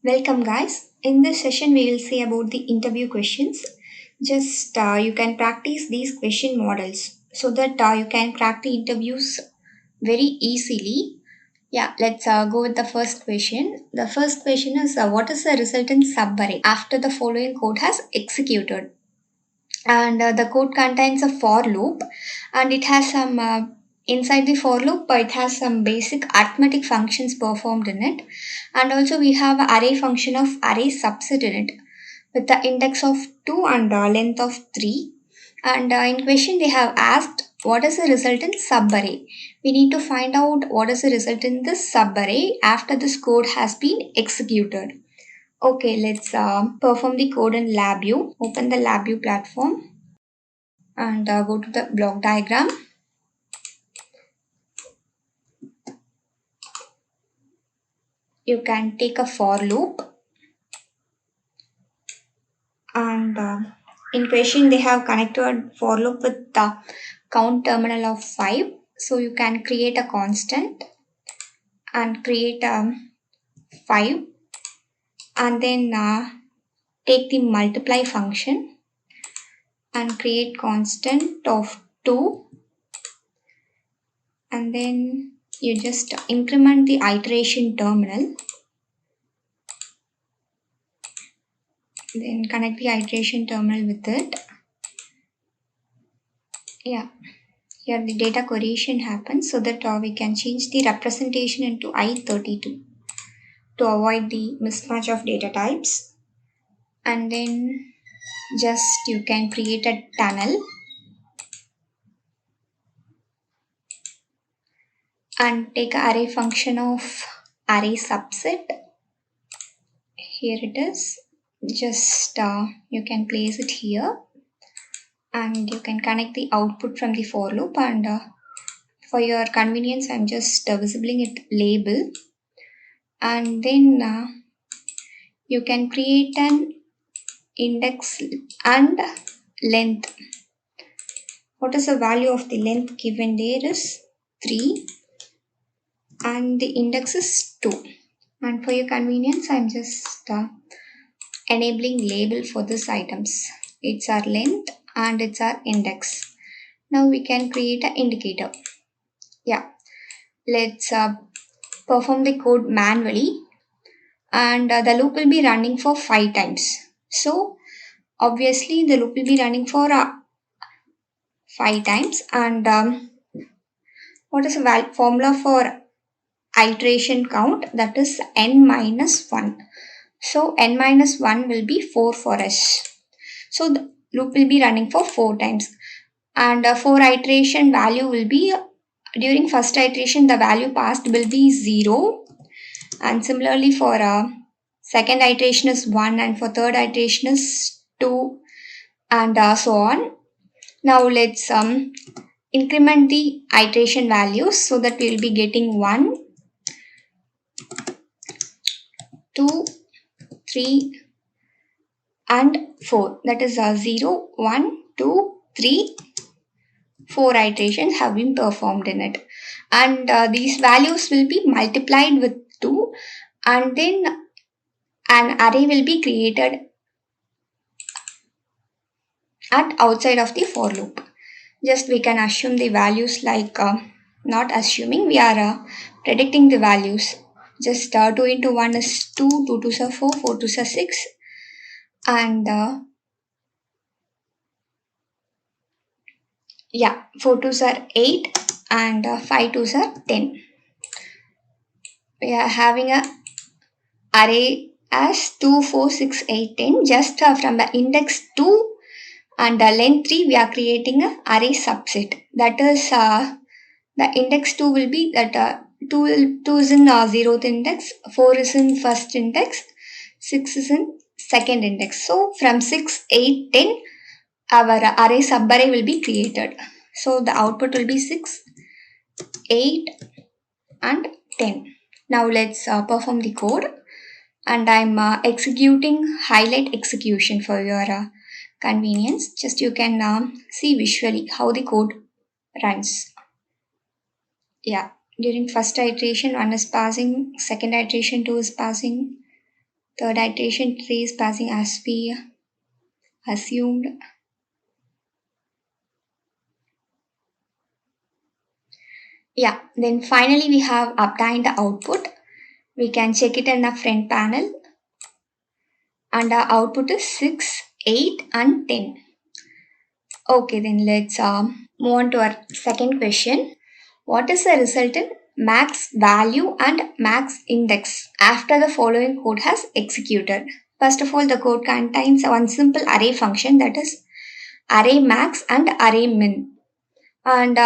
Welcome, guys. In this session, we will see about the interview questions. Just you can practice these question models so that you can crack the interviews very easily. Yeah, let's go with the first question. The first question is what is the resultant subarray after the following code has executed? And the code contains a for loop and it has some inside the for loop it has some basic arithmetic functions performed in it, and also we have a array function of array subset in it with the index of 2 and length of 3. And in question they have asked what is the resultant subarray. We need to find out what is the result in this subarray after this code has been executed. Okay, let's perform the code in LabVIEW. Open the LabVIEW platform and go to the block diagram. You can take a for loop, and in question they have connected for loop with the count terminal of 5. So you can create a constant and create 5 and then take the multiply function and create constant of 2, and then you just increment the iteration terminal, then connect the iteration terminal with it. Yeah, here the data correlation happens so that we can change the representation into I32 to avoid the mismatch of data types. And then just you can create a tunnel and take an array function of array subset. Here it is. Just you can place it here and you can connect the output from the for loop, and for your convenience I'm just visibling it label, and then you can create an index and length. What is the value of the length given there is 3 and the index is 2, and for your convenience I'm just enabling label for these items. It's our length and it's our index. Now we can create an indicator. Yeah, let's perform the code manually, and the loop will be running for 5 times. So obviously the loop will be running for 5 times, and what is the formula for iteration count? That is n minus 1. So n minus 1 will be 4 for us. So the loop will be running for 4 times, and for iteration value will be during first iteration the value passed will be 0, and similarly for second iteration is 1, and for third iteration is 2, and so on. Now let's increment the iteration values so that we will be getting 1, 2, 3 and 4. That is 0, 1, 2, 3, 4 iterations have been performed in it, and these values will be multiplied with 2, and then an array will be created at outside of the for loop. Just we can assume the values like not assuming, we are predicting the values. Just 2 into 1 is 2, 2 2s are 4, 4 2s are 6, and 4 2s are 8, and 5 2s are 10. We are having a array as 2, 4, 6, 8, 10. Just from the index 2 and length 3 we are creating an array subset. That is the index 2 will be that 2 is in 0th index, 4 is in first index, 6 is in second index. So from 6, 8, 10 our array subarray will be created. So the output will be 6, 8 and 10. Now let's perform the code, and I'm executing highlight execution for your convenience. Just you can see visually how the code runs. Yeah, during first iteration 1 is passing, second iteration 2 is passing, Third iteration tree is passing as we assumed. Yeah, then finally we have obtained the output. We can check it in the front panel, and our output is 6, 8 and 10. Okay, then let's move on to our second question. What is the resultant max value and max index after the following code has executed? First of all, the code contains one simple array function, that is array max and array min. And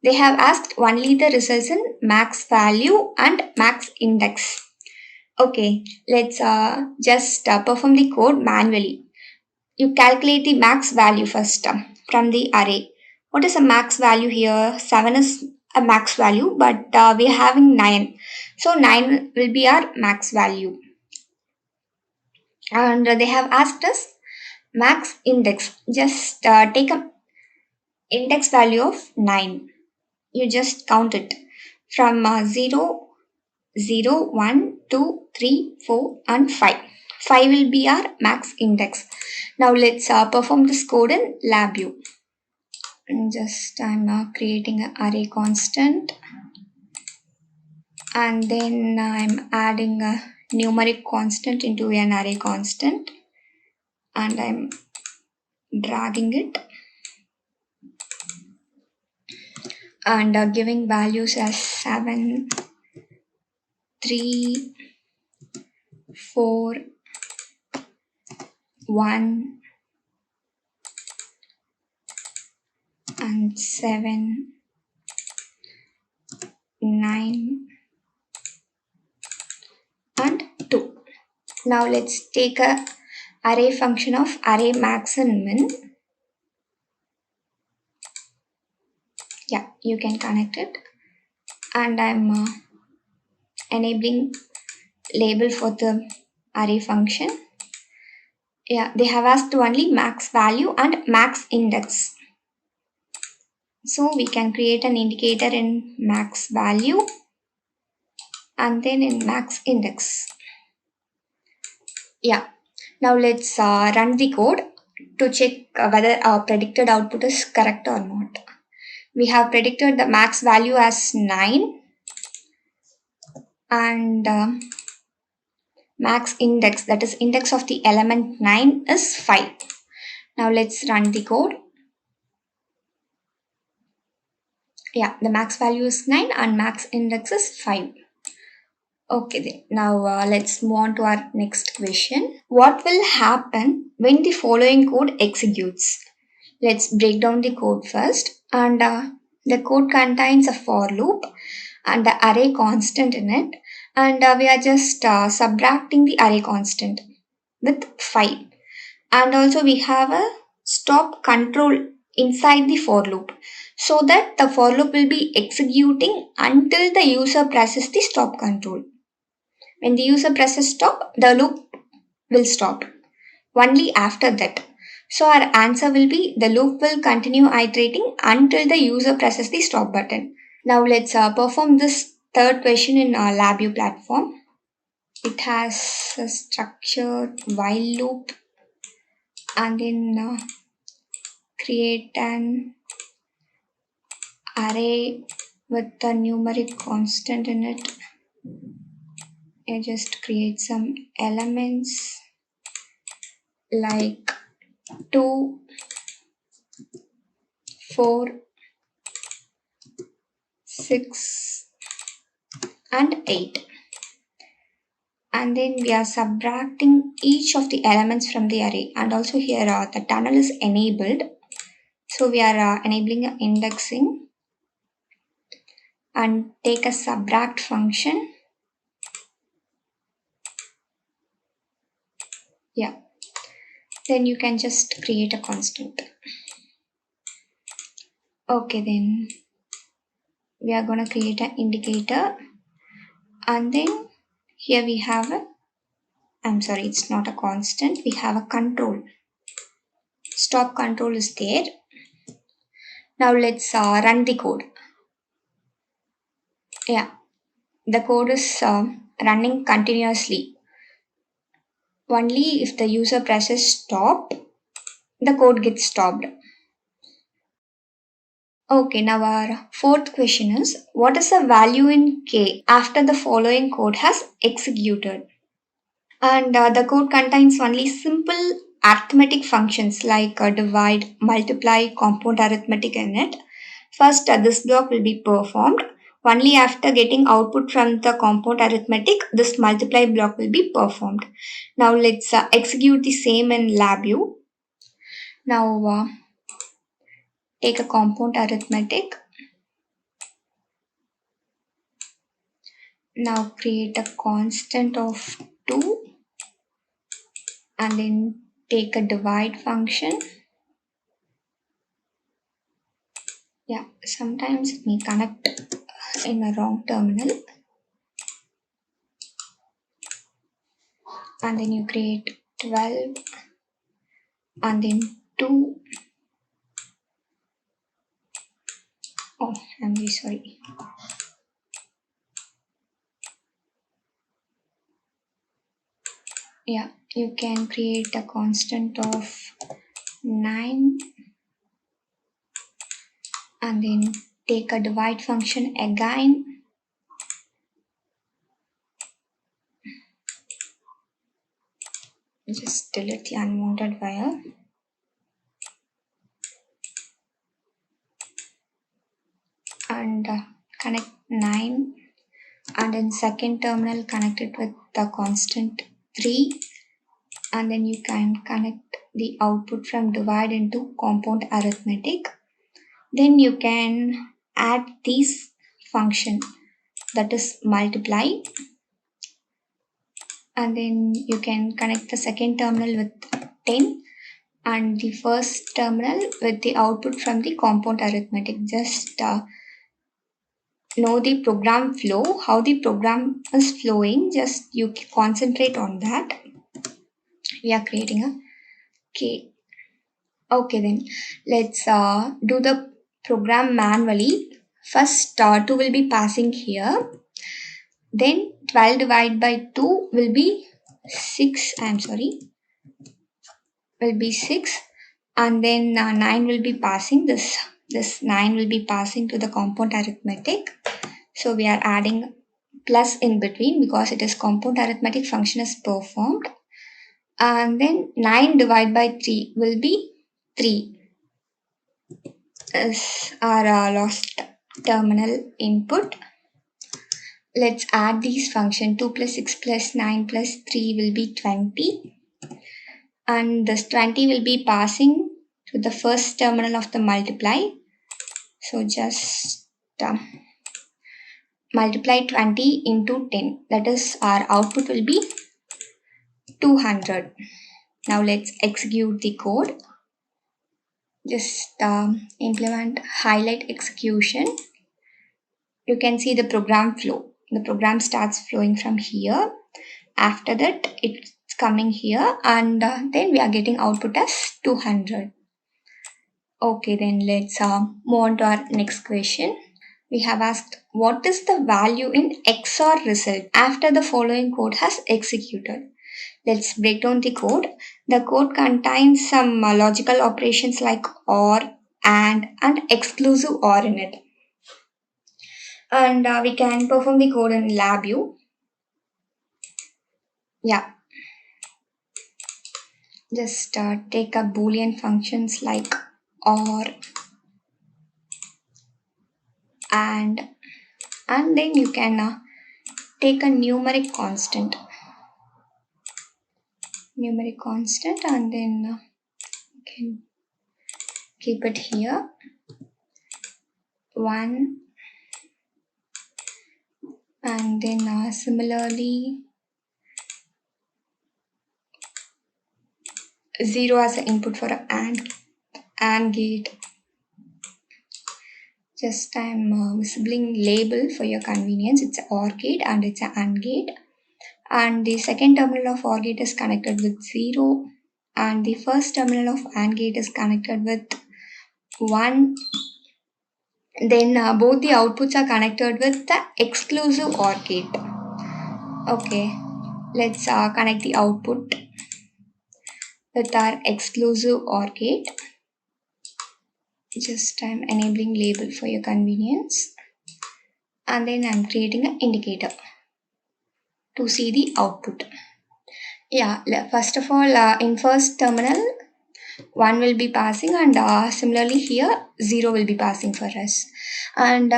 they have asked only the results in max value and max index. Okay, let's just perform the code manually. You calculate the max value first from the array. What is a max value here? 7 is a max value, but we are having 9. So 9 will be our max value. And they have asked us max index. Just take a index value of 9. You just count it from 0, 0, 1, 2, 3, 4 and 5. 5 will be our max index. Now let's perform this code in LabVIEW. And just I'm creating an array constant, and then I'm adding a numeric constant into an array constant, and I'm dragging it and giving values as 7, 3, 4, 1 and 7, 9 and 2. Now let's take a array function of array max and min. Yeah, you can connect it, and I'm enabling label for the array function. Yeah, they have asked only max value and max index. So we can create an indicator in max value and then in max index. Yeah, now let's run the code to check whether our predicted output is correct or not. We have predicted the max value as 9 and max index, that is index of the element 9, is 5. Now let's run the code. Yeah, the max value is 9 and max index is 5. Okay, then. Now let's move on to our next question. What will happen when the following code executes? Let's break down the code first. And the code contains a for loop and the array constant in it. And we are just subtracting the array constant with 5. And also we have a stop control inside the for loop, so that the for loop will be executing until the user presses the stop control. When the user presses stop, the loop will stop. Only after that. So our answer will be the loop will continue iterating until the user presses the stop button. Now let's perform this third question in our LabVIEW platform. It has a structured while loop, and then create an array with a numeric constant in it. I just create some elements like 2, 4, 6 and 8. And then we are subtracting each of the elements from the array, and also here the tunnel is enabled. So we are enabling indexing and take a subtract function. Yeah, then you can just create a constant. Okay, then we are going to create an indicator, and then here we have it's not a constant, we have a control. Stop control is there. Now let's run the code. Yeah, the code is running continuously. Only if the user presses stop, the code gets stopped. Okay, now our fourth question is, what is the value in k after the following code has executed? And the code contains only simple arithmetic functions like divide, multiply, compound arithmetic in it. First, this block will be performed. Only after getting output from the compound arithmetic, this multiply block will be performed. Now let's execute the same in LabVIEW. Now take a compound arithmetic. Now create a constant of 2 and then take a divide function. Yeah, sometimes it may connect in a wrong terminal. And then you create 12 and then 2. Oh, I'm really sorry. Yeah, you can create a constant of 9 and then take a divide function again. Just delete the unwanted wire. And connect 9 and then second terminal connect it with the constant 3 and then you can connect the output from divide into compound arithmetic. Then you can add this function, that is multiply, and then you can connect the second terminal with 10 and the first terminal with the output from the compound arithmetic. Just know the program flow, how the program is flowing, just you concentrate on that. We are creating a k. Okay, then let's do the program manually. First 2 will be passing here, then 12 divided by 2 will be 6, I'm sorry, will be 6, and then 9 will be passing, this 9 will be passing to the compound arithmetic. So we are adding plus in between because it is compound arithmetic function is performed. And then 9 divided by 3 will be 3 is our last terminal input. Let's add these function. 2 plus 6 plus 9 plus 3 will be 20. And this 20 will be passing to the first terminal of the multiply. So just multiply 20 into 10. That is our output will be 200. Now let's execute the code. Just implement highlight execution. You can see the program flow. The program starts flowing from here. After that, it's coming here and then we are getting output as 200. Okay, then let's move on to our next question. We have asked, what is the value in XOR result after the following code has executed? Let's break down the code. The code contains some logical operations like OR, AND, and exclusive OR in it. And we can perform the code in LabVIEW. Yeah. Just take a boolean functions like OR, and then you can take a numeric constant and then you can keep it here 1 and then similarly 0 as an input for an AND gate. Just I'm visibling label for your convenience. It's an OR gate and it's an AND gate. And the second terminal of OR gate is connected with 0 and the first terminal of AND gate is connected with 1. Then both the outputs are connected with the exclusive OR gate. Okay. let's connect the output with our exclusive OR gate. Just I'm enabling label for your convenience, and then I'm creating an indicator to see the output. Yeah, first of all, in first terminal, 1 will be passing, and similarly here 0 will be passing for us. And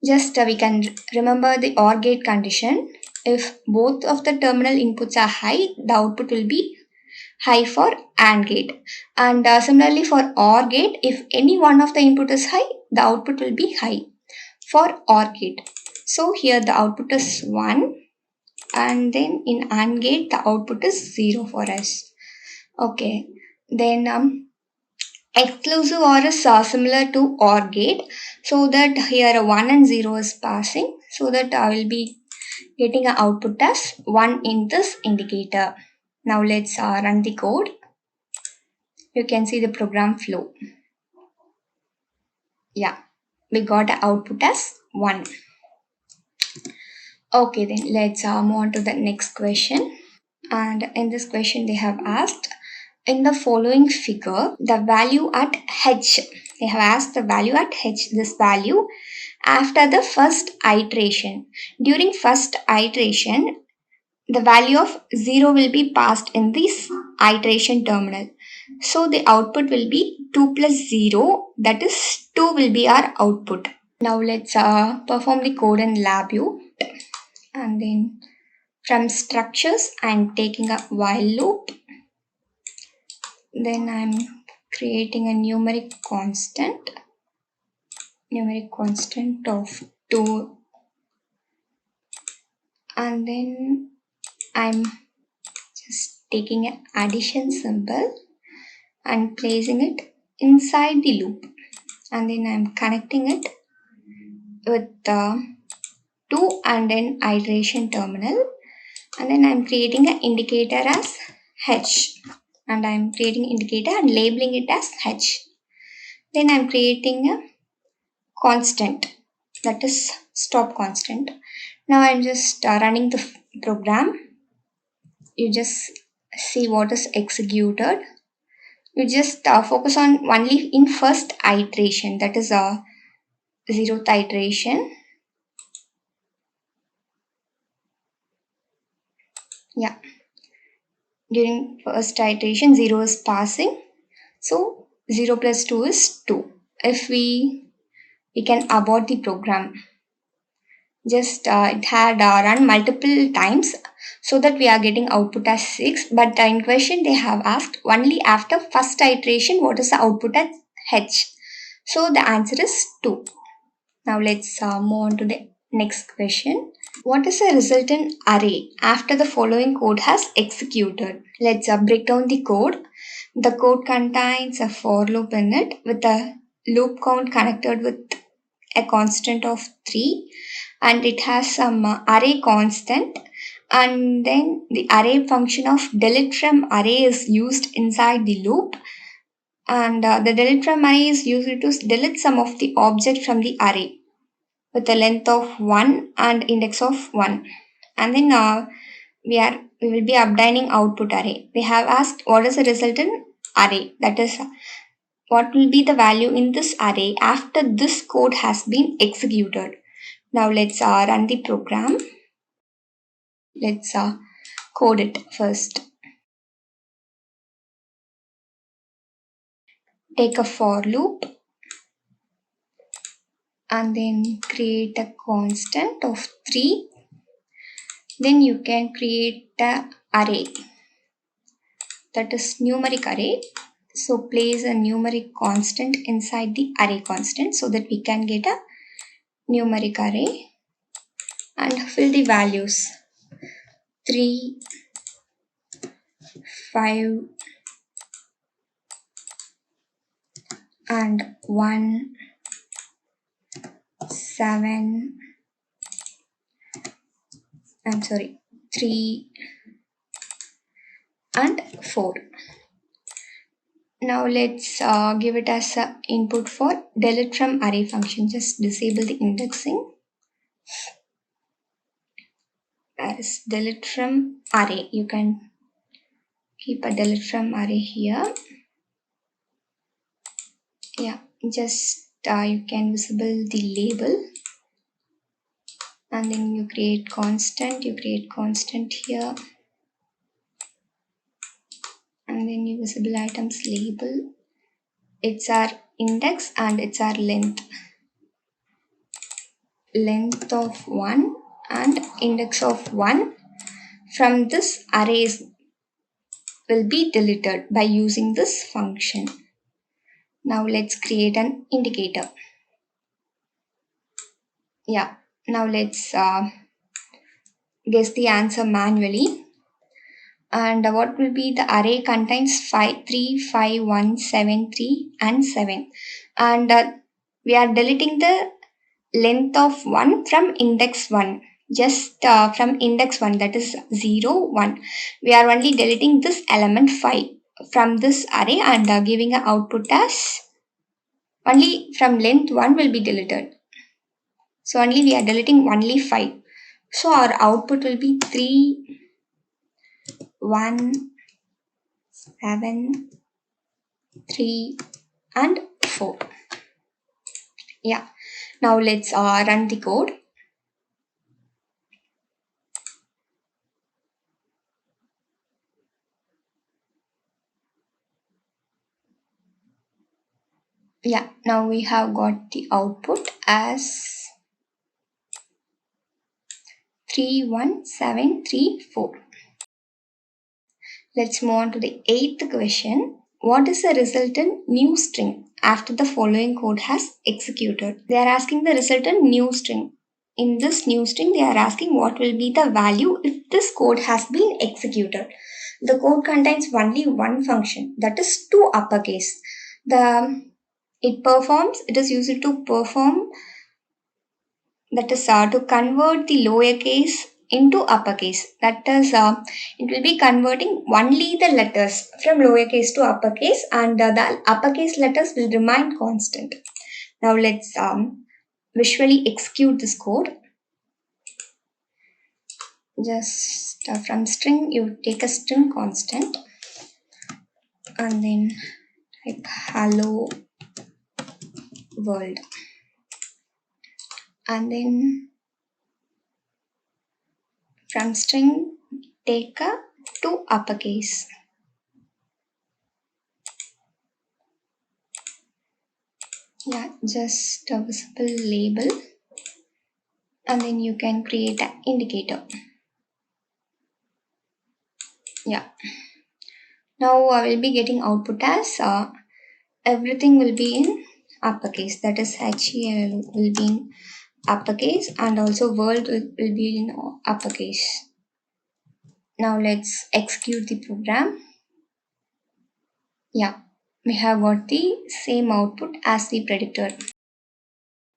just we can remember the OR gate condition. If both of the terminal inputs are high, the output will be high for AND gate. And similarly for OR gate, if any one of the input is high, the output will be high for OR gate. So here the output is 1, and then in AND gate the output is 0 for us. Okay, then exclusive OR is similar to OR gate, so that here 1 and 0 is passing, so that I will be getting an output as 1 in this indicator. Now let's run the code. You can see the program flow. Yeah, we got an output as 1. Okay, then let's move on to the next question. And in this question, they have asked, in the following figure, the value at h, they have asked the value at h, this value after the first iteration. During first iteration, the value of 0 will be passed in this iteration terminal. So the output will be 2 plus 0, that is 2 will be our output. Now let's perform the code in LabVIEW. And then from structures, I'm taking a while loop. Then I'm creating a numeric constant of 2. And then I'm just taking an addition symbol and placing it inside the loop. And then I'm connecting it with the 2 and then iteration terminal. And then I'm creating an indicator as h. And I'm creating indicator and labeling it as h. Then I'm creating a constant, that is stop constant. Now I'm just running the program. You just see what is executed. You just focus on only in first iteration, that is a 0th iteration. Yeah, during first iteration 0 is passing, so 0 plus 2 is 2. If we can abort the program. Just it had run multiple times, so that we are getting output as 6, but in question they have asked only after first iteration what is the output at h. So the answer is 2. Now let's move on to the next question. What is the resultant array after the following code has executed? Let's break down the code. The code contains a for loop in it with a loop count connected with a constant of 3, and it has some array constant, and then the array function of delete from array is used inside the loop, and the delete from array is used to delete some of the object from the array with a length of 1 and index of 1. And then we will be updating output array. They have asked what is the resultant array, that is what will be the value in this array after this code has been executed. Now let's run the program. Let's code it first. Take a for loop and then create a constant of 3. Then you can create the array, that is numeric array. So place a numeric constant inside the array constant so that we can get a numeric array, and fill the values 3, 5 and 1, 7, 3 and 4. Now let's give it as an input for delete from array function. Just disable the indexing. as delete from array. You can keep a delete from array here. Yeah, just you can visible the label, and then you create constant here, and then you visible items label. It's our index and it's our length of 1 and index of 1 from this arrays will be deleted by using this function. Now let's create an indicator. Yeah, now let's guess the answer manually. And what will be the array contains 5, 3, 5, 1, 7, 3 and 7. And we are deleting the length of 1 from index 1. Just from index 1, that is 0, 1. We are only deleting this element 5 from this array and giving an output as only from length 1 will be deleted. So only we are deleting only 5. So our output will be 3, 1, 7, 3 and 4. Yeah. Now let's run the code. Yeah, now we have got the output as 31734. Let's move on to the 8th question. What is the resultant new string after the following code has executed? They are asking the resultant new string. In this new string, they are asking what will be the value if this code has been executed. The code contains only one function, that is to uppercase. It is used to perform, that is to convert the lowercase into uppercase. That is, it will be converting only the letters from lowercase to uppercase, and the uppercase letters will remain constant. Now let's visually execute this code. Just from string, you take a string constant and then type hello world, and then from string take a to uppercase. Yeah, just a visible label, and then you can create an indicator. Yeah. Now I will be getting output as everything will be in uppercase. That is HEL will be in uppercase, and also world will be in uppercase. Now let's execute the program. Yeah, we have got the same output as we predicted.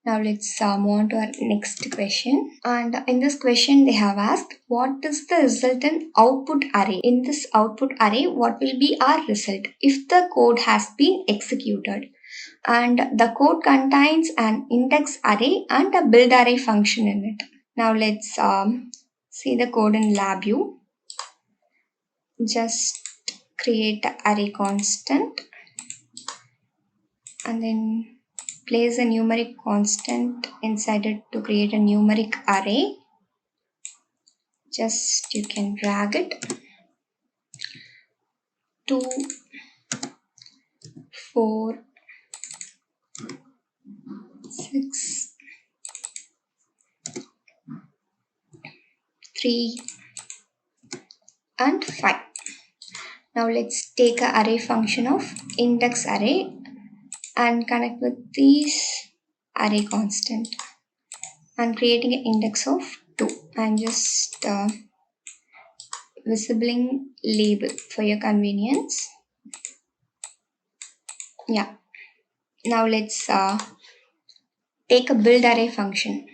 Now let's move on to our next question. And in this question, they have asked, what is the resultant output array? In this output array, what will be our result if the code has been executed? And the code contains an index array and a build array function in it. Now let's see the code in LabVIEW. Just create an array constant and then place a numeric constant inside it to create a numeric array. Just you can drag it. 2, 4, 6, 3 and 5. Now let's take an array function of index array and connect with these array constant and creating an index of 2 and just visibling label for your convenience. Yeah. Now let's take a build array function,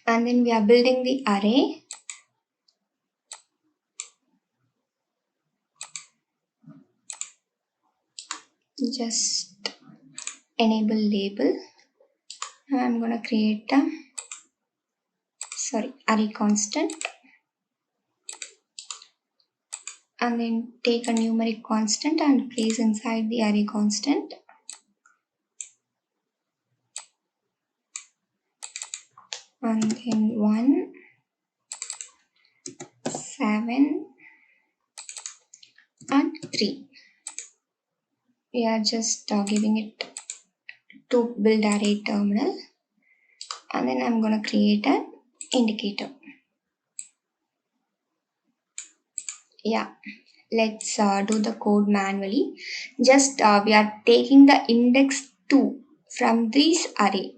and then we are building the array. Just enable label. I'm gonna create a array constant, and then take a numeric constant and place inside the array constant. And then 1, 7, and 3. We are just giving it to build array terminal, and then I'm going to create an indicator. Yeah, let's do the code manually. Just we are taking the index 2 from this array.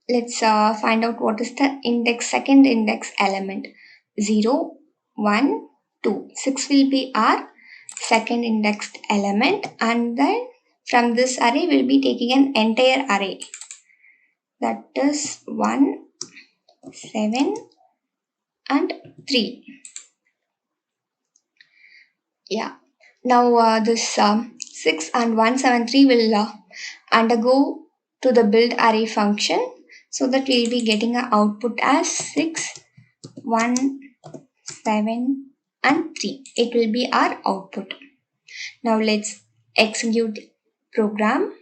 Let's find out what is the second index element. 0, 1, 2. 6 will be our second indexed element, and then from this array we'll be taking an entire array, that is 1, 7, and 3. Yeah, now this 6 and 173 will undergo to the build array function, so that we'll be getting an output as 6, 1, 7, and 3. It will be our output. Now let's execute program.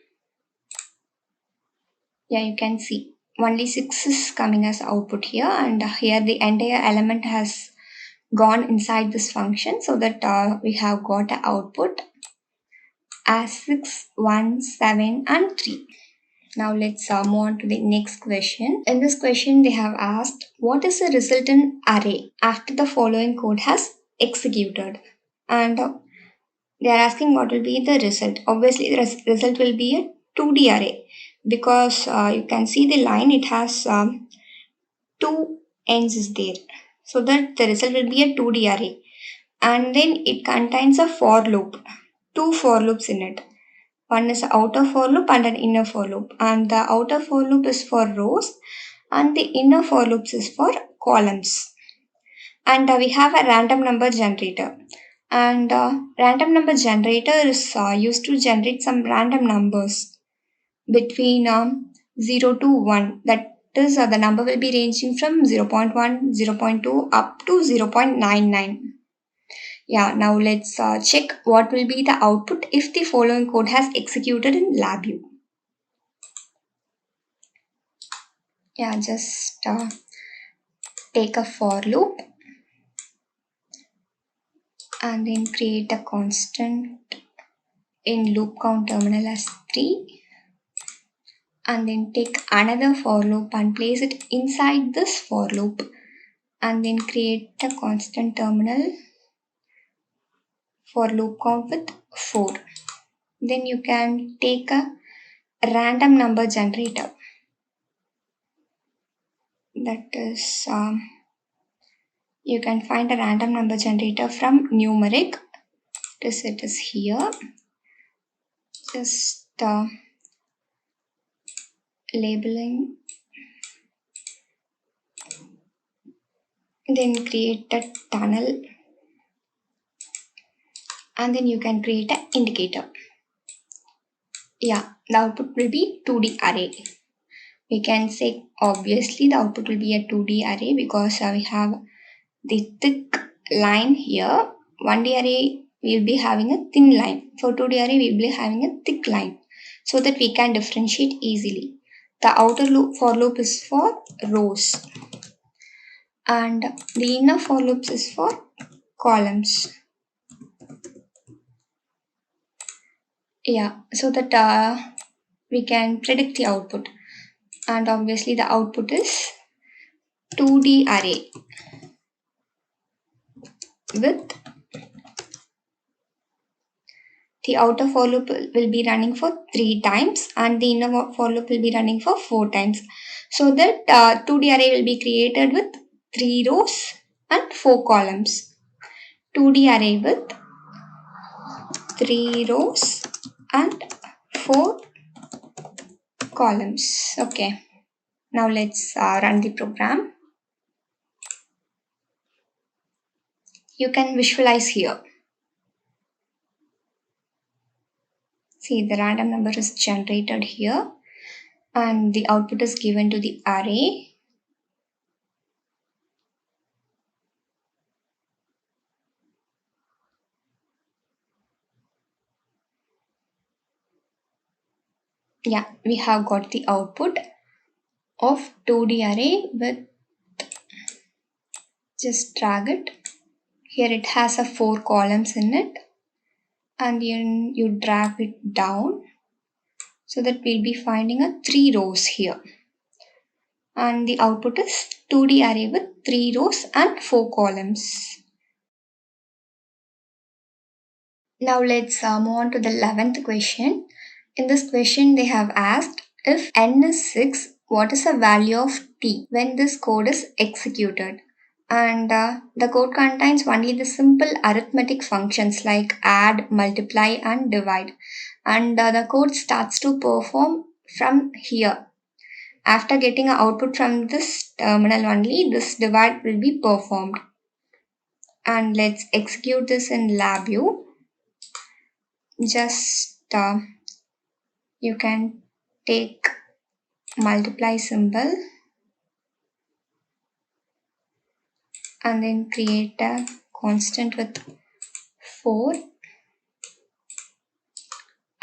Yeah, you can see only 6 is coming as output here, and here the entire element has gone inside this function, so that we have got an output as 6, 1, 7, and 3. Now let's move on to the next question. In this question, they have asked, what is the resultant array after the following code has executed? And they are asking what will be the result. Obviously, the result will be a 2D array, because you can see the line, it has 2 ends is there. So that the result will be a 2D array. And then it contains a for loop, 2 for loops in it. One is an outer for loop and an inner for loop. And the outer for loop is for rows, and the inner for loops is for columns. And we have a random number generator. And random number generator is used to generate some random numbers between 0 to 1. That is, the number will be ranging from 0.1, 0.2 up to 0.99. Yeah, now let's check what will be the output if the following code has executed in LabVIEW. Yeah, just take a for loop and then create a constant in loop count terminal as 3, and then take another for loop and place it inside this for loop, and then create a constant terminal for loop count with 4. Then you can take a random number generator, that is you can find a random number generator from numeric. It is here. Just labeling, then create a tunnel, and then you can create an indicator. Yeah, the output will be 2D array. We can say obviously the output will be a 2D array because we have the thick line here. 1D array we will be having a thin line. For 2D array we will be having a thick line, so that we can differentiate easily. The outer loop for loop is for rows, and the inner for loops is for columns. Yeah, so that we can predict the output, and obviously the output is 2D array with the outer for loop will be running for 3 times and the inner for loop will be running for 4 times, so that 2D array will be created with 3 rows and 4 columns. 2D array with 3 rows and 4 columns. Okay, now let's run the program. You can visualize here. See, the random number is generated here and the output is given to the array. Yeah, we have got the output of 2D array with, just drag it. Here it has a 4 columns in it, and you drag it down so that we'll be finding a 3 rows here. And the output is 2D array with 3 rows and 4 columns. Now let's move on to the 11th question. In this question they have asked, if n is 6, what is the value of t when this code is executed? And the code contains only the simple arithmetic functions like add, multiply and divide. And the code starts to perform from here. After getting an output from this terminal only, this divide will be performed. And let's execute this in LabVIEW. Just you can take multiply symbol and then create a constant with 4,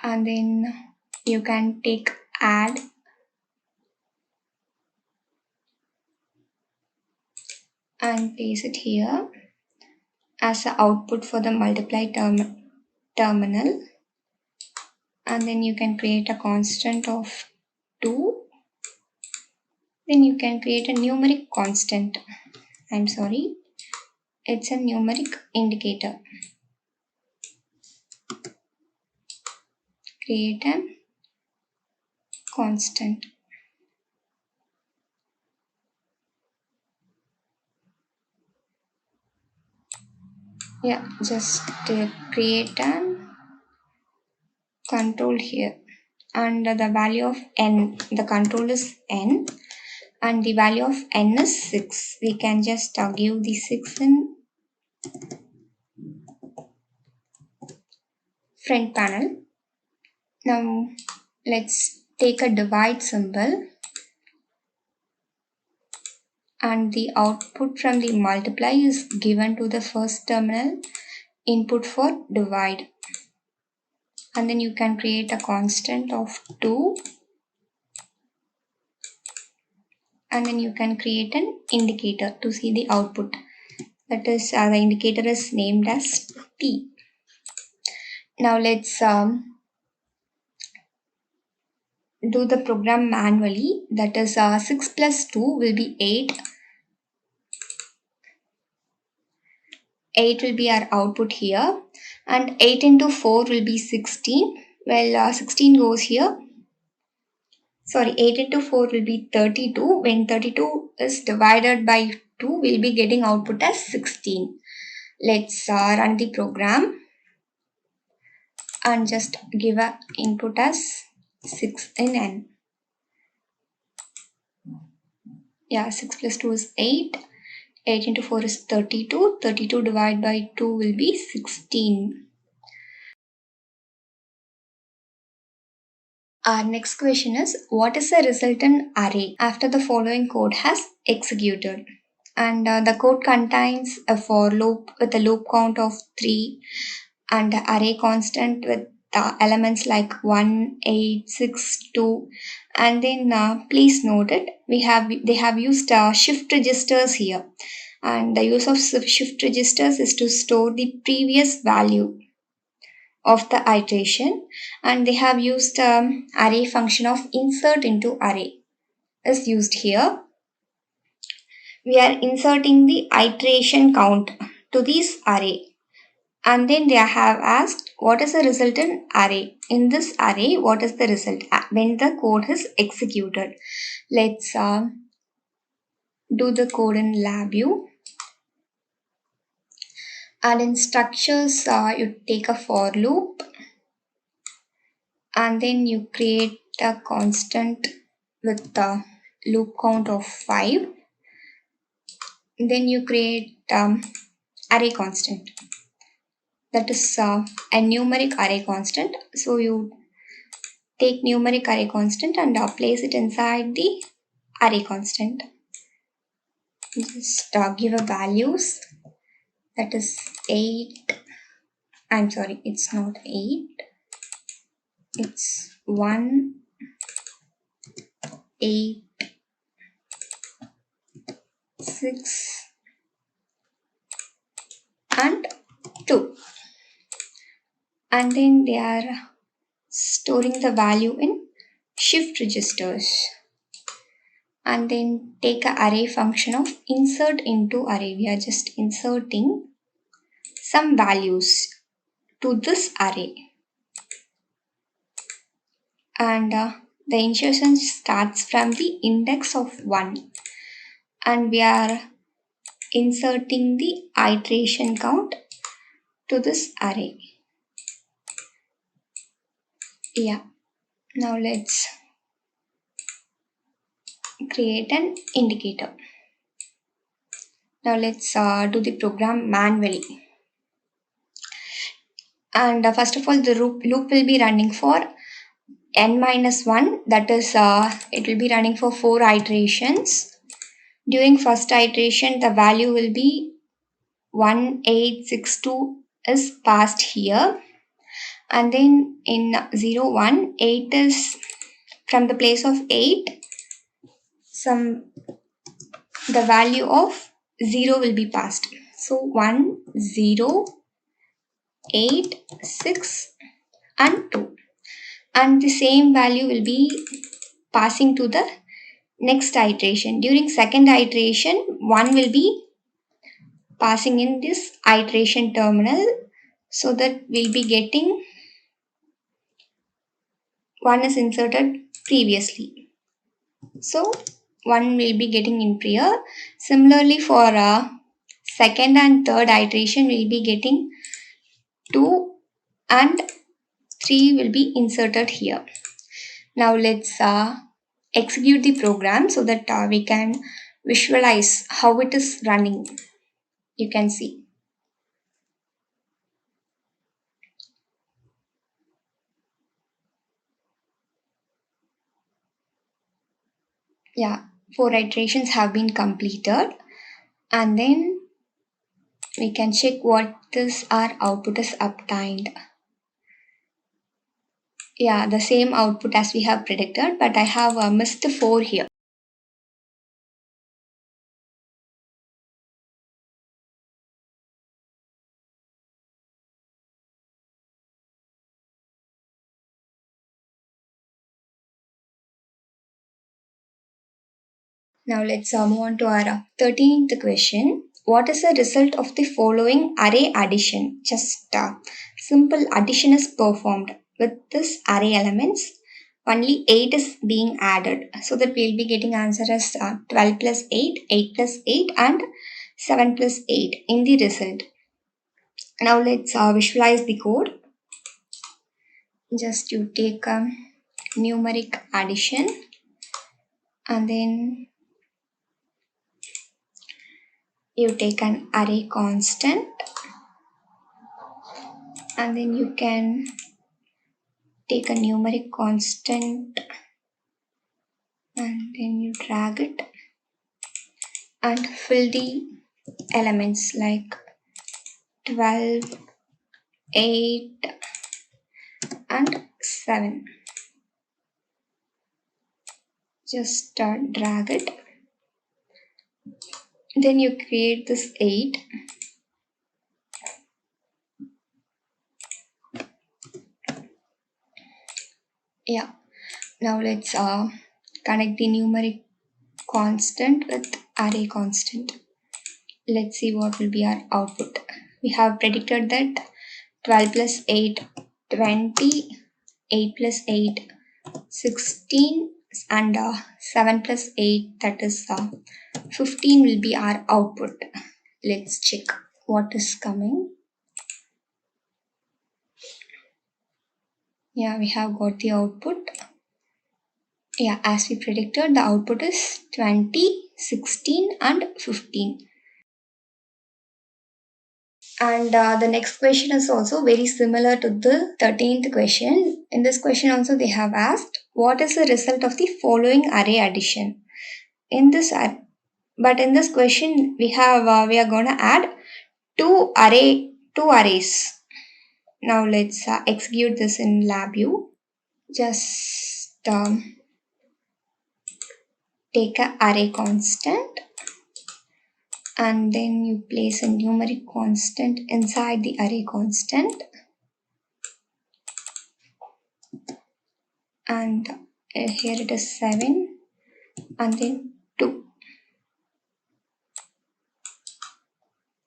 and then you can take add and paste it here as the output for the multiply terminal, and then you can create a constant of 2. Then you can create a numeric constant. I'm sorry, it's a numeric indicator. Create a constant. Yeah, just create a control here, and the value of n, the control is n, and the value of n is 6. We can just give the 6 in front panel. Now let's take a divide symbol, and the output from the multiply is given to the first terminal input for divide. And then you can create a constant of 2, and then you can create an indicator to see the output. That is, the indicator is named as t. Now let's do the program manually. That is, 6 plus 2 will be 8. 8 will be our output here, and 8 into 4 will be 16. Well, 16 goes here. Sorry, 8 into 4 will be 32. When 32 is divided by 2, we'll be getting output as 16. Let's run the program and just give a input as 6 in n. Yeah, 6 plus 2 is 8. 8 into 4 is 32. 32 divided by 2 will be 16. Our next question is, what is the resultant array after the following code has executed? And the code contains a for loop with a loop count of 3 and the array constant with elements like 1, 8, 6, 2. And then please note it, they have used shift registers here. And the use of shift registers is to store the previous value of the iteration, and they have used array function of insert into array is used here. We are inserting the iteration count to this array, and then they have asked what is the resultant array. In this array, what is the result when the code is executed? Let's do the code in LabVIEW. And in structures, you take a for loop, and then you create a constant with the loop count of 5. Then you create array constant. That is a numeric array constant. So you take numeric array constant and place it inside the array constant. Just give a values. That is 8. I'm sorry, it's not 8. It's 1, 8, 6 and 2, and then they are storing the value in shift registers, and then take a array function of insert into array. We are just inserting some values to this array, and the insertion starts from the index of 1, and we are inserting the iteration count to this array. Yeah, now let's create an indicator. Now let's do the program manually. And first of all, the loop will be running for n minus 1, that is it will be running for 4 iterations. During first iteration, the value will be 1862 is passed here, and then in 0 1 8 is from the place of 8, the value of 0 will be passed. So 1 0 8 6 and 2, and the same value will be passing to the next iteration. During second iteration, 1 will be passing in this iteration terminal, so that we'll be getting 1 is inserted previously. So 1 will be getting in prior. Similarly, for second and third iteration, we'll be getting 2 and 3 will be inserted here. Now let's execute the program so that we can visualize how it is running. You can see. Yeah, 4 iterations have been completed, and then we can check what this our output is obtained. Yeah, the same output as we have predicted, but I have missed 4 here. Now let's move on to our 13th question. What is the result of the following array addition? Just simple addition is performed. With this array elements, only 8 is being added. So that we'll be getting answer as 12 plus 8, 8 plus 8 and 7 plus 8 in the result. Now let's visualize the code. Just you take numeric addition, and then you take an array constant, and then you can take a numeric constant and then you drag it and fill the elements like 12, 8 and 7. Just drag it. Then you create this 8. Yeah. Now let's connect the numeric constant with array constant. Let's see what will be our output. We have predicted that 12 plus 8, 20, 8 plus 8, 16, and 7 plus 8, that is 15 will be our output. Let's check what is coming. Yeah, we have got the output. Yeah, as we predicted, the output is 20, 16 and 15. And the next question is also very similar to the 13th question. In this question also they have asked, what is the result of the following array addition? In this question we are going to add two arrays. Now let's execute this in LabVIEW. Just take a array constant and then you place a numeric constant inside the array constant, and here it is 7 and then 2,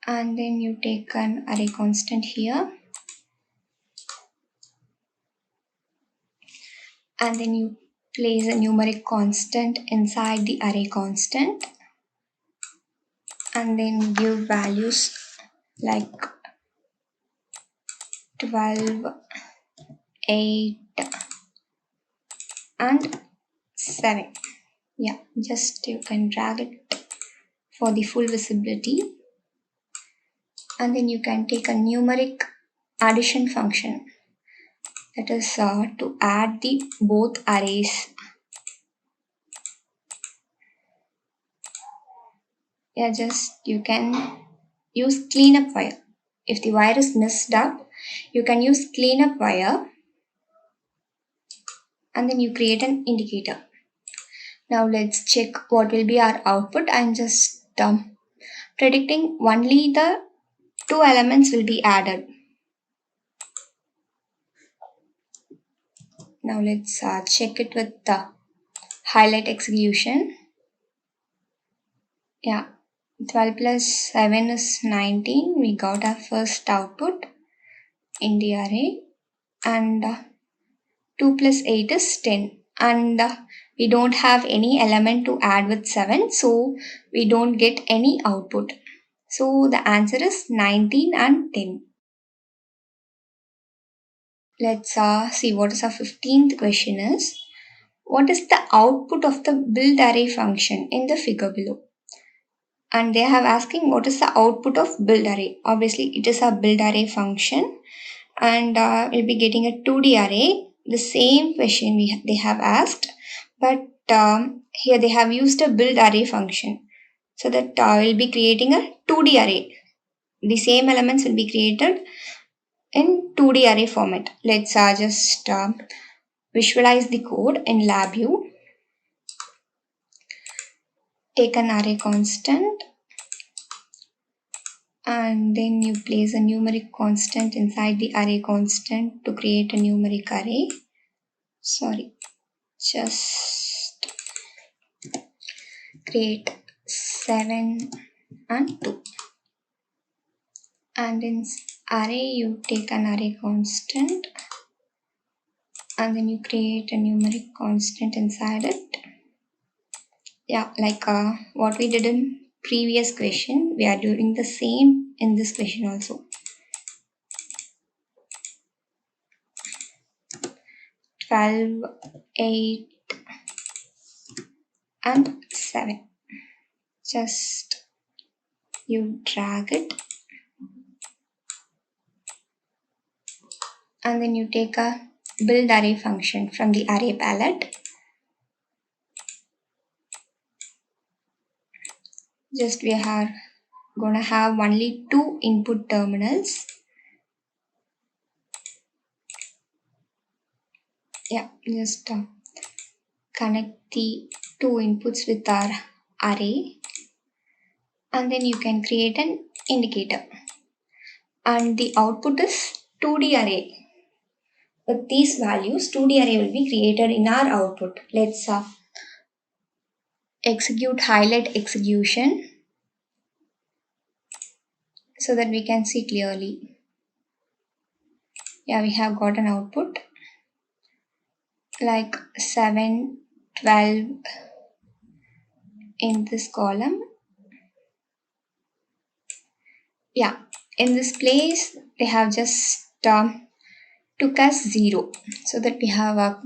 and then you take an array constant here and then you place a numeric constant inside the array constant and then give values like 12, 8 and 7. Yeah, just you can drag it for the full visibility, and then you can take a numeric addition function, that is to add the both arrays. Yeah, just you can use cleanup wire. If the wire is messed up, you can use cleanup wire and then you create an indicator. Now let's check what will be our output. I'm just predicting only the 2 elements will be added. Now let's check it with the highlight execution. Yeah, 12 plus 7 is 19. We got our first output in the array, and 2 plus 8 is 10. And we don't have any element to add with 7, so we don't get any output. So the answer is 19 and 10. Let's see what is our 15th question is. What is the output of the build array function in the figure below? And they have asking what is the output of build array. Obviously it is a build array function, and we'll be getting a 2D array. The same question they have asked, but here they have used a build array function, so that we'll be creating a 2D array. The same elements will be created in 2D array format. Let's just visualize the code in LabVIEW. Take an array constant and then you place a numeric constant inside the array constant to create a numeric array. Just create 7 and 2. And in array you take an array constant and then you create a numeric constant inside it. Yeah, like what we did in previous question, we are doing the same in this question also. 12, 8 and 7. Just you drag it and then you take a build array function from the array palette. Just we are gonna have only 2 input terminals. Yeah, just connect the 2 inputs with our array and then you can create an indicator, and the output is 2D array. With these values, 2D array will be created in our output. Let's execute highlight execution so that we can see clearly. Yeah, we have got an output like 7, 12 in this column. Yeah, in this place they have just took as 0, so that we have a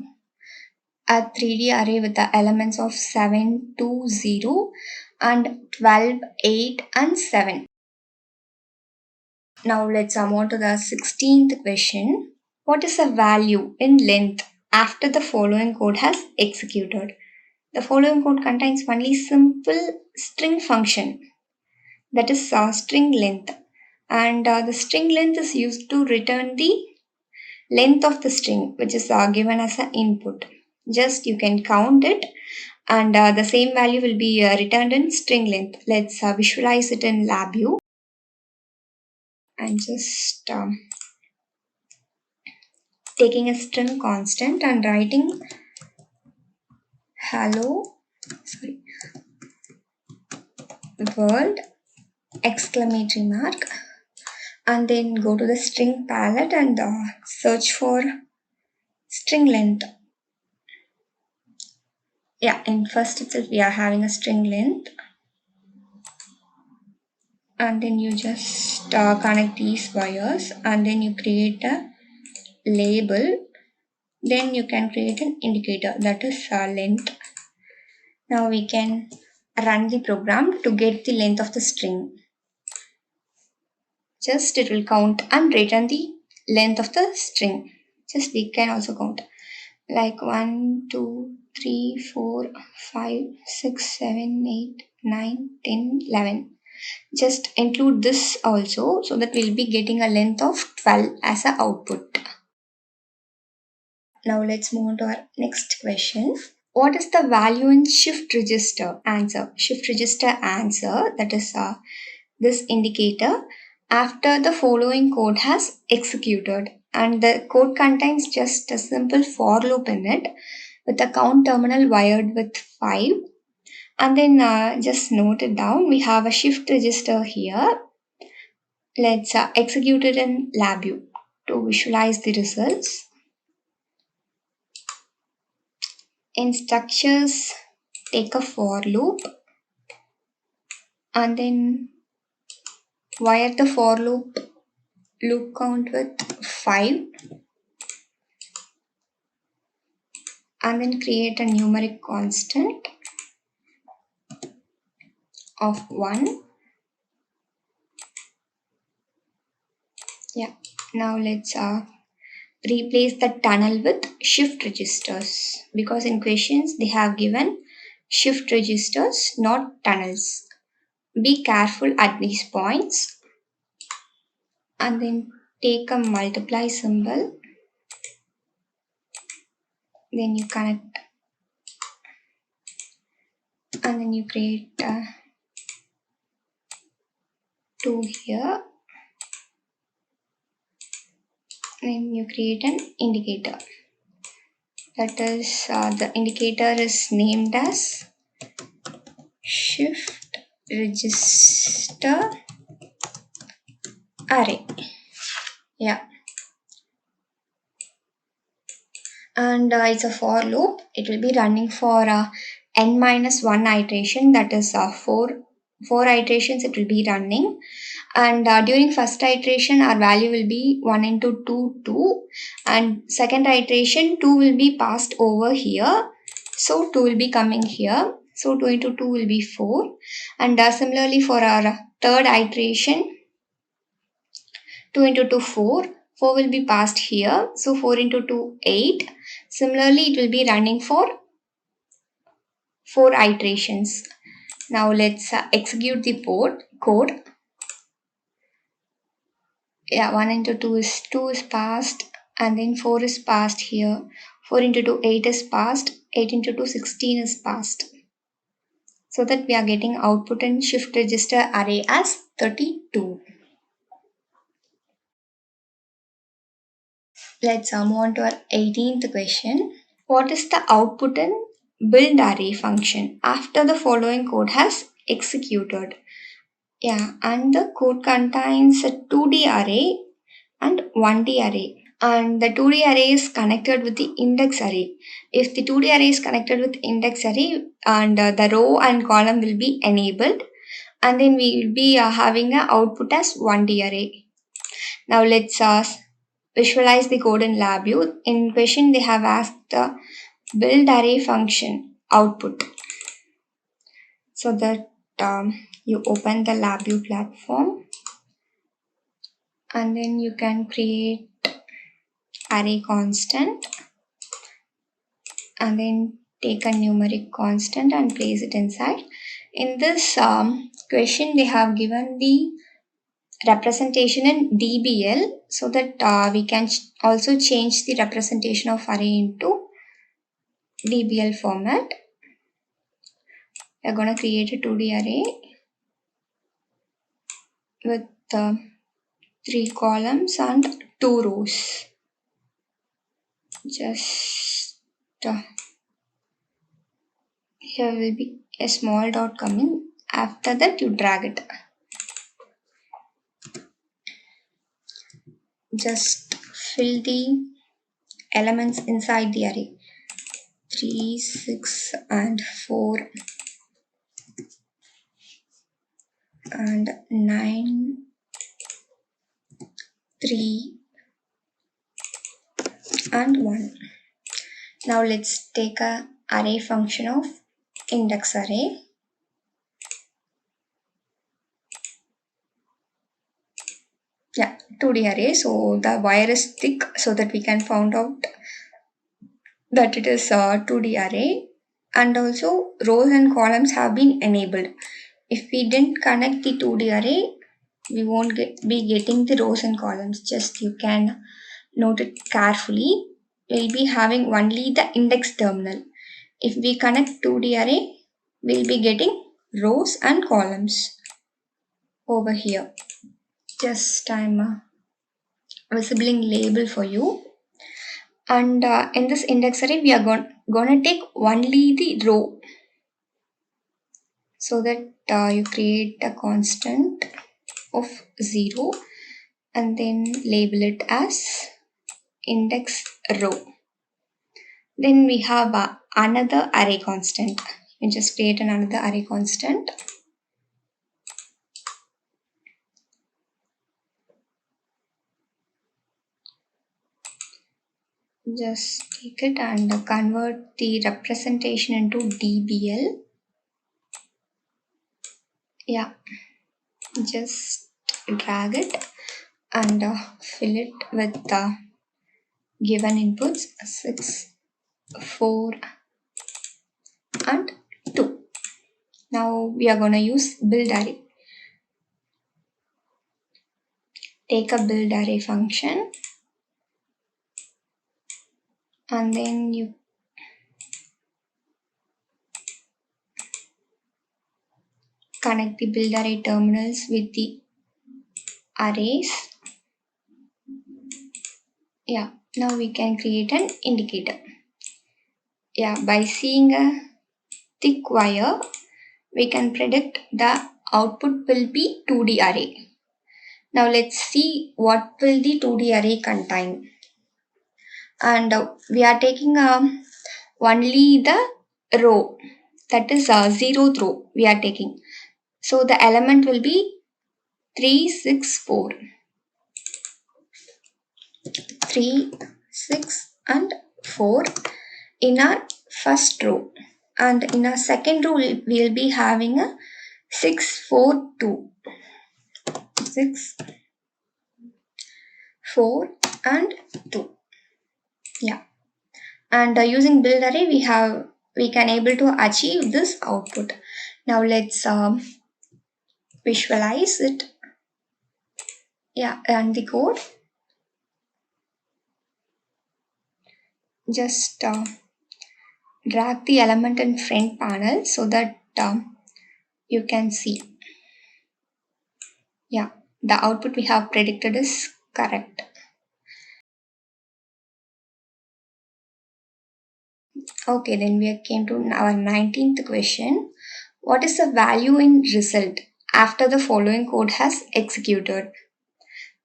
3D array with the elements of 7, 2, 0 and 12, 8 and 7. Now let's move on to the 16th question. What is the value in length after the following code has executed? The following code contains only simple string function, that is string length, and the string length is used to return the length of the string which is given as an input. Just you can count it and the same value will be returned in string length. Let's visualize it in LabVIEW and just taking a string constant and writing hello world exclamatory mark, and then go to the string palette and search for string length. Yeah, in first itself we are having a string length, and then you just connect these wires and then you create a label. Then you can create an indicator, that is length. Now we can run the program to get the length of the string. Just it will count and return the length of the string. Just we can also count like 1, 2, 3, 4, 5, 6, 7, 8, 9, 10, 11. Just include this also, so that we'll be getting a length of 12 as an output. Now let's move on to our next question. What is the value in shift register answer? Shift register answer, that is this indicator after the following code has executed, and the code contains just a simple for loop in it with a count terminal wired with 5. And then just note it down, we have a shift register here. Let's execute it in LabVIEW to visualize the results. In structures, take a for loop and then wire the for loop count with 5 and then create a numeric constant of 1. Yeah, now let's replace the tunnel with shift registers, because in questions they have given shift registers, not tunnels. Be careful at these points. And then take a multiply symbol, then you connect and then you create 2 here, then you create an indicator, that is the indicator is named as shift register array. Yeah, and it's a for loop. It will be running for n minus 1 iteration, that is 4 iterations it will be running. And during first iteration our value will be 1 into 2 2, and second iteration 2 will be passed over here, so 2 will be coming here, so 2 into 2 will be 4. And similarly for our third iteration 2 into 2 4 will be passed here, so 4 into 2 8. Similarly it will be running for 4 iterations. Now let's execute the code. Yeah, 1 into 2 is 2 is passed, and then 4 is passed here. 4 into 2 8 is passed, 8 into 2 16 is passed. So that we are getting output in shift register array as 32. Let's move on to our 18th question. What is the output in build array function after the following code has executed? Yeah, and the code contains a 2D array and 1D array. And the 2D array is connected with the index array. If the 2D array is connected with index array, and the row and column will be enabled, and then we will be having an output as 1D array. Now let's visualize the code in LabVIEW. In question they have asked the build array function output. So that you open the LabVIEW platform and then you can create array constant and then take a numeric constant and place it inside. In this question they have given the representation in DBL, so that we can also change the representation of array into DBL format. we're going to create a 2D array with 3 columns and 2 rows. Just here will be a small dot coming. After that, you drag it. Just fill the elements inside the array. 3, 6 and 4 and 9, 3 and 1. Now let's take a array function of index array. Yeah, 2D array. So the wire is thick so that we can find out that it is a 2D array, and also rows and columns have been enabled. If we didn't connect the 2D array, we won't be getting the rows and columns. Just you can note it carefully. We'll be having only the index terminal. If we connect 2D array, we'll be getting rows and columns over here. Just I'm visibling label for you. And in this index array, we are going to take only the row, so that you create a constant of 0 and then label it as index row. Then we have another array constant. You just create another array constant. Just take it and convert the representation into dbl. Yeah, just drag it and fill it with the given inputs 6, 4 and 2. Now we are going to use build array. Take a build array function and then you connect the build array terminals with the arrays. Yeah, now we can create an indicator. Yeah, by seeing a thick wire, we can predict the output will be 2D array. Now let's see what will the 2D array contain. And we are taking only the row, that is 0th row we are taking. So the element will be 3, 6, 4. 3, 6 and 4 in our first row, and in our second row we will be having a 6, 4, 2. 6, 4 and 2. Yeah, and using build array we can able to achieve this output. Now let's visualize it. Yeah, run the code. Just drag the element in front panel so that you can see. Yeah, the output we have predicted is correct. Okay, then we came to our 19th question. What is the value in result after the following code has executed?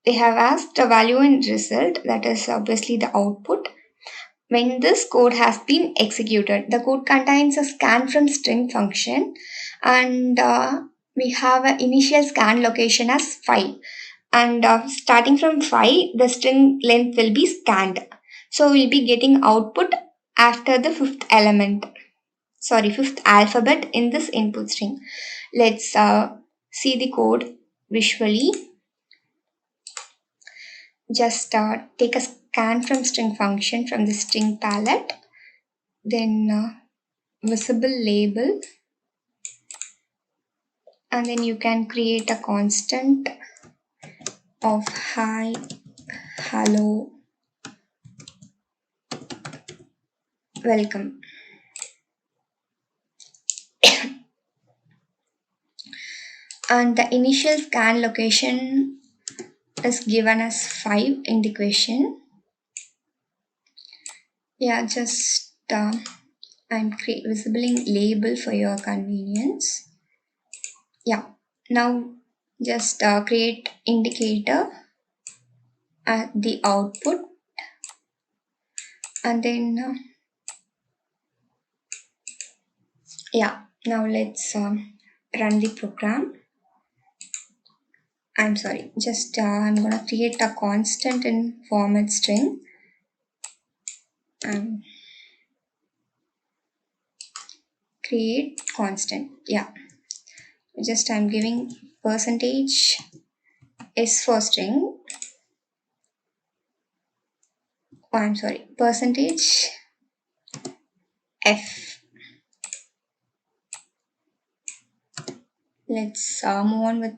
They have asked the value in result, that is obviously the output. When this code has been executed, the code contains a scan from string function, and we have an initial scan location as 5. And starting from 5, the string length will be scanned. So we'll be getting output after the fifth alphabet in this input string. Let's see the code visually. Just take a scan from string function from the string palette, then visible label, and then you can create a constant of hi, hello, welcome. And the initial scan location is given as 5 in the question. Yeah, just I'm visibling label for your convenience. Yeah, now just create indicator at the output, and then yeah, now let's run the program. I'm sorry, just I'm gonna create a constant in format string and create constant. Yeah, just I'm giving percentage s for string. Oh, I'm sorry, percentage f. Let's move on with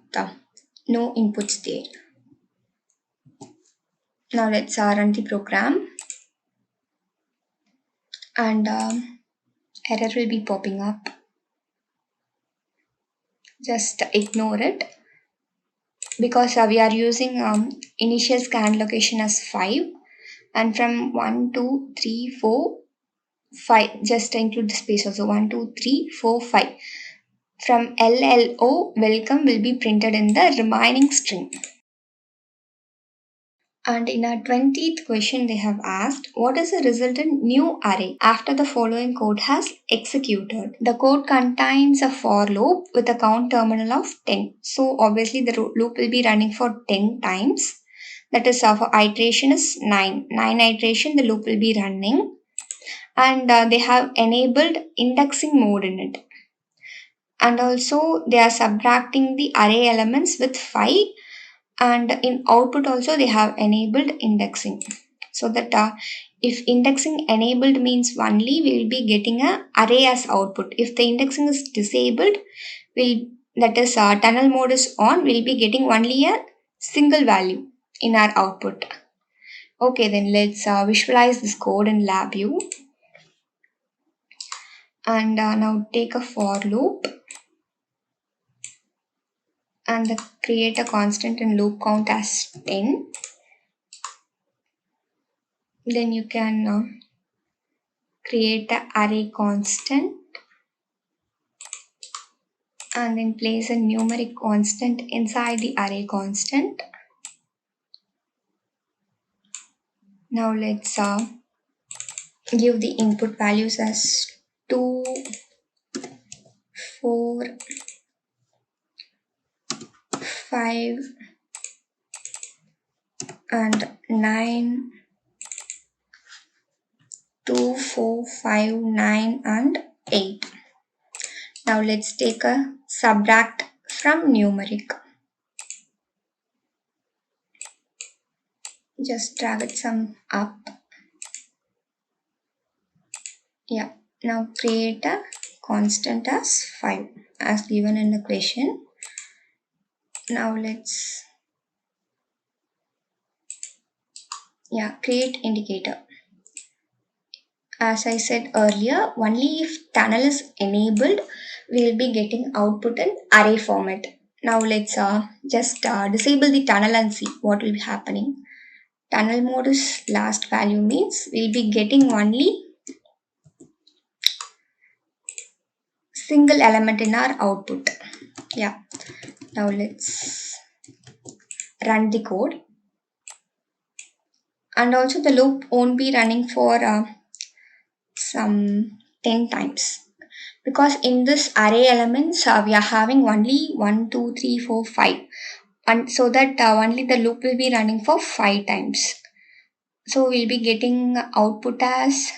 no inputs there. Now let's run the program, and error will be popping up. Just ignore it because we are using initial scan location as 5, and from 1 2 3 4 5, just include the space also, 1 2 3 4 5. From LLO, welcome will be printed in the remaining string. And in our 20th question, they have asked, what is the resultant new array after the following code has executed? The code contains a for loop with a count terminal of 10. So obviously the loop will be running for 10 times. That is, for iteration is 9. 9 iteration the loop will be running. And they have enabled indexing mode in it. And also they are subtracting the array elements with 5, and in output also they have enabled indexing, so that if indexing enabled means only we will be getting a array as output. If the indexing is disabled, will that is tunnel mode is on, we'll be getting only a single value in our output. Okay, then let's visualize this code in LabVIEW, and now take a for loop and create a constant in loop count as 10. Then you can create an array constant and then place a numeric constant inside the array constant. Now let's give the input values as 2, 4, 5 and 9. 2, 4, 5, 9 and 8. Now let's take a subtract from numeric. Just drag it some up. Yeah, now create a constant as 5 as given in the question. Now let's create indicator. As I said earlier, only if tunnel is enabled, we will be getting output in array format. Now let's just disable the tunnel and see what will be happening. Tunnel mode is last value means we will be getting only single element in our output. Yeah. Now let's run the code. And also the loop won't be running for some 10 times, because in this array elements we are having only 1 2 3 4 5, and so that only the loop will be running for 5 times. So we'll be getting output as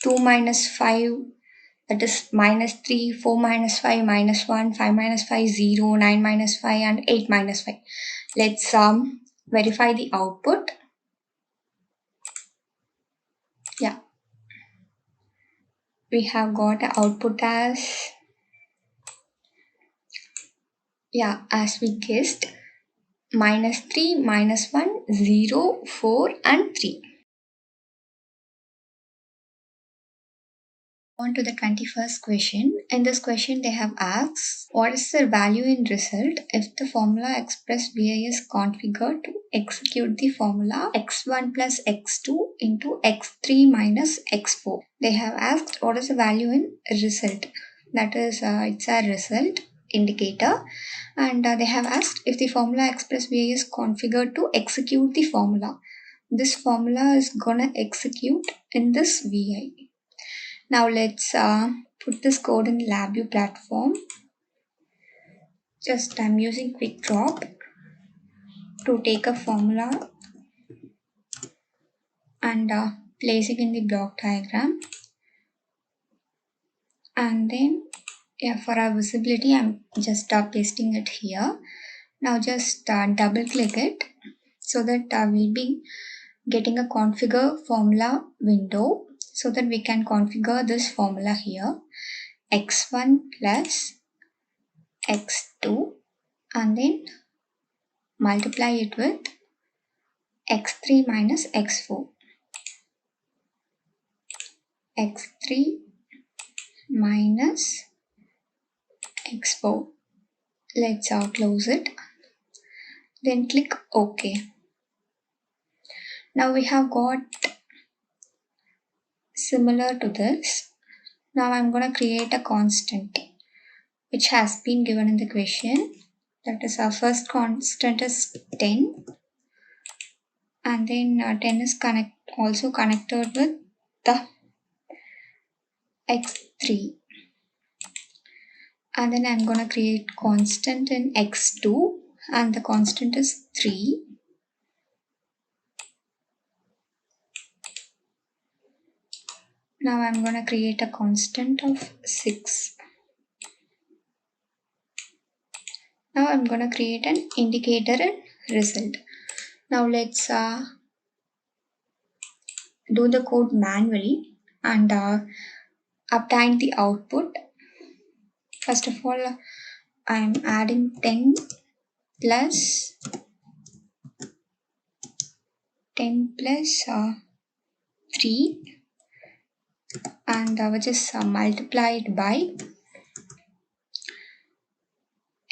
2 minus 5, that is minus 3, 4 minus 5 minus 1, 5 minus 5 0, 9 minus 5 and 8 minus 5. Let's verify the output. Yeah, we have got a output as as we guessed, minus 3, minus 1, 0, 4 and 3. On to the 21st question. In this question, they have asked, what is the value in result if the formula expressed via is configured to execute the formula x1 plus x2 into x3 minus x4? They have asked, what is the value in result? That is, it's a result indicator. And they have asked if the formula expressed via is configured to execute the formula. This formula is gonna execute in this VI. Now let's put this code in LabVIEW platform. Just I'm using quick drop to take a formula and placing in the block diagram. And then for our visibility, I'm just pasting it here. Now just double click it so that we'll be getting a configure formula window so that we can configure this formula here. x1 plus x2 and then multiply it with x3 minus x4. x3 minus x4. Let's close it. Then click OK. Now we have got similar to this. Now I'm going to create a constant which has been given in the question. That is our first constant is 10. And then 10 is also connected with the x3. And then I'm going to create constant in x2 and the constant is 3. Now I'm going to create a constant of 6. Now I'm going to create an indicator and result. Now let's do the code manually and obtain the output. First of all, I'm adding 10 plus 3 and which is multiplied by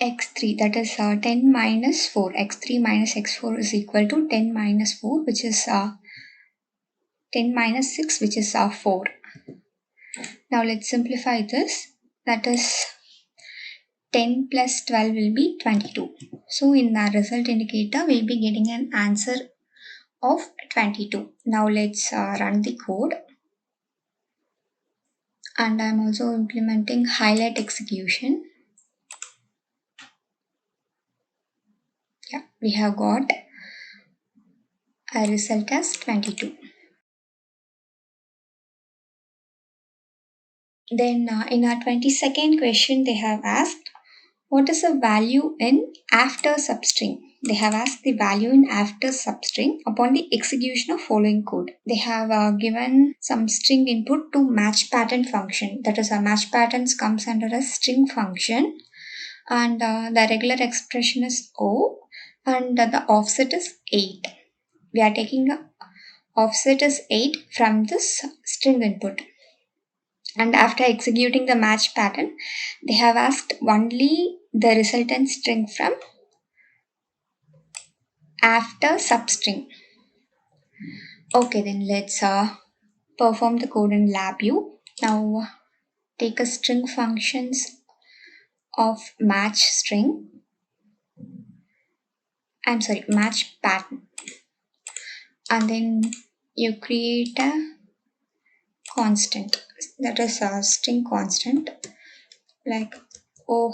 x3, that is 10 minus 4. x3 minus x4 is equal to 10 minus 4, which is 10 minus 6, which is 4. Now let's simplify this. That is 10 plus 12 will be 22. So in the result indicator, we'll be getting an answer of 22. Now let's run the code. And I'm also implementing highlight execution. Yeah, we have got a result as 22. Then in our 22nd question, they have asked, what is the value in after substring? They have asked the value in after substring upon the execution of following code. They have given some string input to match pattern function. That is, a match patterns comes under a string function. And the regular expression is O and the offset is 8. We are taking a offset is 8 from this string input. And after executing the match pattern, they have asked only the resultant string from after substring. Okay, then let's perform the code in LabVIEW. Now take a string functions of match pattern. And then you create a constant, that is a string constant like oh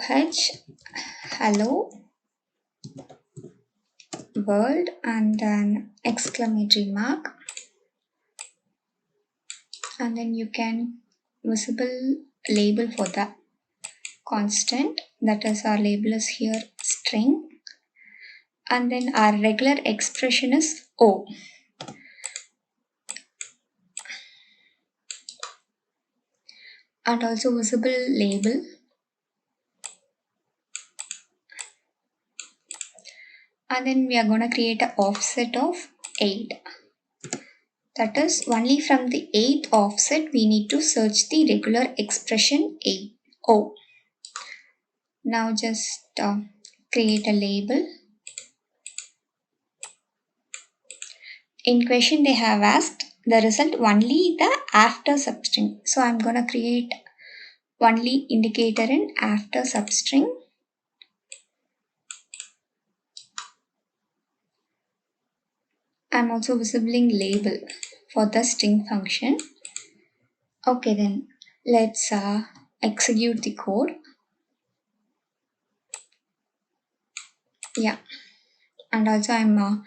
hello world and then exclamatory mark, and then you can visible label for the constant, that is our label is here string, and then our regular expression is O. And also visible label. And then we are going to create an offset of 8. That is, only from the 8th offset we need to search the regular expression 8. Oh. Now just create a label. In question they have asked the result only the after substring. So I'm gonna create only indicator in after substring. I'm also visibling label for the string function. Okay, then let's execute the code. Yeah, and also I'm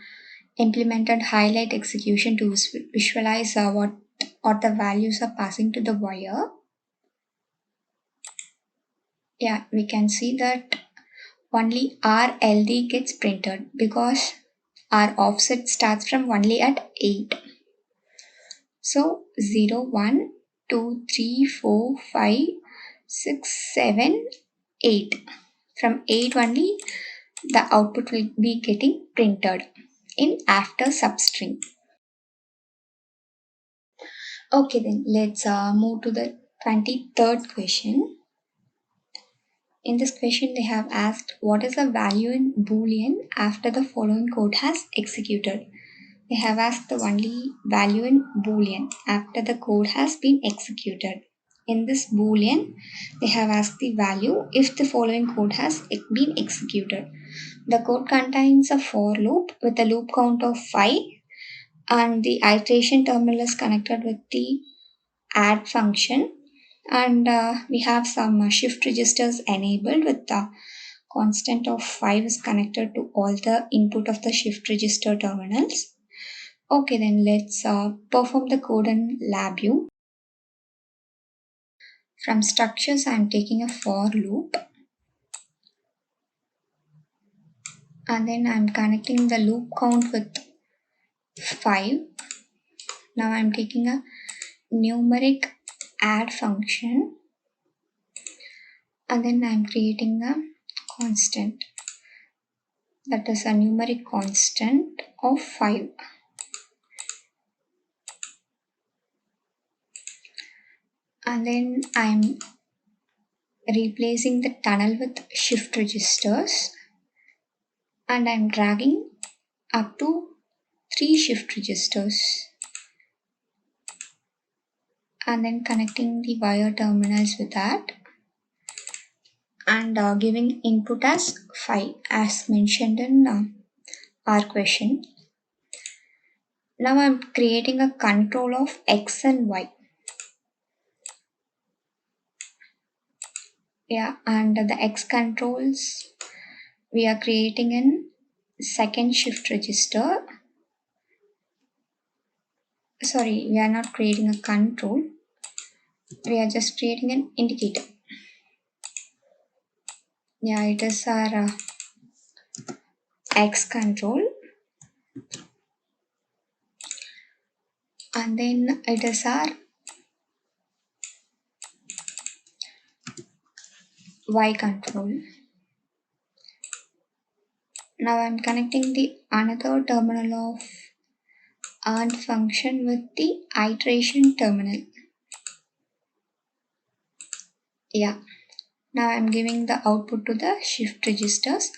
implemented highlight execution to visualize what the values are passing to the wire. Yeah, we can see that only our LD gets printed because our offset starts from only at 8. So 0, 1, 2, 3, 4, 5, 6, 7, 8. From 8 only the output will be getting printed in after substring. Okay, then let's move to the 23rd question. In this question, they have asked what is the value in Boolean after the following code has executed. They have asked the only value in Boolean after the code has been executed. In this Boolean, they have asked the value if the following code has been executed. The code contains a for loop with a loop count of 5 and the iteration terminal is connected with the add function, and we have some shift registers enabled with the constant of 5 is connected to all the input of the shift register terminals. Okay, then let's perform the code in LabVIEW. From structures, I'm taking a for loop, and then I'm connecting the loop count with 5. Now I'm taking a numeric add function, and then I'm creating a constant, that is a numeric constant of 5. And then I'm replacing the tunnel with shift registers, and I'm dragging up to 3 shift registers, and then connecting the wire terminals with that, and giving input as 5 as mentioned in our question. Now I'm creating a control of X and Y. Yeah, and the X controls we are creating in second shift register. Sorry, we are not creating a control. We are just creating an indicator. Yeah, it is our X control. And then it is our Y control. Now I'm connecting the another terminal of AND function with the iteration terminal. Yeah. Now I'm giving the output to the shift registers,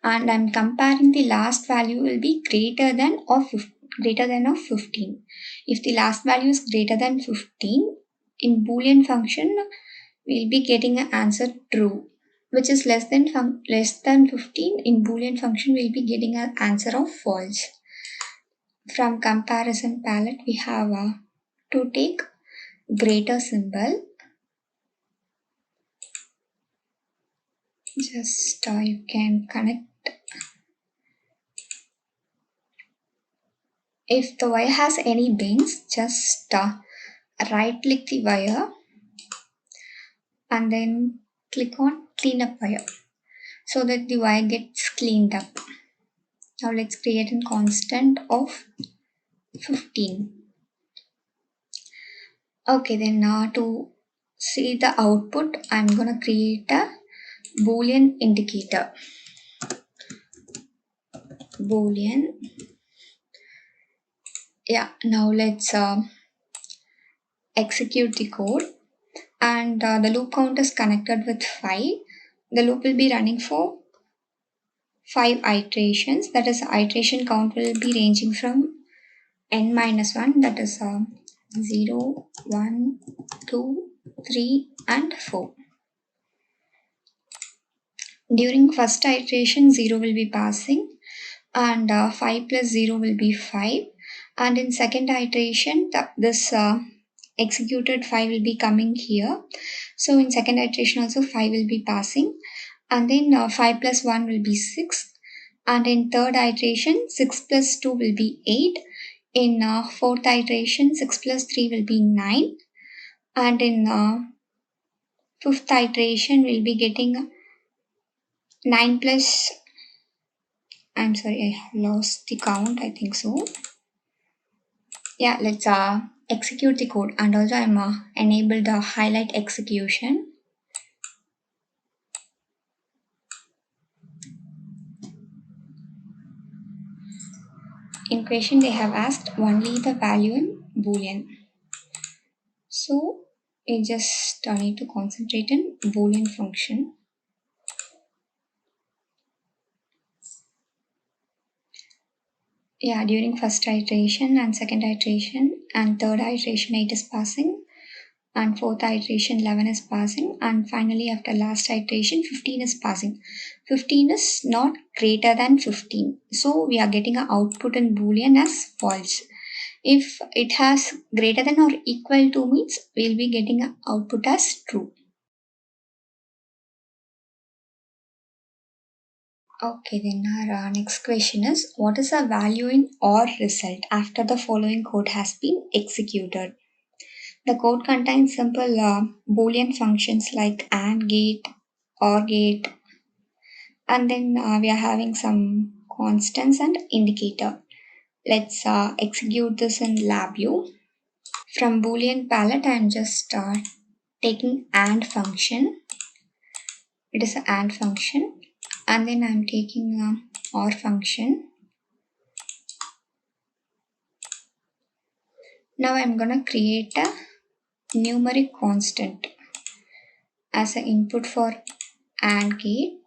and I'm comparing the last value will be greater than or 15. If the last value is greater than 15, in Boolean function we'll be getting an answer true, which is less than 15. In Boolean function we'll be getting an answer of false. From comparison palette we have to take greater symbol. Just you can connect. If the wire has any bends, just right click the wire and then click on clean up wire so that the wire gets cleaned up. Now let's create a constant of 15. Okay, then now to see the output, I'm gonna create a Boolean indicator. Boolean Yeah, now let's execute the code. And the loop count is connected with 5. The loop will be running for 5 iterations. That is, iteration count will be ranging from n minus 1, that is 0, 1, 2, 3, and 4. During first iteration, 0 will be passing, and 5 plus 0 will be 5. And in second iteration, this executed 5 will be coming here. So in second iteration also 5 will be passing, and then 5 plus 1 will be 6. And in third iteration, 6 plus 2 will be 8. In fourth iteration, 6 plus 3 will be 9. And in fifth iteration, we'll be getting 9 plus, I'm sorry, I lost the count, I think so. Yeah, let's execute the code. And also I'm enabled the highlight execution. In question, they have asked only the value in Boolean. So I just need to concentrate in Boolean function. Yeah, during first iteration and second iteration and third iteration 8 is passing, and fourth iteration 11 is passing, and finally after last iteration 15 is passing. 15 is not greater than 15, so we are getting an output in Boolean as false. If it has greater than or equal to means we'll be getting an output as true. Okay, then our next question is, what is the value in OR result after the following code has been executed? The code contains simple Boolean functions like AND gate, OR gate, and then we are having some constants and indicator. Let's execute this in LabVIEW. From Boolean palette, I'm just taking AND function. It is an AND function, and then I'm taking OR function. Now I'm gonna create a numeric constant as an input for AND gate,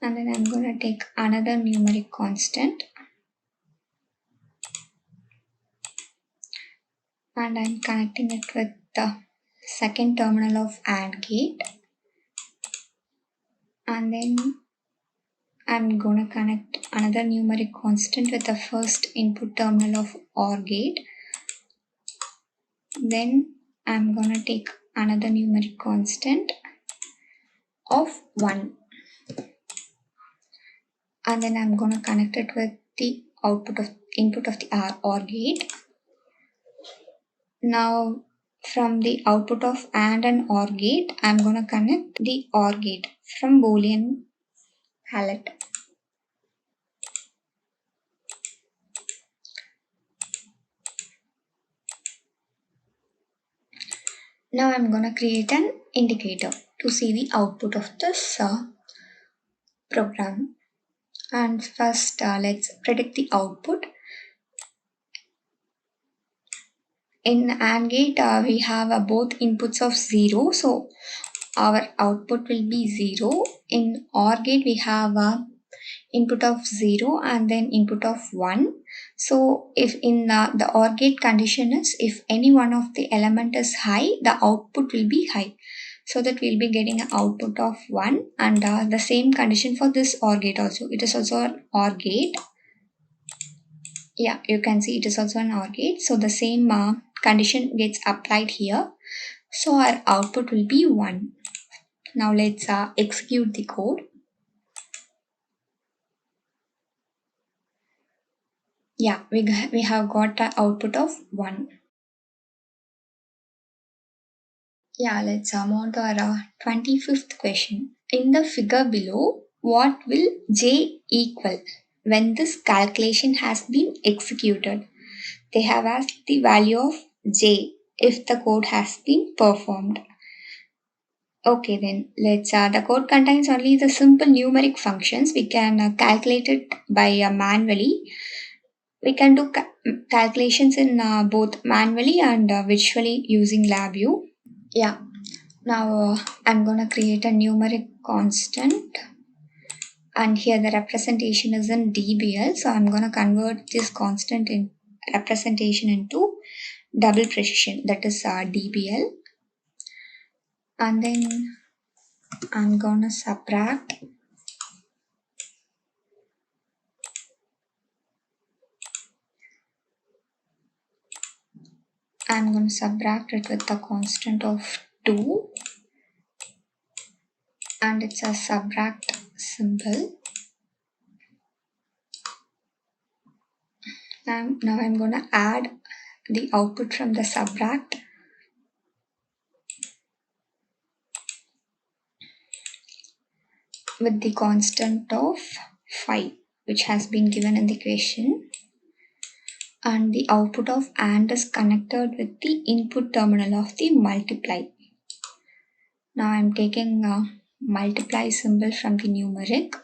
and then I'm gonna take another numeric constant, and I'm connecting it with the second terminal of AND gate, and then I'm gonna connect another numeric constant with the first input terminal of OR gate. Then I'm gonna take another numeric constant of 1, and then I'm gonna connect it with the input of the OR gate. Now from the output of AND and OR gate, I'm gonna connect the OR gate from Boolean palette. Now I'm gonna create an indicator to see the output of this program. And first let's predict the output. In AND gate we have both inputs of 0, so our output will be 0. In OR gate we have input of 0 and then input of 1. So if in the OR gate condition is, if any one of the element is high, the output will be high, so that we'll be getting an output of 1. And the same condition for this OR gate also. It is also an OR gate. Yeah, you can see it is also an OR gate, so the same condition gets applied here, so our output will be 1. Now let's execute the code. Yeah, we have got the output of 1. Yeah, let's move on to our 25th question. In the figure below, what will J equal when this calculation has been executed? They have asked the value of J if the code has been performed. Okay, then let's the code contains only the simple numeric functions. We can calculate it by manually. We can do calculations in both manually and visually using LabVIEW. Yeah, now I'm gonna create a numeric constant, and here the representation is in dBl, so I'm gonna convert this constant in representation into double precision, that is dBl, and then I'm gonna subtract it with the constant of 2, and it's a subtract symbol. Now I'm gonna add the output from the subtract with the constant of 5, which has been given in the question, and the output of AND is connected with the input terminal of the multiply. Now I'm taking a multiply symbol from the numeric,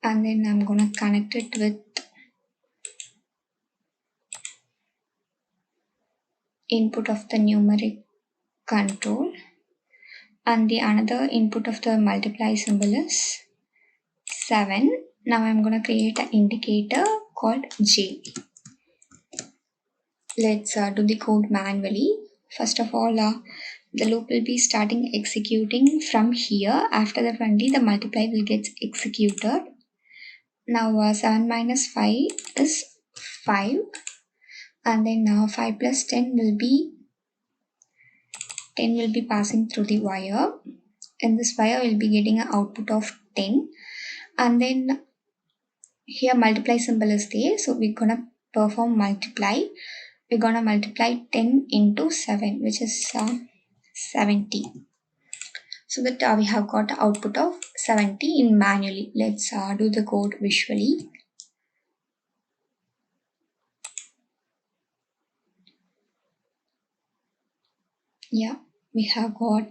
and then I'm gonna connect it with input of the numeric control, and the another input of the multiply symbol is 7. Now I'm gonna create an indicator called J. Let's do the code manually. First of all, the loop will be starting executing from here. After that only the multiply will get executed. Now 7 minus 5 is 5, and then now 5 plus 10 will be passing through the wire. In this wire we'll be getting an output of 10, and then here multiply symbol is there, so we're gonna perform multiply. We're gonna multiply 10 into 7, which is 70. So that we have got the output of 70 in manually. Let's do the code visually. Yeah, we have got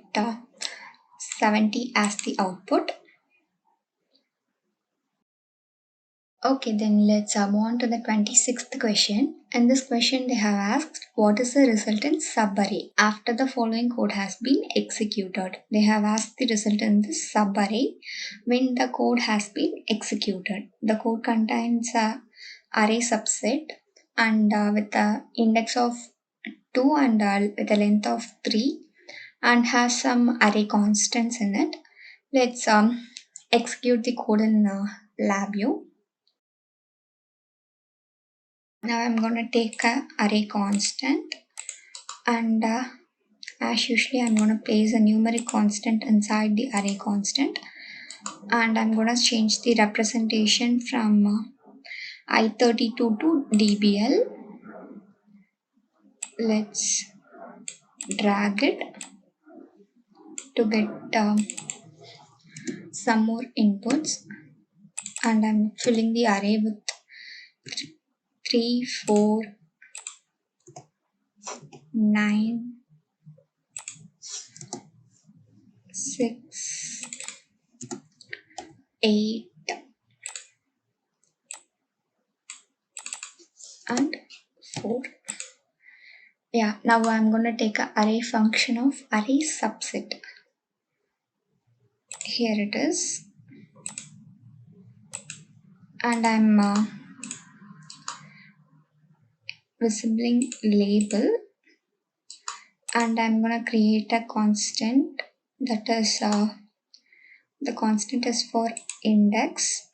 70 as the output. Okay, then let's move on to the 26th question. In this question, they have asked, what is the resultant subarray? After the following code has been executed, they have asked the result in this subarray when the code has been executed. The code contains a array subset, and with the index of 2 and with a length of 3, and has some array constants in it. Let's execute the code in LabVIEW. Now I'm going to take a array constant, and as usually I'm going to place a numeric constant inside the array constant, and I'm going to change the representation from I32 to dBl. Let's drag it to get some more inputs, and I'm filling the array with 3, 4, 9, 6, 8, and 4. Yeah, now I'm going to take an array function of array subset. Here it is, and I'm visibling label, and I'm going to create a constant, that is the constant is for index.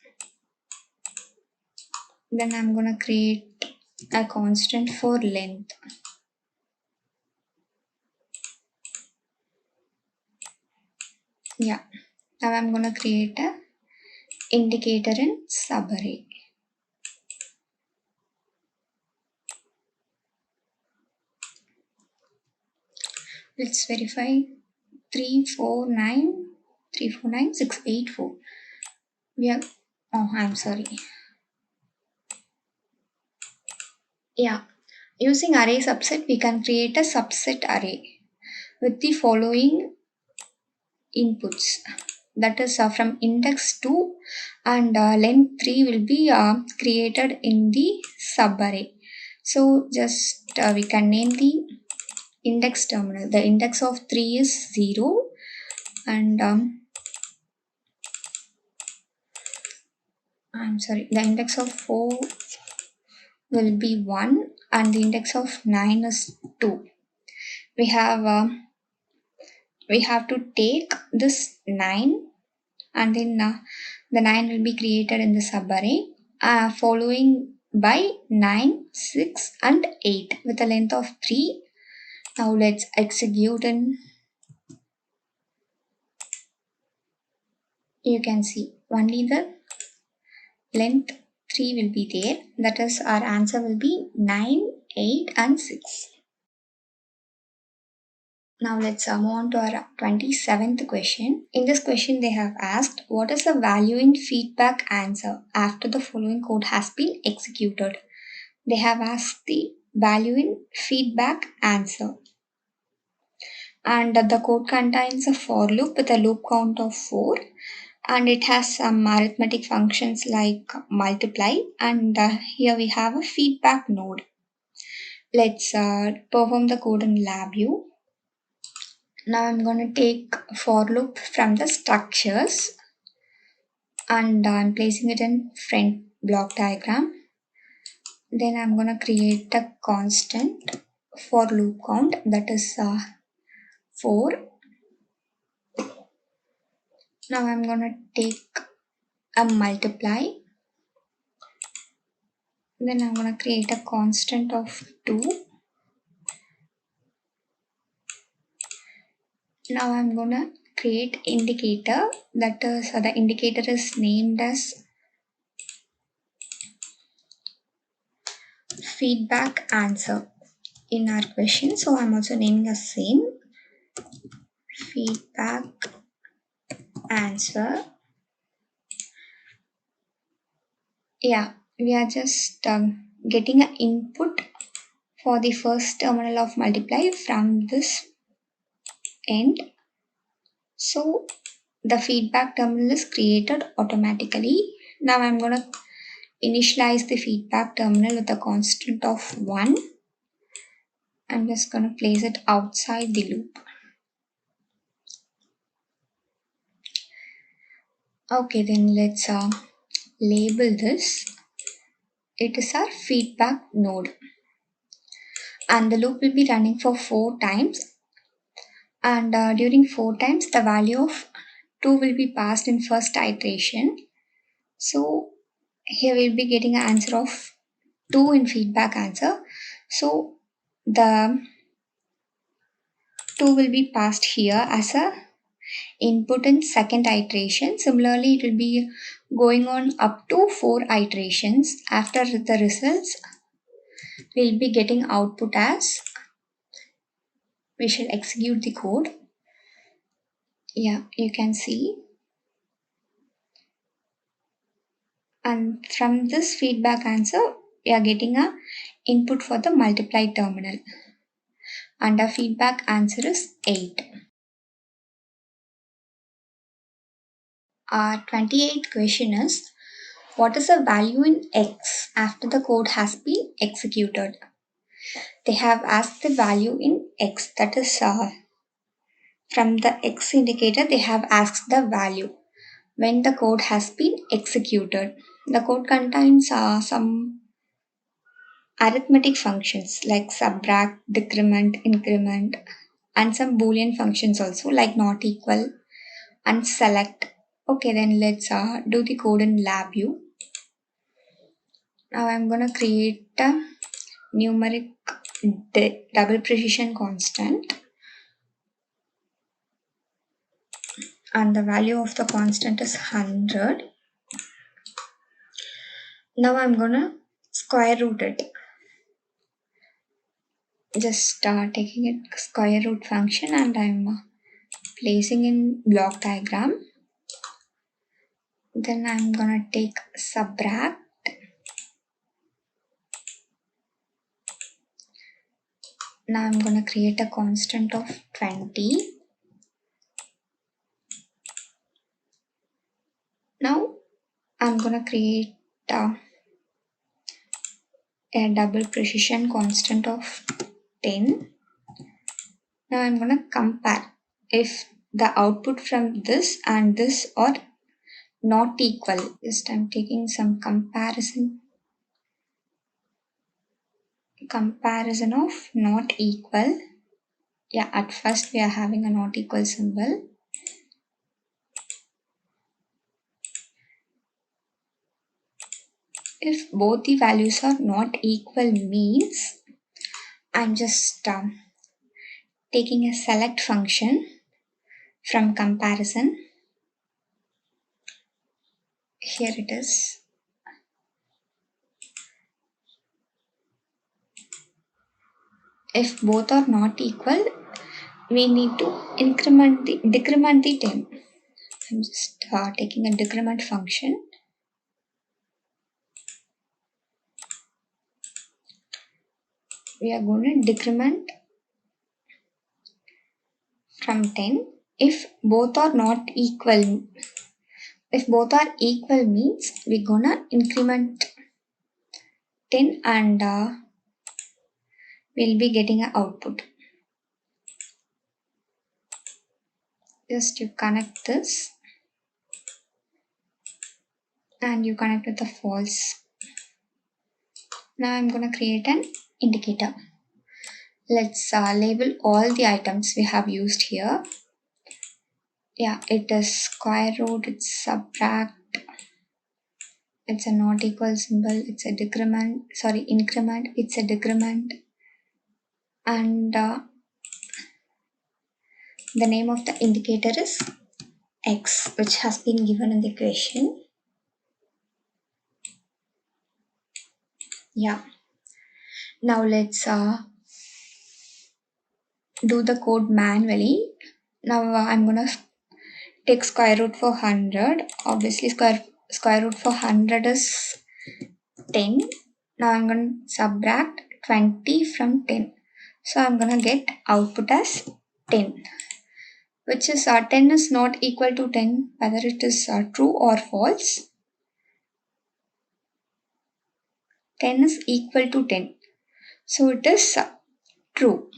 Then I'm going to create a constant for length. Yeah, now I'm going to create a indicator in subarray. Let's verify 349 684. We are, oh, I'm sorry. Yeah, using array subset, we can create a subset array with the following inputs. that is from index 2, and length 3 will be created in the subarray. So just we can name the index terminal. The index of 3 is 0, and the index of 4 will be 1, and the index of 9 is 2. We have to take this 9, and then the 9 will be created in the subarray, following by 9, 6 and 8 with a length of 3. Now let's execute, and you can see only the length 3 will be there. That is, our answer will be 9, 8 and 6. Now let's move on to our 27th question. In this question they have asked, what is the value in feedback answer after the following code has been executed? They have asked the value in feedback answer. And the code contains a for loop with a loop count of 4. And it has some arithmetic functions like multiply. And here we have a feedback node. Let's perform the code in LabVIEW. Now I'm going to take for loop from the structures, and I'm placing it in front block diagram. Then I'm going to create a constant for loop count, that is 4. Now I'm going to take a multiply. Then I'm going to create a constant of 2. Now I'm going to create indicator, that is the indicator is named as feedback answer in our question. So I'm also naming the same feedback answer. Yeah, we are just getting an input for the first terminal of multiply from this end. So the feedback terminal is created automatically. Now I'm going to initialize the feedback terminal with a constant of 1. I'm just going to place it outside the loop. Okay, then let's label this. It is our feedback node. And the loop will be running for 4 times. And during 4 times, the value of 2 will be passed in first iteration. So here we'll be getting an answer of 2 in feedback answer. So the 2 will be passed here as a input in second iteration. Similarly, it will be going on up to 4 iterations. After the results, we'll be getting output as, we shall execute the code. Yeah, you can see. And from this feedback answer, we are getting a input for the multiply terminal. And our feedback answer is 8. Our 28th question is, what is the value in x after the code has been executed? They have asked the value in x, that is from the x indicator they have asked the value when the code has been executed. The code contains some arithmetic functions like subtract, decrement, increment, and some boolean functions also like not equal and select. Okay, then let's do the code in LabVIEW. Now I'm going to create a numeric double precision constant, and the value of the constant is 100. Now I'm going to square root it. Just taking it square root function, and I'm placing in block diagram. Then I'm going to take subtract. Now I'm going to create a constant of 20. I'm gonna create a double precision constant of 10. Now I'm gonna compare if the output from this and this are not equal. Just I'm taking some comparison of not equal. Yeah, at first we are having a not equal symbol. If both the values are not equal means I'm just taking a select function from comparison. Here it is. If both are not equal, we need to decrement the 10. I'm just taking a decrement function. We are going to decrement from 10. If both are not equal, if both are equal means we're gonna increment 10 and we'll be getting an output. Just you connect this and you connect with the false. Now I'm gonna create an indicator. Let's label all the items we have used here. Yeah, it is square root, it's subtract, it's a not equal symbol, it's a increment, it's a decrement, and the name of the indicator is X, which has been given in the question. Yeah. Now let's do the code manually. Now I'm gonna take square root for 100. Obviously square root for 100 is 10. Now I'm gonna subtract 20 from 10. So I'm gonna get output as 10. Which is 10 is not equal to 10, whether it is true or false. 10 is equal to 10. So it is true.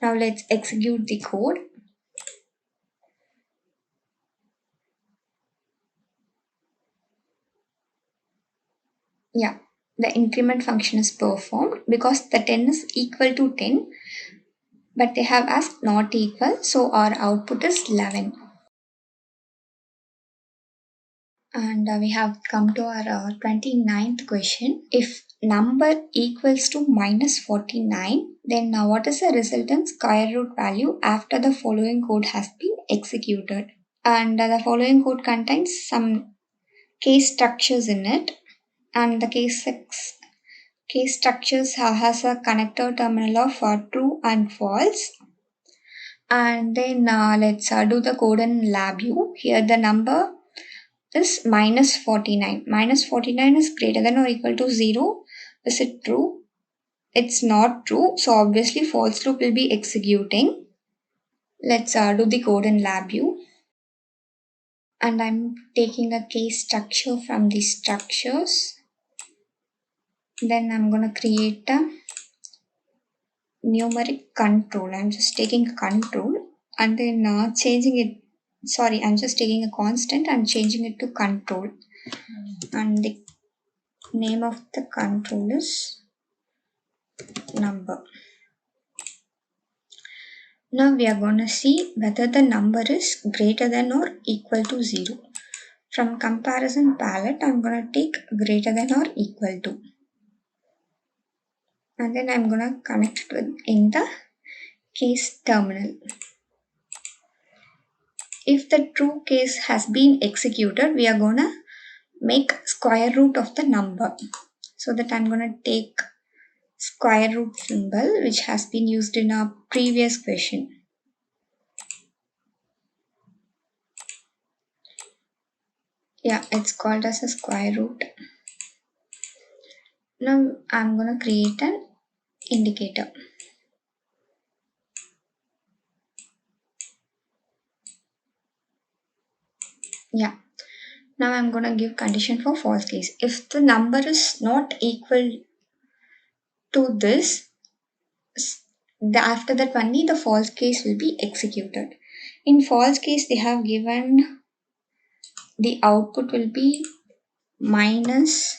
Now let's execute the code. Yeah, the increment function is performed because the 10 is equal to 10, but they have asked not equal, so our output is 11. And we have come to our 29th question. If number equals to minus 49, then what is the resultant square root value after the following code has been executed? And the following code contains some case structures in it, and the case structures has a connector terminal of true and false. And then let's do the code in LabVIEW. Here the number is minus 49. Minus 49 is greater than or equal to 0. Is it true? It's not true. So obviously false loop will be executing. Let's do the code in LabVIEW. And I'm taking a case structure from the structures. Then I'm going to create a numeric control. I'm just taking a control and then changing it. Sorry, I'm just taking a constant and changing it to control. And the name of the control is number. Now we are going to see whether the number is greater than or equal to 0. From comparison palette, I'm going to take greater than or equal to. And then I'm going to connect it in the case terminal. If the true case has been executed, we are going to make square root of the number. So that I'm going to take square root symbol which has been used in our previous question. Yeah, it's called as a square root. Now I'm going to create an indicator. Yeah, Now I'm going to give condition for false case. If the number is not equal to this, after that only the false case will be executed. In false case, they have given the output will be minus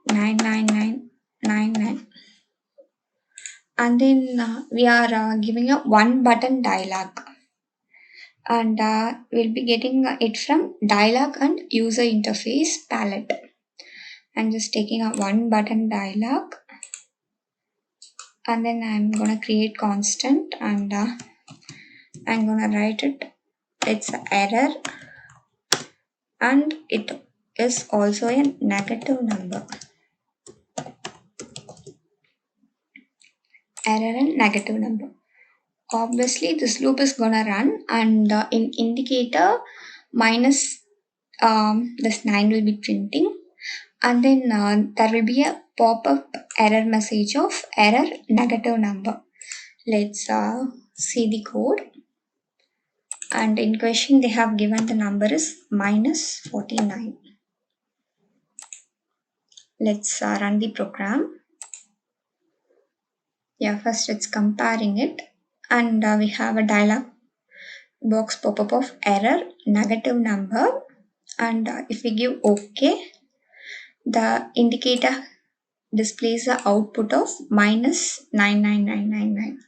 99999, and then we are giving a one button dialog, and we'll be getting it from dialog and user interface palette. I'm just taking a one button dialog, and then I'm gonna create constant, and I'm gonna write it's an error, and it is also a negative number. Error and negative number. Obviously, this loop is gonna run, and in indicator minus this 9 will be printing, and then there will be a pop-up error message of error negative number. Let's see the code. And in question, they have given the number is minus 49. Let's run the program. Yeah, first it's comparing it, and we have a dialog box pop-up of error negative number, and if we give OK, the indicator displays the output of minus 99999.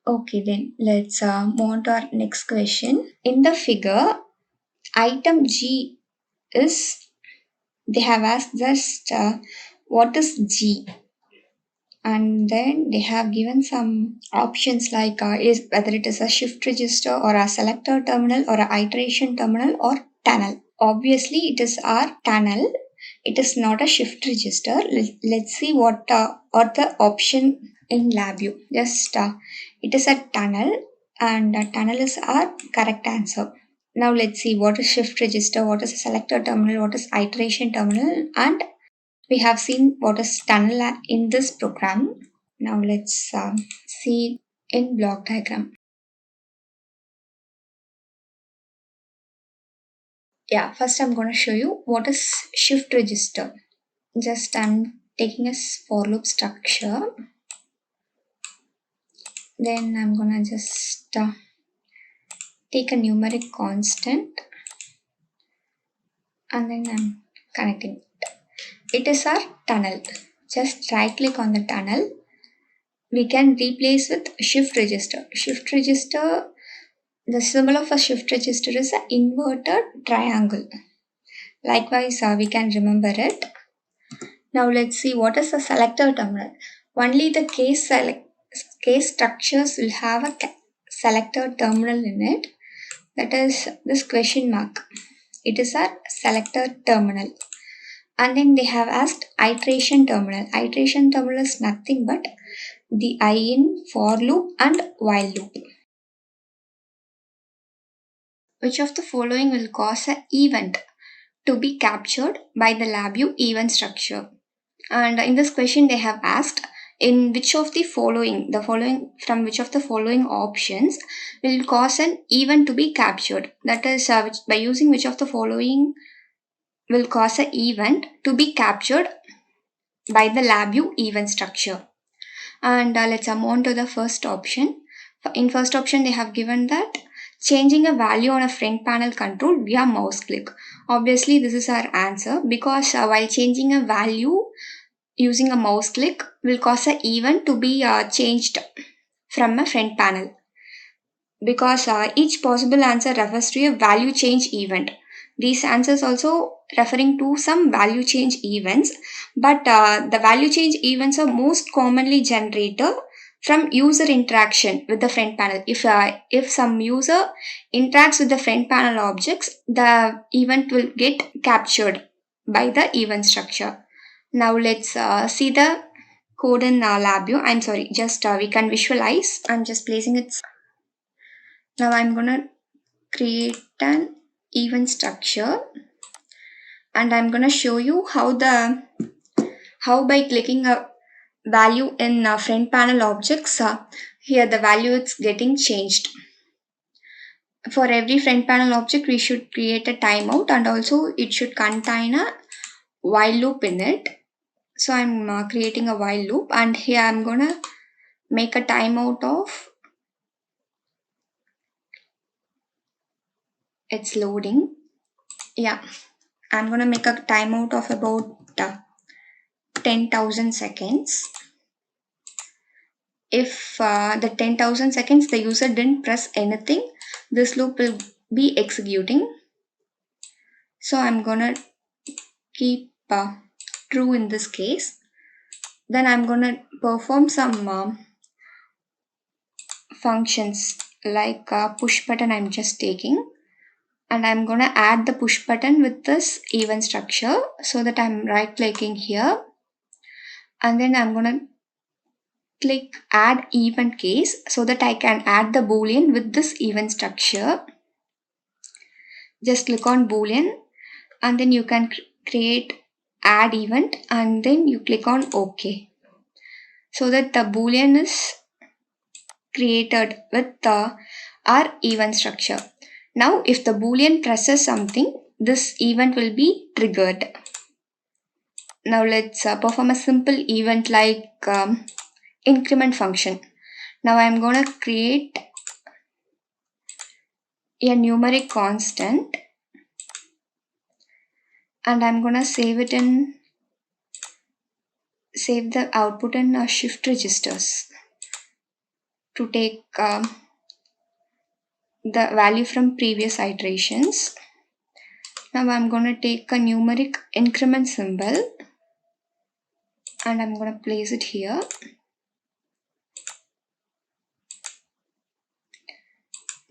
Okay, then let's move on to our next question. In the figure, item G is, they have asked just what is G, and then they have given some options like is whether it is a shift register or a selector terminal or a iteration terminal or tunnel. Obviously, it is our tunnel. It is not a shift register. Let's see what are the option in LabVIEW. Just it is a tunnel, and tunnel is our correct answer. Now let's see what is shift register, what is a selector terminal, what is iteration terminal, and we have seen what is tunnel in this program. Now let's see in block diagram. Yeah, first I'm going to show you what is shift register. Just I'm taking a for loop structure. Then I'm going to just take a numeric constant, and then I'm connecting it. It is our tunnel. Just right click on the tunnel. We can replace with shift register. Shift register, the symbol of a shift register is an inverted triangle. Likewise, we can remember it. Now let's see what is the selector terminal. Only the case structures will have a selector terminal in it. That is this question mark. It is our selector terminal. And then they have asked iteration terminal. Iteration terminal is nothing but the I in for loop and while loop. Which of the following will cause an event to be captured by the LabVIEW event structure? And in this question, they have asked in which of the following, from which of the following options will cause an event to be captured. That is, by using which of the following will cause an event to be captured by the LabVIEW event structure. And let's move on to the first option. In first option, they have given that changing a value on a front panel control via mouse click. Obviously, this is our answer because while changing a value using a mouse click will cause an event to be changed from a front panel. Because each possible answer refers to a value change event. These answers also referring to some value change events, but the value change events are most commonly generated from user interaction with the front panel. If some user interacts with the front panel objects, the event will get captured by the event structure. Now let's see the code in LabVIEW. I'm sorry, just we can visualize. I'm just placing it. Now I'm gonna create an event structure, and I'm gonna show you how by clicking value in front panel objects, here the value is getting changed. For every front panel object, we should create a timeout, and also it should contain a while loop in it. So I'm creating a while loop, and here I'm gonna make a timeout of, it's loading. Yeah, I'm gonna make a timeout of about 10,000 seconds. If the 10,000 seconds the user didn't press anything, this loop will be executing. So I'm gonna keep true in this case. Then I'm gonna perform some functions like push button I'm just taking. And I'm gonna add the push button with this event structure, so that I'm right clicking here. And then I'm gonna click add event case, so that I can add the boolean with this event structure. Just click on boolean, and then you can create add event, and then you click on OK, so that the boolean is created with our event structure. Now if the boolean presses something, this event will be triggered. Now let's perform a simple event like increment function. Now I'm going to create a numeric constant, and I'm going to save the output in shift registers to take the value from previous iterations. Now I'm going to take a numeric increment symbol, and I'm going to place it here.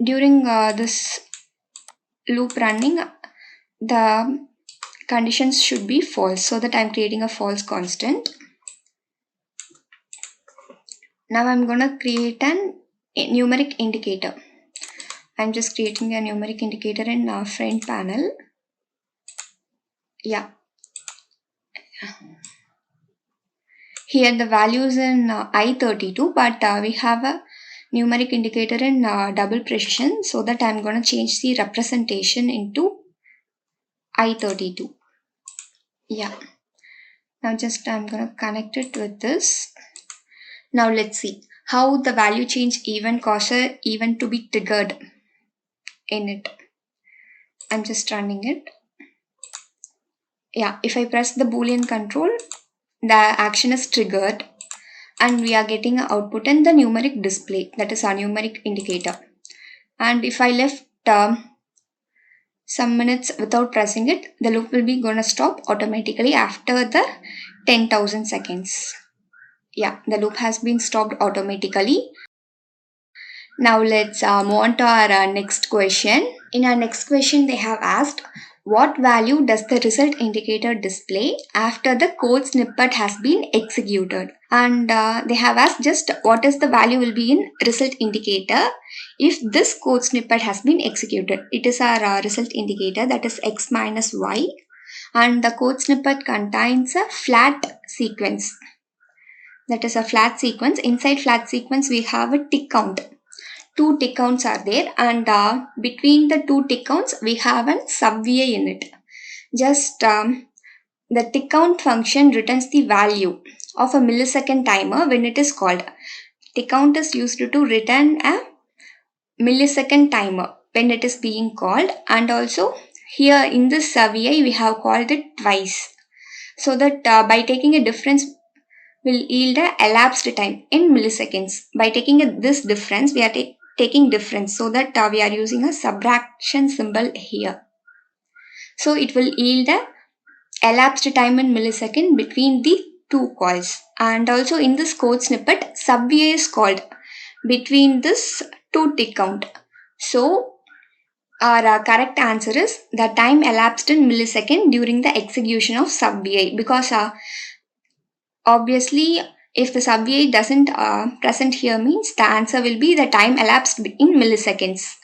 During this loop running, the conditions should be false, so that I'm creating a false constant. Now I'm going to create a numeric indicator. I'm just creating a numeric indicator in front panel. Yeah. Here the value is in I32, but we have a numeric indicator in double precision, so that I'm going to change the representation into I32. Yeah. Now just I'm going to connect it with this. Now let's see how the value change event causes event to be triggered in it. I'm just running it. Yeah, if I press the boolean control, the action is triggered, and we are getting an output in the numeric display, that is our numeric indicator. And if I left some minutes without pressing it, the loop will be gonna stop automatically after the 10,000 seconds. Yeah, the loop has been stopped automatically. Now let's move on to our next question. In our next question, they have asked, what value does the result indicator display after the code snippet has been executed? And they have asked just what is the value will be in result indicator if this code snippet has been executed. It is our result indicator, that is x minus y, and the code snippet contains a flat sequence. That is a flat sequence. Inside flat sequence, we have a tick count. 2 tick counts are there, and between the 2 tick counts we have a sub-array in it. Just the tick count function returns the value of a millisecond timer when it is called. Tick count is used to return a millisecond timer when it is being called, and also here in this sub-array we have called it twice, so that by taking a difference will yield a elapsed time in milliseconds. By taking this difference, we are taking difference, so that we are using a subtraction symbol here. So it will yield a elapsed time in millisecond between the 2 calls. And also in this code snippet, sub-array is called between this 2 tick count. So our correct answer is the time elapsed in millisecond during the execution of sub-array, because obviously if the sub-array doesn't present here, means the answer will be the time elapsed in milliseconds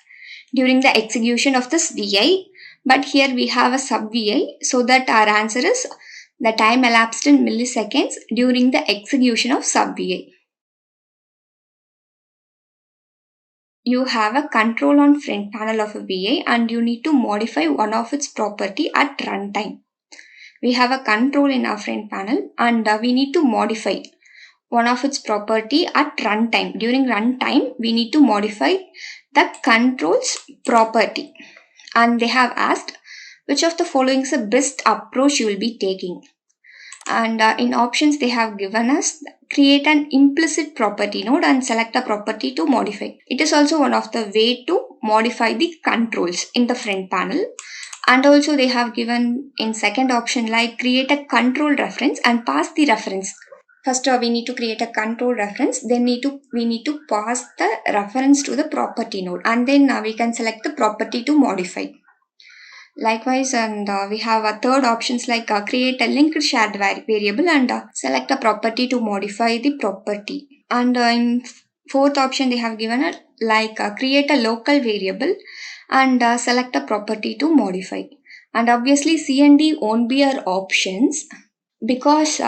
during the execution of this VI. But here we have a sub-VI, so that our answer is the time elapsed in milliseconds during the execution of sub-VA. You have a control on front panel of a VA and you need to modify one of its property at runtime. We have a control in our front panel and we need to modify one of its property at runtime. During runtime, we need to modify the controls property. And they have asked which of the following is the best approach you will be taking. And in options, they have given us create an implicit property node and select a property to modify. It is also one of the way to modify the controls in the front panel. And also they have given in second option like create a control reference and pass the reference. First we need to create a control reference, then we need to pass the reference to the property node, and then we can select the property to modify. Likewise, and we have a third options like create a linked shared variable and select a property to modify the property. And in fourth option, they have given a like create a local variable and select a property to modify. And obviously, C and D won't be our options because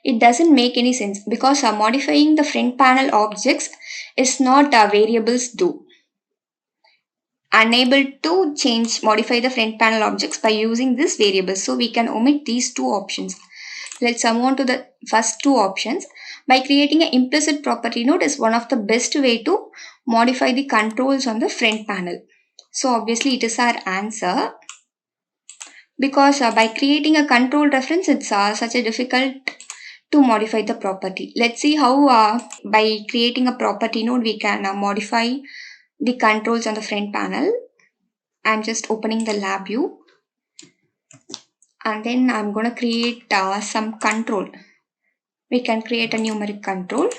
it doesn't make any sense because modifying the front panel objects is not variables do. Unable to modify the front panel objects by using this variable. So we can omit these two options. Let's move on to the first two options. By creating an implicit property node is one of the best way to modify the controls on the front panel. So obviously it is our answer because by creating a control reference it's such a difficult to modify the property. Let's see how by creating a property node we can modify the controls on the front panel. I'm just opening the LabVIEW and then I'm going to create some control. We can create a numeric control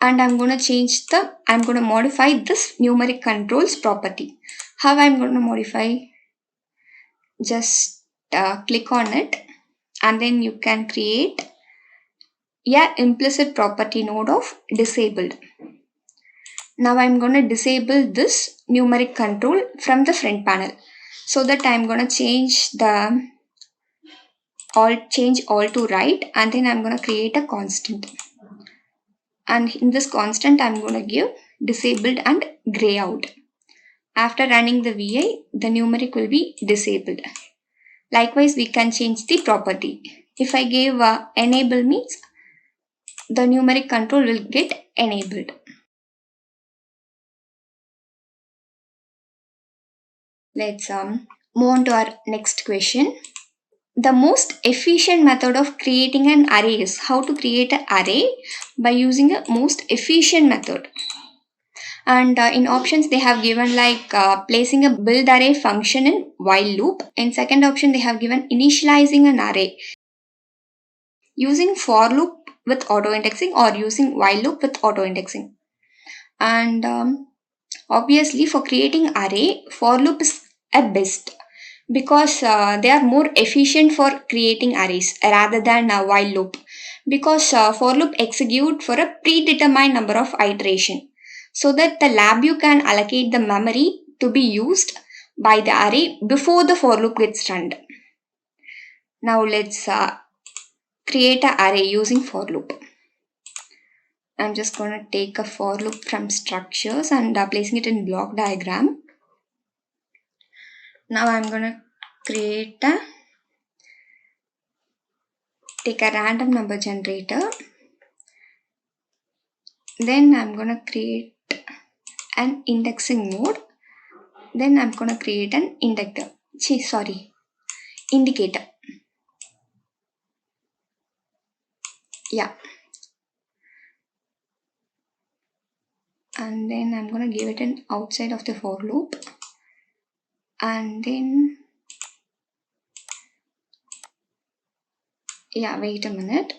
and I'm going to modify this numeric controls property. How I'm going to modify? Just click on it and then you can create a implicit property node of disabled. Now I'm going to disable this numeric control from the front panel. So that I'm going to change all to right and then I'm going to create a constant. And in this constant I'm going to give disabled and gray out. After running the VA, the numeric will be disabled. Likewise, we can change the property. If I give enable means the numeric control will get enabled. Let's move on to our next question. The most efficient method of creating an array is how to create an array by using a most efficient method. And in options they have given like placing a build array function in while loop. In second option they have given initializing an array using for loop with auto indexing or using while loop with auto indexing. And obviously for creating array, for loop is a best because they are more efficient for creating arrays rather than a while loop, because for loop execute for a predetermined number of iteration so that the LabVIEW can allocate the memory to be used by the array before the for loop gets run. Now let's create an array using for loop. I'm just going to take a for loop from structures and placing it in block diagram. Now I'm going to take a random number generator. Then I'm going to create an indexing mode. Then I'm going to create an indicator. Yeah. And then I'm going to give it an outside of the for loop. And then, wait a minute.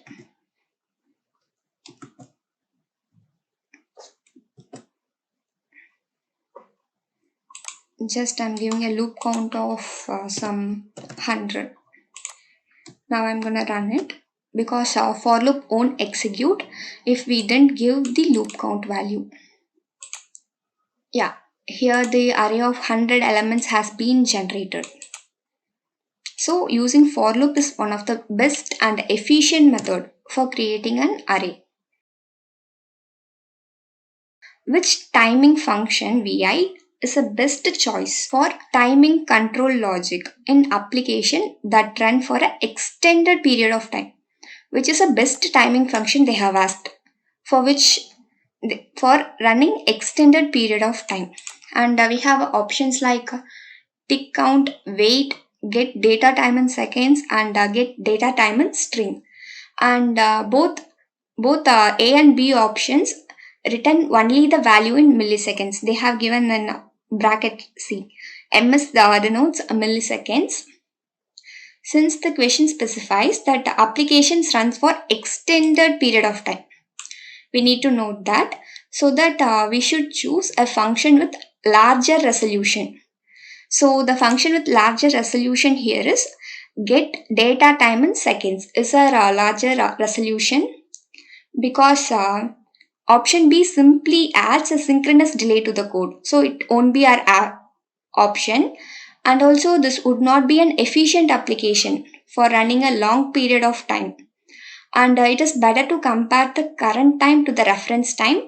Just I'm giving a loop count of some 100. Now I'm going to run it because for loop won't execute if we didn't give the loop count value. Here the array of 100 elements has been generated. So using for loop is one of the best and efficient method for creating an array. Which timing function vi is a best choice for timing control logic in application that run for an extended period of time? Which is a best timing function they have asked for which for running extended period of time. And we have options like tick count, wait, get data time in seconds, and get data time in string. And both A and B options return only the value in milliseconds. They have given in bracket C. MS denotes milliseconds. Since the question specifies that the applications runs for extended period of time, we need to note that, so that we should choose a function with larger resolution. So the function with larger resolution here is get data time in seconds. Is a larger resolution because option B simply adds a synchronous delay to the code. So it won't be our option. And also this would not be an efficient application for running a long period of time. And it is better to compare the current time to the reference time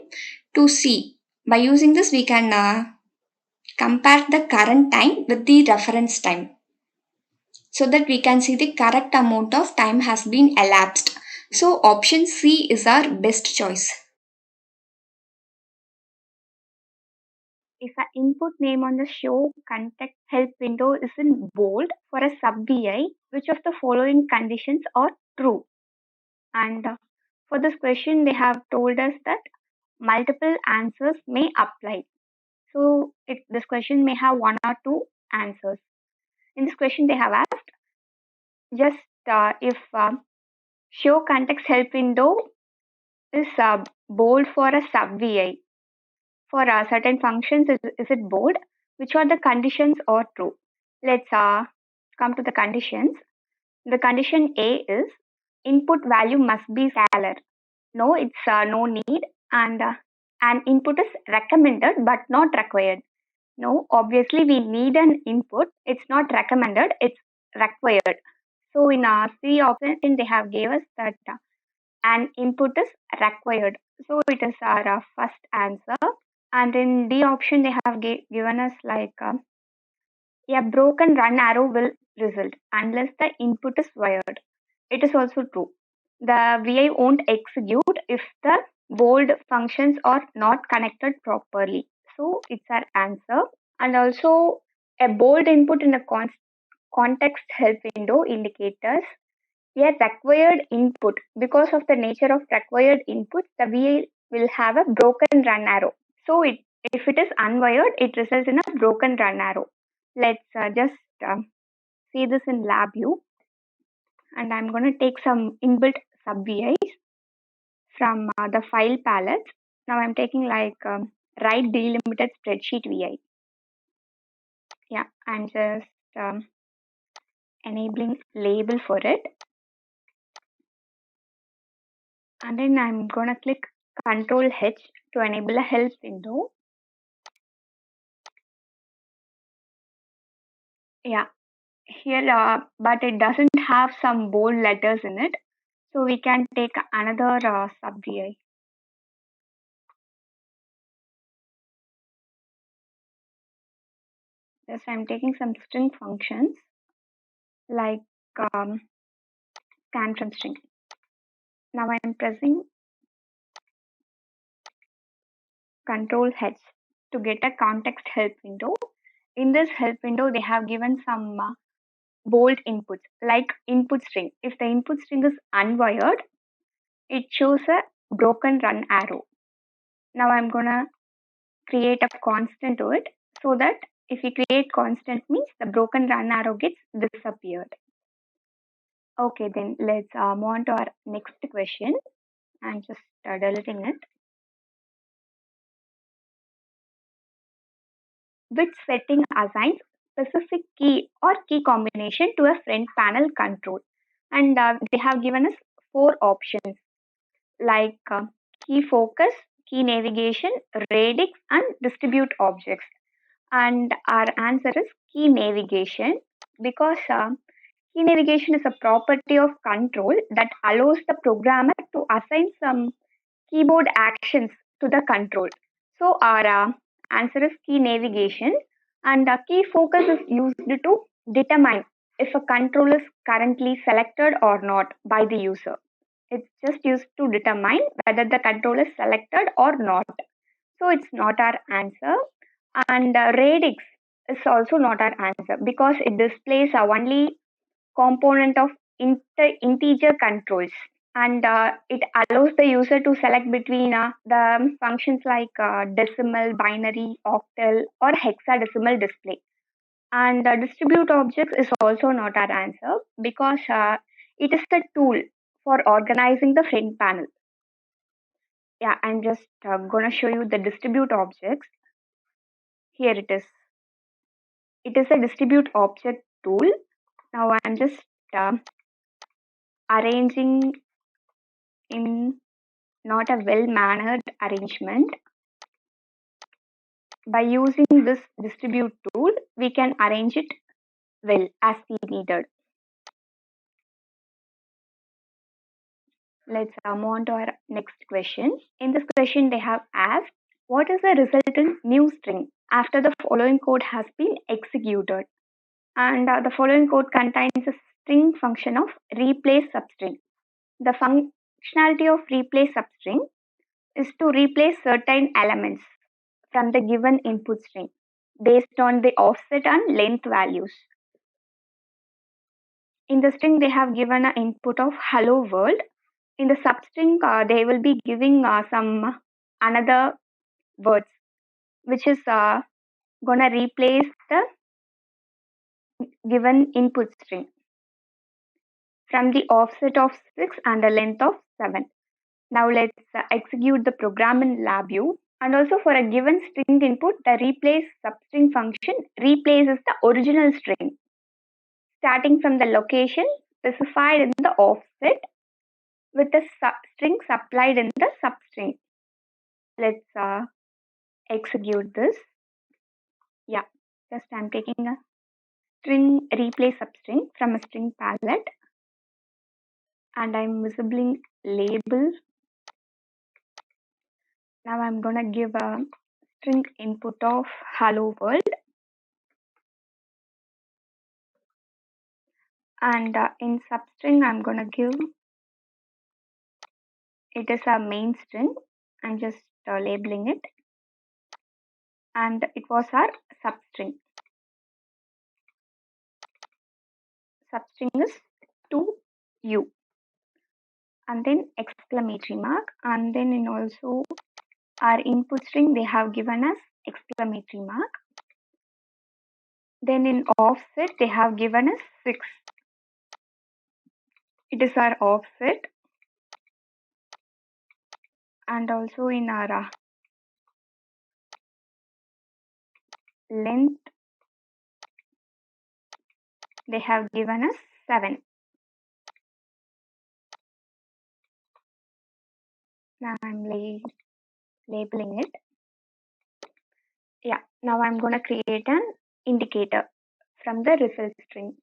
to see. By using this, we can compare the current time with the reference time so that we can see the correct amount of time has been elapsed. So option C is our best choice. If an input name on the show context help window is in bold for a sub-BI, which of the following conditions are true? And for this question, they have told us that multiple answers may apply. So this question may have one or two answers. In this question, they have asked just if show context help window is bold for a sub-VI. For certain functions, is it bold? Which are the conditions are true? Let's come to the conditions. The condition A is input value must be scalar. No, it's no need. And an input is recommended but not required. No, obviously we need an input. It's not recommended, it's required. So in C option, they have gave us that an input is required. So it is our first answer. And in D option, they have given us like a broken run arrow will result unless the input is wired. It is also true. The VI won't execute if the bold functions are not connected properly. So it's our answer. And also a bold input in the context help window indicators a required input. Because of the nature of required input, the VI will have a broken run arrow. So if it is unwired, it results in a broken run arrow. Let's just see this in LabVIEW. And I'm going to take some inbuilt sub-VIs from the file palette. Now I'm taking like write delimited spreadsheet VI. Yeah, I'm just enabling label for it. And then I'm going to click Control H to enable a help window. Yeah, here, but it doesn't have some bold letters in it. So we can take another sub-VI. Yes, I'm taking some string functions like scan from string. Now I'm pressing Control H to get a context help window. In this help window, they have given some bold inputs like input string. If the input string is unwired, it shows a broken run arrow. Now I'm gonna create a constant to it so that if we create constant means the broken run arrow gets disappeared. Okay, then let's move on to our next question. I'm just deleting it. Which setting assigns specific key or key combination to a front panel control? And they have given us 4 options like key focus, key navigation, radix, and distribute objects. And our answer is key navigation because Key navigation is a property of control that allows the programmer to assign some keyboard actions to the control. So our answer is key navigation, and key focus is used to determine if a control is currently selected or not by the user. It's just used to determine whether the control is selected or not. So it's not our answer. And radix is also not our answer because it displays only component of integer controls, and it allows the user to select between the functions like decimal, binary, octal, or hexadecimal display. And distribute objects is also not our answer because it is the tool for organizing the front panel. Yeah, I'm just gonna show you the distribute objects. Here it is. It is a distribute object tool. Now I'm just arranging in not a well-mannered arrangement. By using this distribute tool, we can arrange it well as we needed. Let's move on to our next question. In this question, they have asked, what is the resultant new string after the following code has been executed? And the following code contains a string function of replace substring. The functionality of replace substring is to replace certain elements from the given input string based on the offset and length values. In the string, they have given an input of hello world. In the substring, they will be giving some another words, which is gonna replace the given input string from the offset of 6 and the length of 7. Now let's execute the program in LabVIEW. And also for a given string input, the replace substring function replaces the original string starting from the location specified in the offset with the string supplied in the substring. Let's execute this. Yeah, just I'm taking a string replace substring from a string palette and I'm visibling label. Now I'm gonna give a string input of hello world, and in substring I'm gonna give it is a main string. I'm just labeling it, and it was our substring. Substring is to you, and then exclamatory mark, and then in also our input string they have given us exclamatory mark. Then in offset they have given us 6. It is our offset, and also in our length they have given us 7. Now I'm labeling it. Yeah, now I'm going to create an indicator from the result string.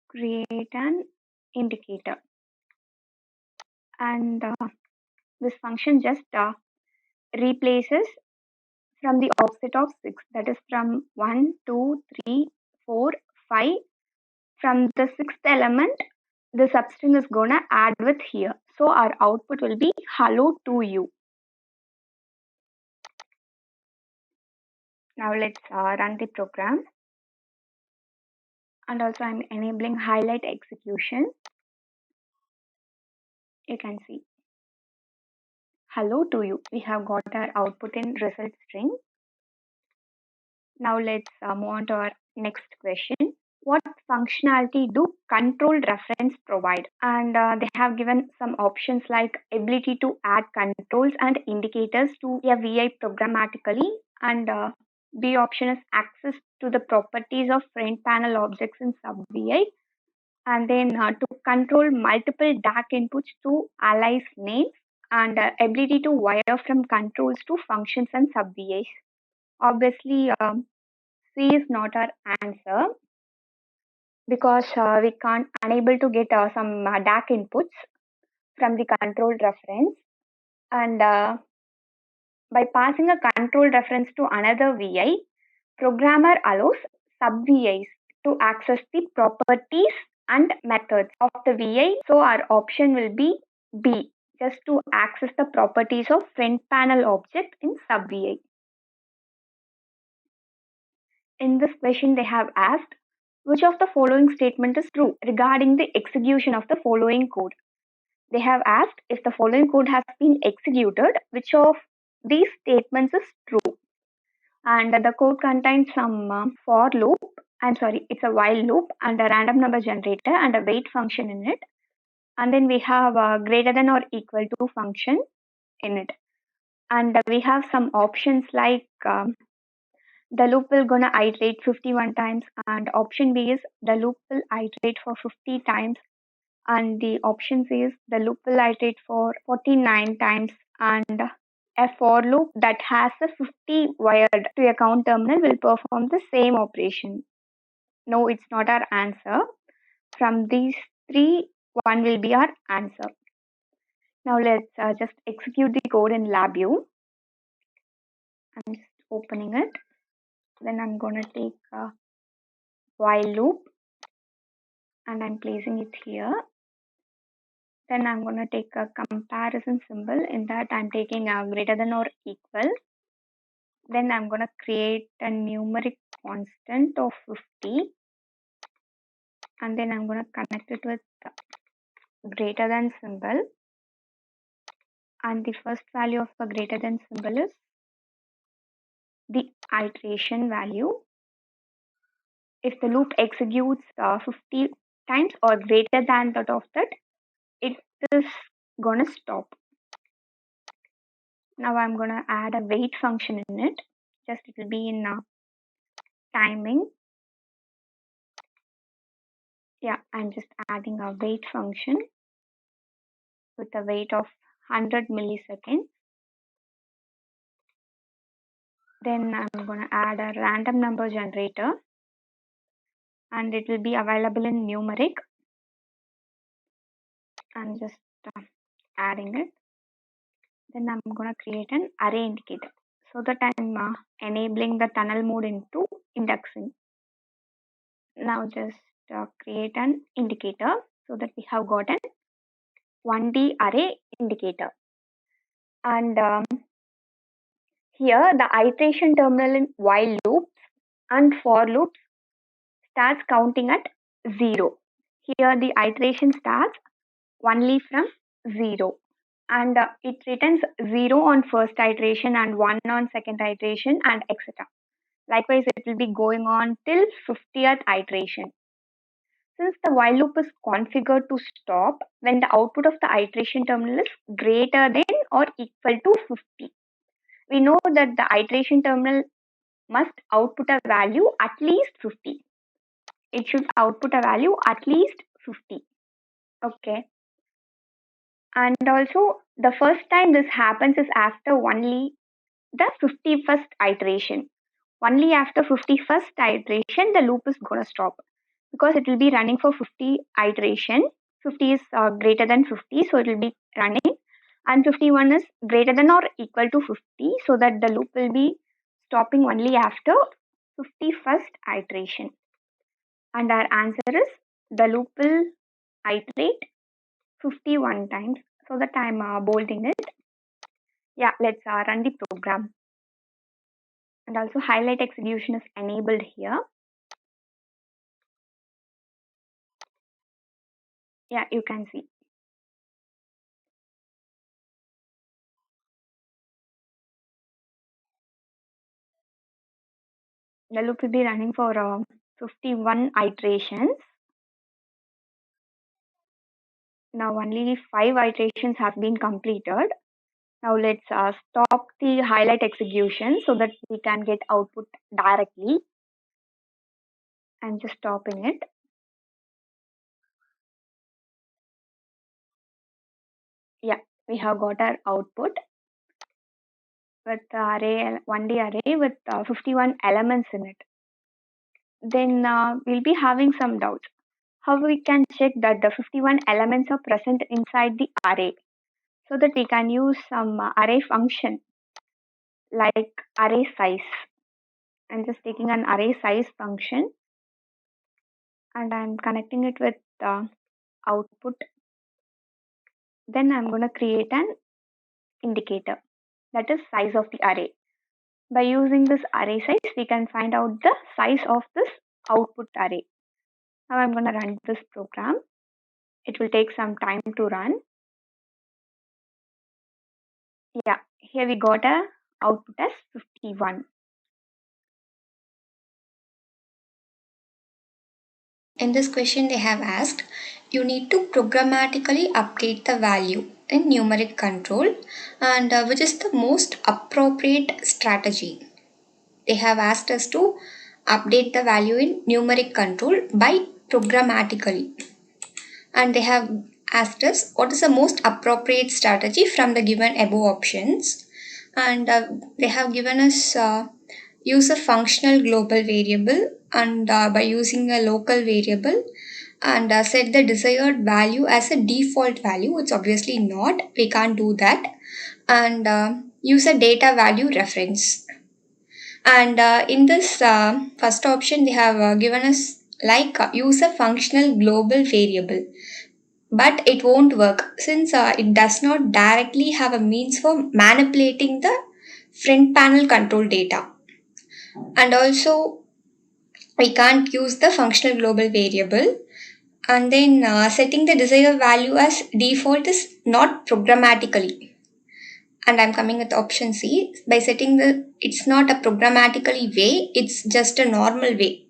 Create an indicator, and this function just replaces from the offset of 6, that is from 1, 2, 3, 4, 5. From the 6th element, the substring is going to add with here. So our output will be hello to you. Now let's run the program. And also I'm enabling highlight execution. You can see hello to you. We have got our output in result string. Now let's move on to our next question. What functionality do control reference provide? And they have given some options like ability to add controls and indicators to a VI programmatically, and B option is access to the properties of front panel objects in sub VI, and then to control multiple DAC inputs to alias names, and ability to wire from controls to functions and sub VIs. Obviously, C is not our answer because we can't unable to get some DAC inputs from the controlled reference, and by passing a controlled reference to another VI, programmer allows sub-VIs to access the properties and methods of the VI. So our option will be B, just to access the properties of front panel object in sub-VI. In this question, they have asked, which of the following statement is true regarding the execution of the following code? They have asked if the following code has been executed, which of these statements is true? And the code contains some for loop, it's a while loop and a random number generator and a wait function in it. And then we have a greater than or equal to function in it. And we have some options like the loop will gonna iterate 51 times, and option B is the loop will iterate for 50 times, and the option C is the loop will iterate for 49 times, and a for loop that has a 50 wired to a count terminal will perform the same operation. No, it's not our answer. From these three, one will be our answer. Now let's just execute the code in LabVIEW. I'm just opening it. Then I'm going to take a while loop and I'm placing it here. Then I'm going to take a comparison symbol. In that, I'm taking a greater than or equal. Then I'm going to create a numeric constant of 50. And then I'm going to connect it with greater than symbol. And the first value of the greater than symbol is the iteration value. If the loop executes 50 times or greater than that of that, it is going to stop. Now I'm going to add a wait function in it. Just it will be in timing. Yeah, I'm just adding a wait function with a wait of 100 milliseconds. Then I'm going to add a random number generator and it will be available in numeric. I'm just adding it. Then I'm going to create an array indicator so that I'm enabling the tunnel mode into indexing. Now just create an indicator so that we have got an 1D array indicator. And here the iteration terminal in while loops and for loops starts counting at 0. Here the iteration starts only from 0. And it returns 0 on first iteration and 1 on second iteration and etc. Likewise, it will be going on till 50th iteration. Since the while loop is configured to stop when the output of the iteration terminal is greater than or equal to 50. We know that the iteration terminal must output a value at least 50. It should output a value at least 50. Okay. And also, the first time this happens is after only the 51st iteration. Only after 51st iteration, the loop is going to stop because it will be running for 50 iteration. 50 is greater than 50, so it will be running. And 51 is greater than or equal to 50, so that the loop will be stopping only after 51st iteration. And our answer is the loop will iterate 51 times. So that I'm bolding it. Yeah, let's run the program. And also highlight execution is enabled here. Yeah, you can see. The loop will be running for 51 iterations. Now only 5 iterations have been completed. Now let's stop the highlight execution so that we can get output directly. I'm just stopping it. Yeah, we have got our output with array 1D array with 51 elements in it. then we'll be having some doubts. How we can check that the 51 elements are present inside the array? So that we can use some array function like array size. I'm just taking an array size function and I'm connecting it with the output. Then I'm going to create an indicator, that is size of the array. By using this array size, we can find out the size of this output array. Now I'm going to run this program. It will take some time to run. Yeah, here we got a output as 51. In this question, they have asked, you need to programmatically update the value in numeric control, and which is the most appropriate strategy. They have asked us to update the value in numeric control by programmatically. And they have asked us what is the most appropriate strategy from the given above options. And they have given us use a functional global variable, and by using a local variable, and set the desired value as a default value. It's obviously not, we can't do that. And use a data value reference. And in this first option, they have given us like use a functional global variable, but it won't work since it does not directly have a means for manipulating the front panel control data. And also, we can't use the functional global variable. And then setting the desired value as default is not programmatically. And I'm coming with option C. By setting it's not a programmatically way, it's just a normal way.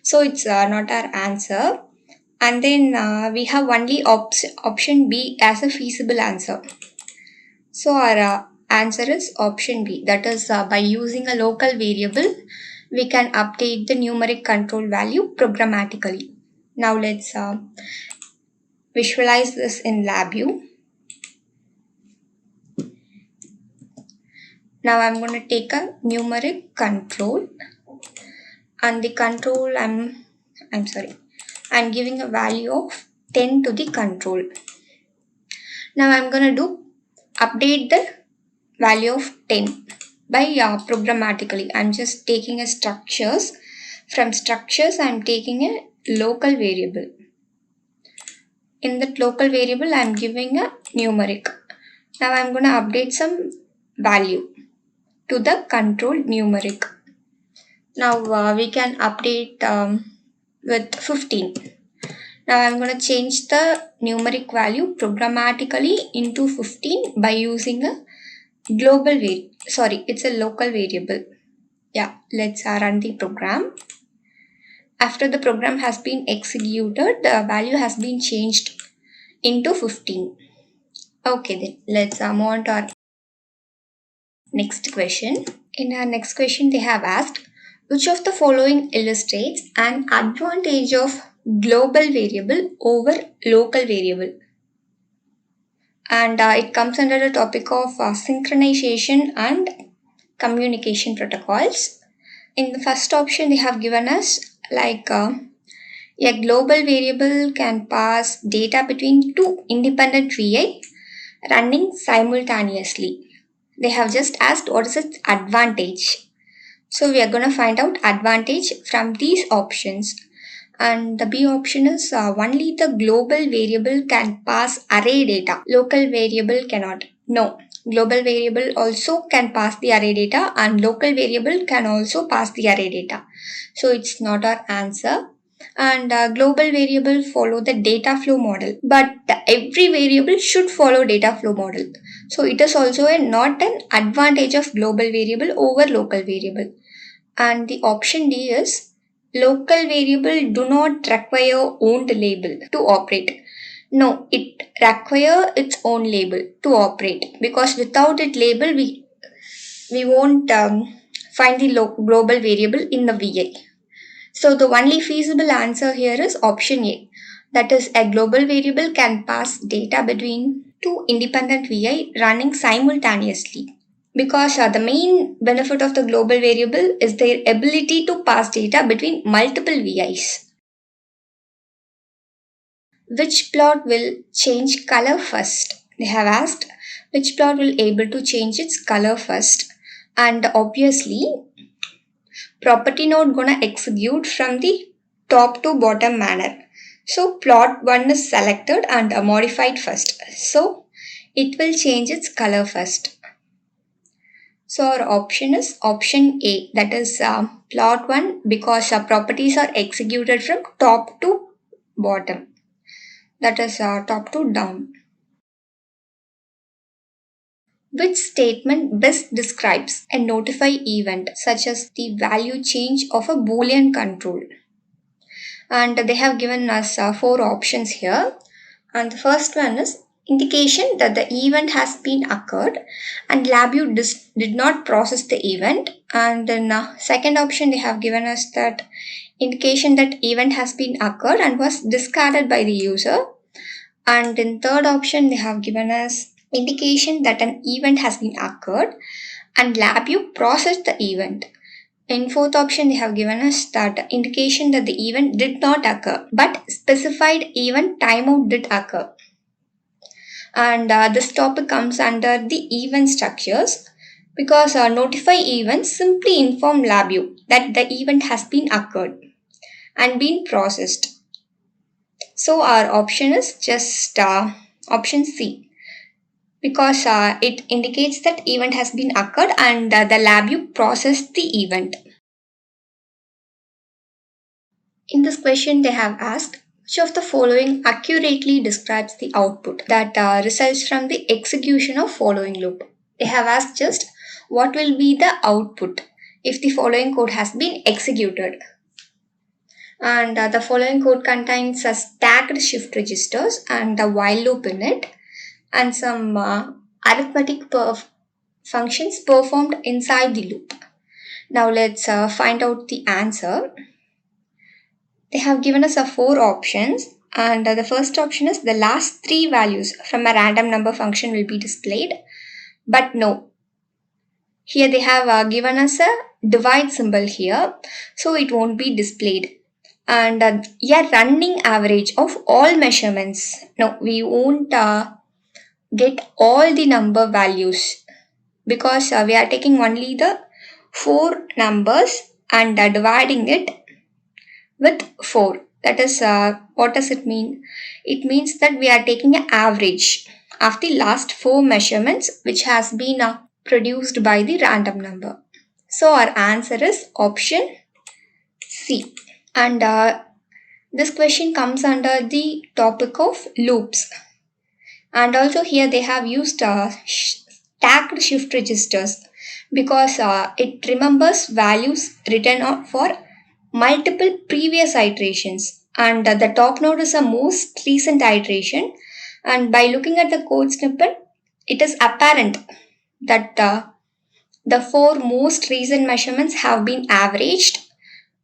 So it's not our answer. And then we have only option B as a feasible answer. So our answer is option B. That is by using a local variable, we can update the numeric control value programmatically. Now let's visualize this in LabVIEW. Now I'm going to take a numeric control, and the control I'm giving a value of 10 to the control. Now I'm going to do update the value of 10 by programmatically. I'm just taking a structures. From structures, I'm taking a local variable. In that local variable, I'm giving a numeric. Now I'm going to update some value to the control numeric. Now we can update with 15. Now I'm going to change the numeric value programmatically into 15 by using a global variable. Sorry, it's a local variable. Yeah, let's run the program. After the program has been executed, the value has been changed into 15. Okay, then let's move on to our next question. In our next question, they have asked, which of the following illustrates an advantage of global variable over local variable? And it comes under the topic of synchronization and communication protocols. In the first option, they have given us like a global variable can pass data between two independent VI running simultaneously. They have just asked what is its advantage. So we are going to find out advantage from these options. And the B option is only the global variable can pass array data. Local variable cannot. No. Global variable also can pass the array data, and local variable can also pass the array data. So it's not our answer. And global variable follow the data flow model, but every variable should follow data flow model. So it is also not an advantage of global variable over local variable. And the option D is local variable do not require owned label to operate. No, it require its own label to operate, because without it label we won't find the global variable in the VI. So the only feasible answer here is option A. That is, a global variable can pass data between two independent VI running simultaneously. because the main benefit of the global variable is their ability to pass data between multiple VIs. Which plot will change color first? They have asked which plot will able to change its color first, and obviously property node gonna execute from the top to bottom manner. So plot 1 is selected and modified first. So it will change its color first. So our option is option A, that is plot 1, because properties are executed from top to bottom, that is top to down. Which statement best describes a notify event such as the value change of a boolean control? And they have given us 4 options here. And the first one is indication that the event has been occurred and LabVIEW did not process the event. And then second option they have given us that indication that event has been occurred and was discarded by the user. And in third option they have given us indication that an event has been occurred and LabVIEW processed the event. In fourth option, they have given us that indication that the event did not occur, but specified event timeout did occur. And this topic comes under the event structures because notify events simply inform LabVIEW that the event has been occurred and been processed. So our option is just option C, because it indicates that event has been occurred and the LabVIEW processed the event. In this question, they have asked which of the following accurately describes the output that results from the execution of following loop. They have asked just what will be the output if the following code has been executed. And the following code contains a stacked shift registers and a while loop in it and some arithmetic functions performed inside the loop. Now let's find out the answer. They have given us 4 options, and the first option is the last 3 values from a random number function will be displayed, but no. Here they have given us a divide symbol here, so it won't be displayed. And a running average of all measurements. No, we won't get all the number values because we are taking only the 4 numbers and dividing it with 4. That is, what does it mean? It means that we are taking an average of the last 4 measurements which has been produced by the random number. So our answer is option C. And this question comes under the topic of loops. And also here they have used stacked shift registers because it remembers values written for multiple previous iterations, and the top node is a most recent iteration, and by looking at the code snippet it is apparent that the 4 most recent measurements have been averaged.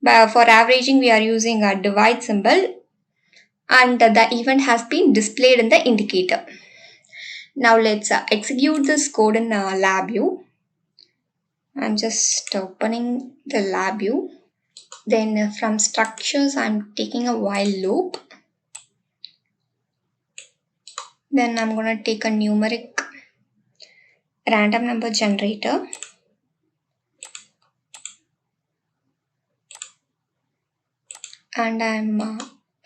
For averaging we are using a divide symbol and the event has been displayed in the indicator. Now let's execute this code in LabVIEW. I'm just opening the LabVIEW. Then from structures, I'm taking a while loop. Then I'm going to take a numeric random number generator. And I'm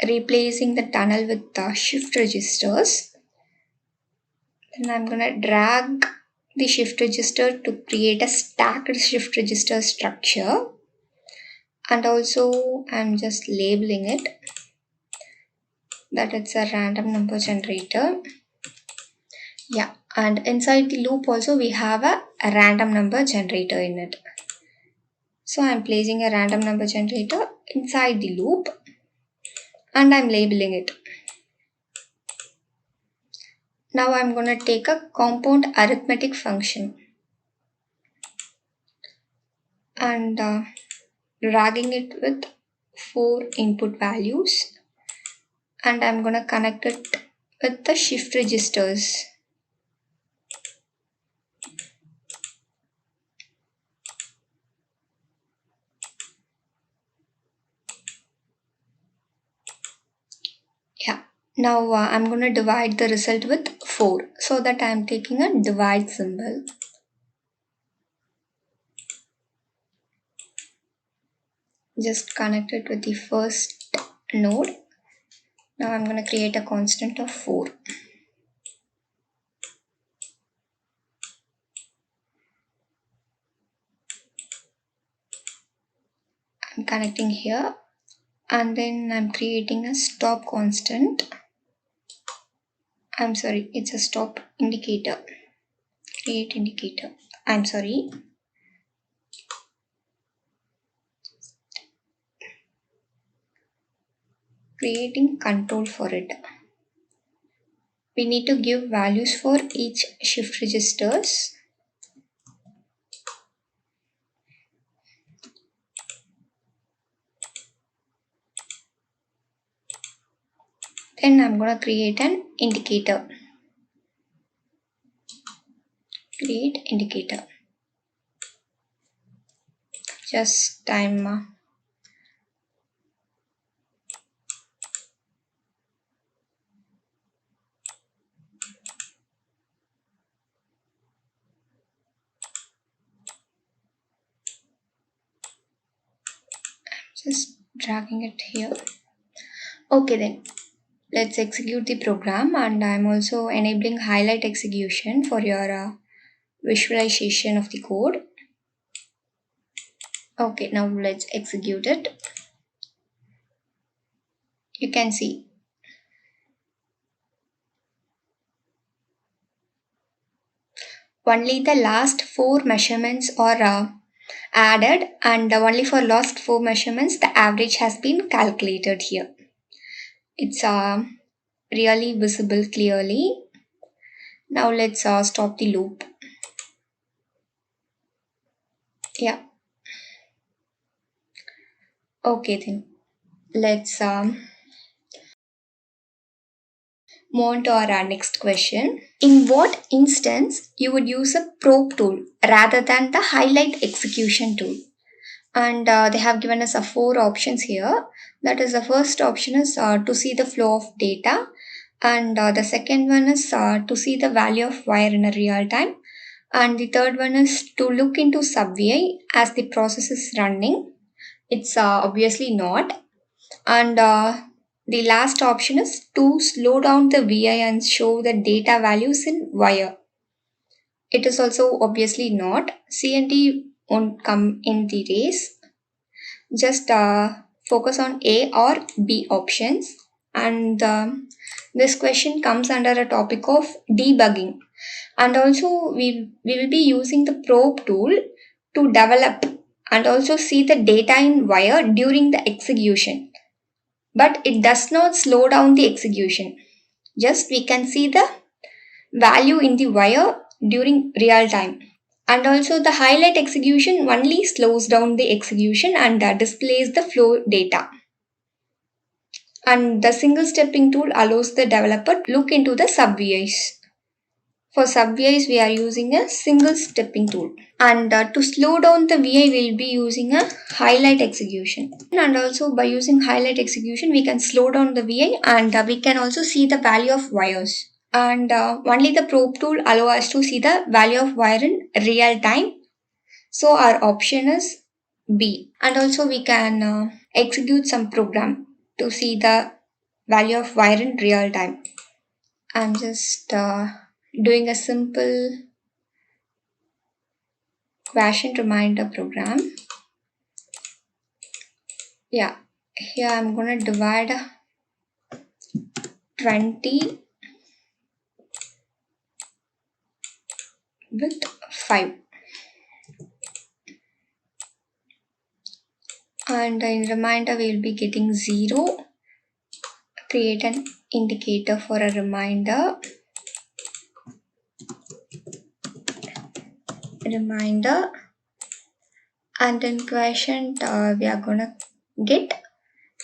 replacing the tunnel with shift registers. Then I'm going to drag the shift register to create a stacked shift register structure. And also I'm just labeling it that it's a random number generator. Yeah, and inside the loop also we have a random number generator in it. So I'm placing a random number generator inside the loop and I'm labeling it. Now I'm going to take a compound arithmetic function and dragging it with 4 input values, and I'm going to connect it with the shift registers. Now I'm going to divide the result with 4. So that I'm taking a divide symbol. Just connect it with the first node. Now I'm going to create a constant of 4. I'm connecting here, and then I'm creating a stop constant. I'm sorry, it's a stop indicator. Create indicator. I'm sorry. Creating control for it. We need to give values for each shift registers. Then I'm going to create an indicator. Create indicator. Just I'm just dragging it here. Okay, then let's execute the program, and I'm also enabling highlight execution for your visualization of the code. Okay, now let's execute it. You can see only the last 4 measurements are added, and only for last 4 measurements the average has been calculated here. It's really visible clearly. Now let's stop the loop. Yeah. Okay, then let's move on to our next question. In what instance you would use a probe tool rather than the highlight execution tool? And they have given us 4 options here. That is, the first option is to see the flow of data, and the second one is to see the value of wire in a real time, and the third one is to look into sub-array as the process is running. It's obviously not. And the last option is to slow down the VI and show the data values in wire. It is also obviously not. CNT won't come in the race. Just focus on A or B options. And this question comes under a topic of debugging. And also we will be using the probe tool to develop and also see the data in wire during the execution. But it does not slow down the execution. Just we can see the value in the wire during real time. And also the highlight execution only slows down the execution and displays the flow data. And the single stepping tool allows the developer to look into the sub-arrays. For sub-arrays, we are using a single stepping tool. And to slow down the VI, we'll be using a highlight execution. And also by using highlight execution, we can slow down the VI, and we can also see the value of wires. And only the probe tool allows us to see the value of wire in real time. So our option is B. And also we can execute some program to see the value of wire in real time. I'm just doing a simple quotient reminder program. Yeah, here I'm gonna divide 20 with 5. And in reminder we'll be getting 0. Create an indicator for a reminder. And in quotient we are gonna get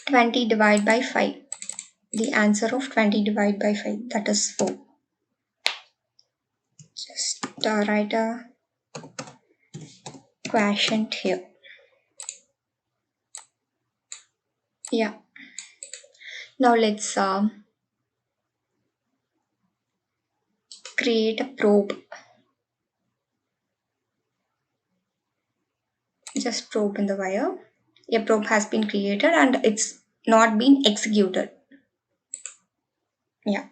20 divided by 5. The answer of 20 divided by 5, that is 4. Just write a quotient here. Yeah. Now let's create a probe. Just probe in the wire. A probe has been created and it's not been executed. Yeah.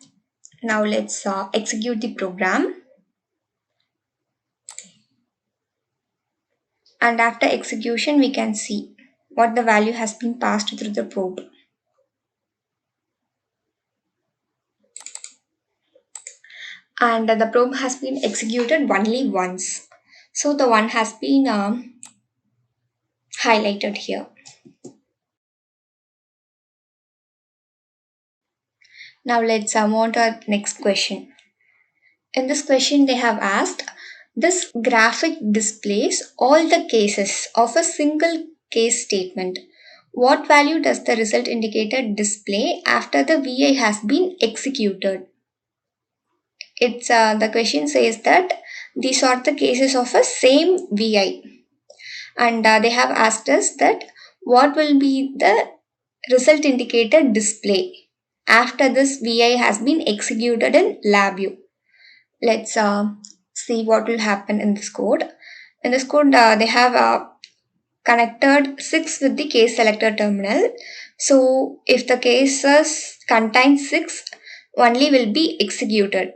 Now let's execute the program. And after execution, we can see what the value has been passed through the probe. And the probe has been executed only once. So the one has been highlighted here. Now let's move on to our next question. In this question, they have asked, this graphic displays all the cases of a single case statement. What value does the result indicator display after the VI has been executed? It's the question says that these are the cases of a same VI, and they have asked us that what will be the result indicator display after this VI has been executed in LabVIEW. Let's see what will happen in this code. In this code, they have connected 6 with the case selector terminal. So if the cases contain 6, only will be executed.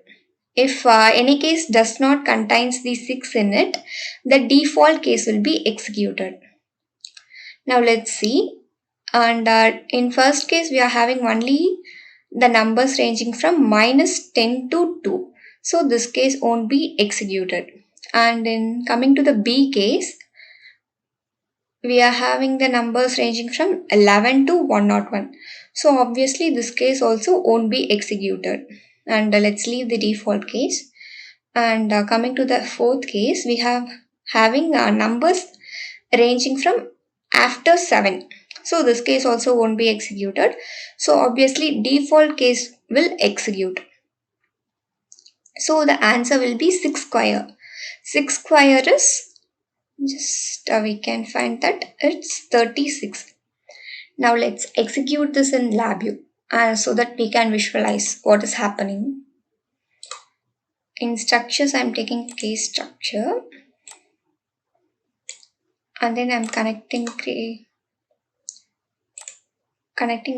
If any case does not contains the 6 in it, the default case will be executed. Now let's see. And in first case, we are having only the numbers ranging from -10 to 2. So this case won't be executed. And in coming to the B case, we are having the numbers ranging from 11 to 101. So obviously this case also won't be executed. And let's leave the default case. And coming to the fourth case, we have having numbers ranging from after 7. So this case also won't be executed. So obviously default case will execute. So the answer will be 6 square. 6 square is just we can find that it's 36. Now let's execute this in LabVIEW so that we can visualize what is happening. In structures, I'm taking case structure and then I'm connecting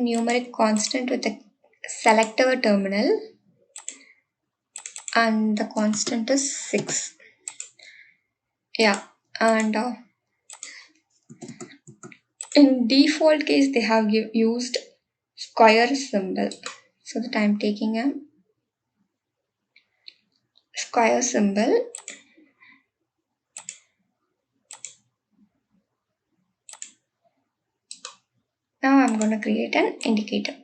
numeric constant with the selector terminal, and the constant is 6. Yeah, and in default case they have used square symbol, so that I'm taking a square symbol. Now I'm going to create an indicator.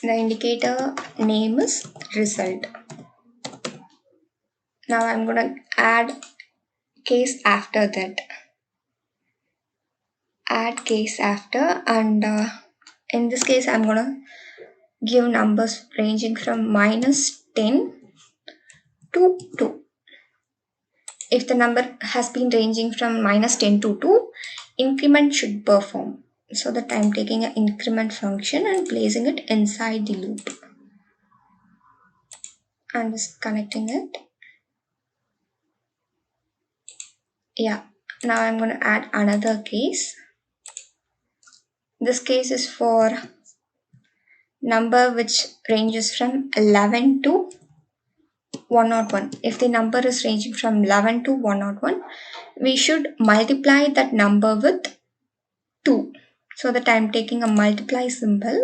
The indicator name is result. Now I'm going to add case after that. Add case after, and in this case I'm going to give numbers ranging from -10 to 2. If the number has been ranging from -10 to 2, increment should perform. So that I'm taking an increment function and placing it inside the loop. I'm just connecting it. Yeah, now I'm going to add another case. This case is for number which ranges from 11 to 101. If the number is ranging from 11 to 101, we should multiply that number with 2. So that I'm taking a multiply symbol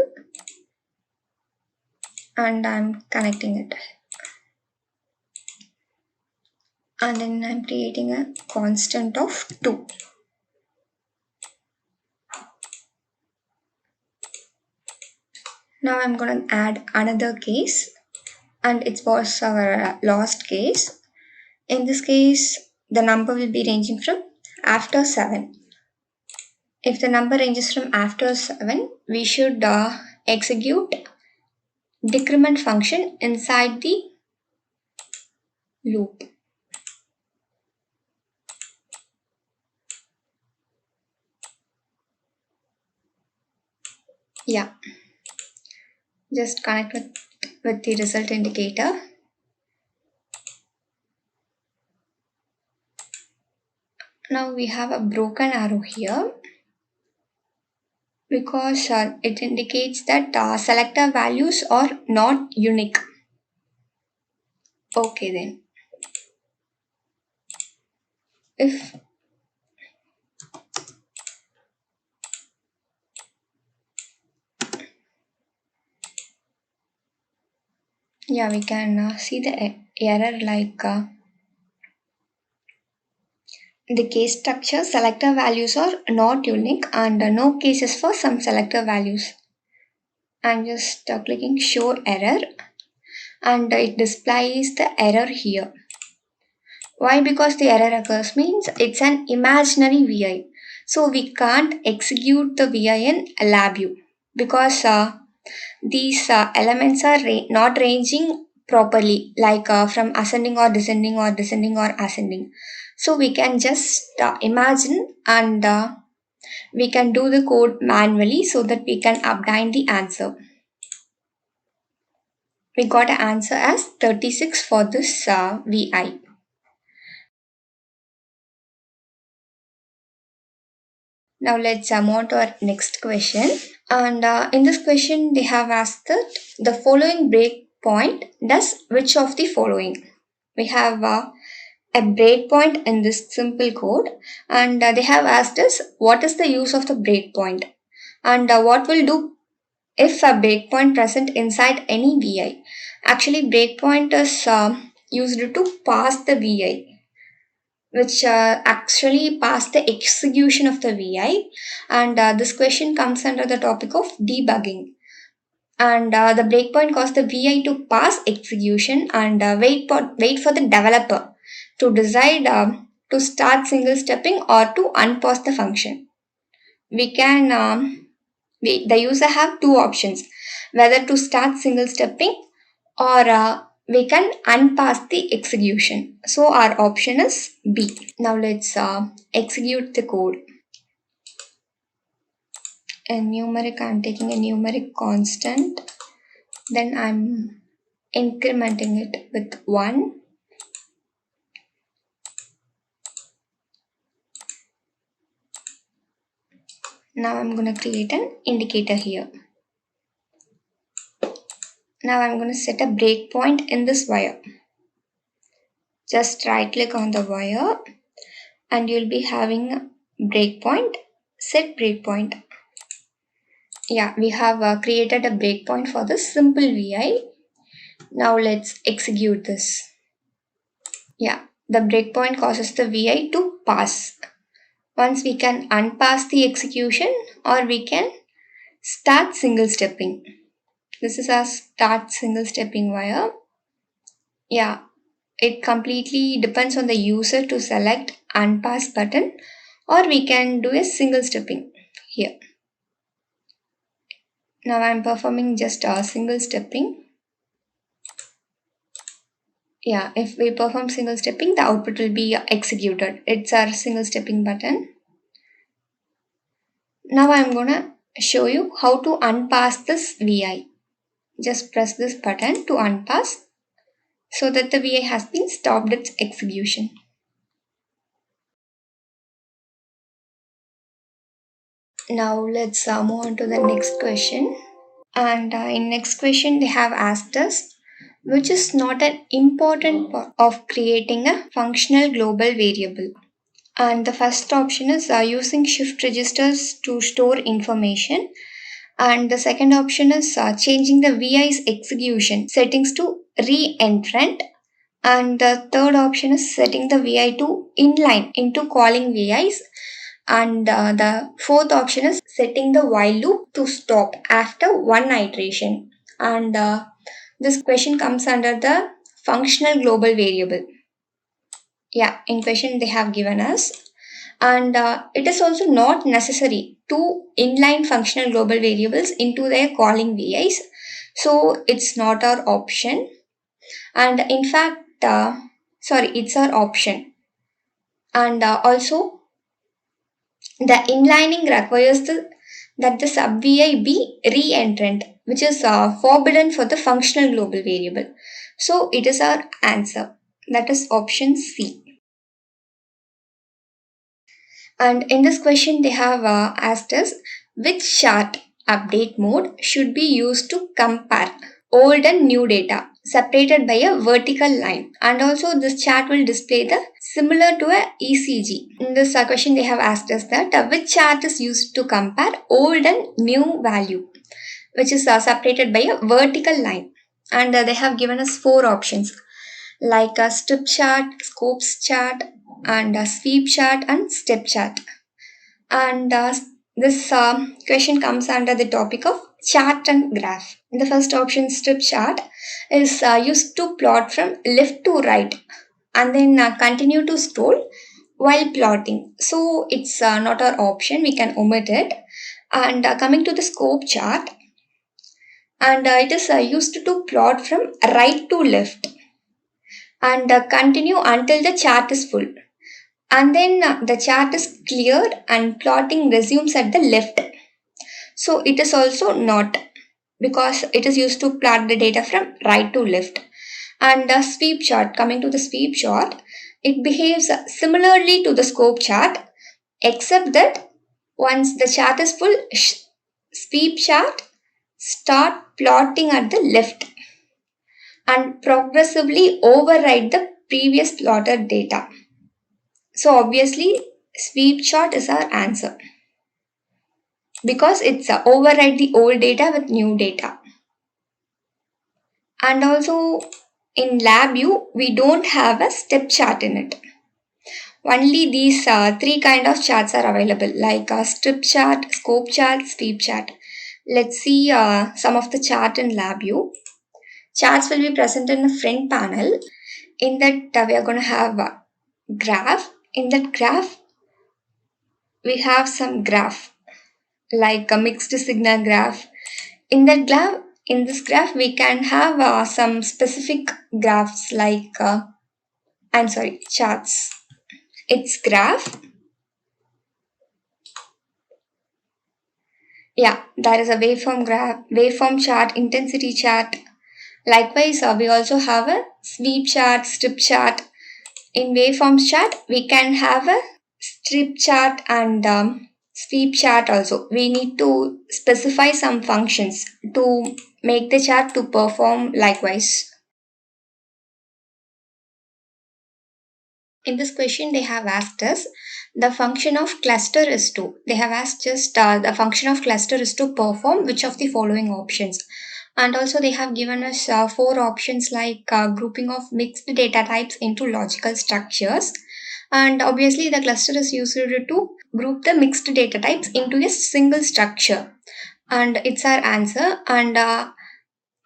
and I'm connecting it. And then I'm creating a constant of 2. Now I'm going to add another case, and it was our last case. In this case, the number will be ranging from after 7. If the number ranges from after 7, we should execute decrement function inside the loop. Yeah, just connect with with the result indicator. Now we have a broken arrow here because it indicates that selector values are not unique. Okay then. If yeah, we can see the error like the case structure selector values are not unique and no cases for some selector values. I'm just clicking show error and it displays the error here. Why? Because the error occurs means it's an imaginary VI. So we can't execute the VI in LabVIEW because these elements are not ranging properly, like from ascending or descending or descending or ascending. So we can just imagine and we can do the code manually so that we can obtain the answer. We got an answer as 36 for this VI. Now let's move on to our next question. And in this question, they have asked that the following breakpoint does which of the following? We have a breakpoint in this simple code, and they have asked us what is the use of the breakpoint and what will do if a breakpoint present inside any VI. Actually, breakpoint is used to pass the VI, which actually pass the execution of the VI. And this question comes under the topic of debugging. And the breakpoint causes the VI to pass execution and wait for the developer to decide to start single stepping or to unpause the function. We can the user have two options, whether to start single stepping or we can unpass the execution. So our option is B. Now let's execute the code. I'm taking a numeric constant, then I'm incrementing it with 1. Now I'm going to create an indicator here. Now I'm going to set a breakpoint in this wire. Just right click on the wire and you'll be having breakpoint, set breakpoint. Yeah, we have created a breakpoint for this simple VI. Now let's execute this. Yeah, the breakpoint causes the VI to pass. Once we can unpass the execution or we can start single stepping. This is our start single stepping wire. Yeah, it completely depends on the user to select unpass button or we can do a single stepping here. Now I'm performing just a single stepping. Yeah, if we perform single stepping, the output will be executed. It's our single stepping button. Now I'm gonna show you how to unpass this VI. Just press this button to unpass so that the VI has been stopped its execution. Now let's move on to the next question. And in next question they have asked us which is not an important part of creating a functional global variable. And the first option is using shift registers to store information. And the second option is changing the VI's execution settings to re-entrant. And the third option is setting the VI to inline into calling VIs. And the fourth option is setting the while loop to stop after one iteration. And this question comes under the functional global variable. Yeah, in question they have given us. And it is also not necessary to inline functional global variables into their calling VIs. So it's not our option. And in fact, it's our option. And also, the inlining requires that the sub-VI be re-entrant, which is forbidden for the functional global variable. So it is our answer. That is option C. And in this question, they have asked us which chart update mode should be used to compare old and new data separated by a vertical line. And also this chart will display the similar to a ECG. In this question, they have asked us that which chart is used to compare old and new value, which is separated by a vertical line. And they have given us 4 options like a strip chart, scopes chart, and a sweep chart and step chart. And this question comes under the topic of chart and graph. The first option, strip chart, is used to plot from left to right and then continue to scroll while plotting. So it's not our option, we can omit it. And coming to the scope chart, and it is used to plot from right to left and continue until the chart is full. And then the chart is cleared and plotting resumes at the left. So it is also not, because it is used to plot the data from right to left. And the sweep chart, coming to the sweep chart, it behaves similarly to the scope chart, except that once the chart is full, sweep chart start plotting at the left and progressively override the previous plotted data. So obviously sweep chart is our answer because it's override the old data with new data. And also in LabVIEW we don't have a step chart in it. Only these 3 kind of charts are available, like a strip chart, scope chart, sweep chart. Let's see some of the chart in LabVIEW. Charts will be present in the front panel. In that we are going to have a graph. In that graph we have some graph like a mixed signal graph. In this graph we can have some specific graphs like charts. It's graph. Yeah, there is a waveform graph, waveform chart, intensity chart. Likewise, we also have a sweep chart, strip chart. In waveforms chart, we can have a strip chart and sweep chart also. We need to specify some functions to make the chart to perform likewise. In this question, they have asked us the function of cluster is to. They have asked just the function of cluster is to perform which of the following options. And also they have given us 4 options like grouping of mixed data types into logical structures. And obviously the cluster is used to group the mixed data types into a single structure. And it's our answer. And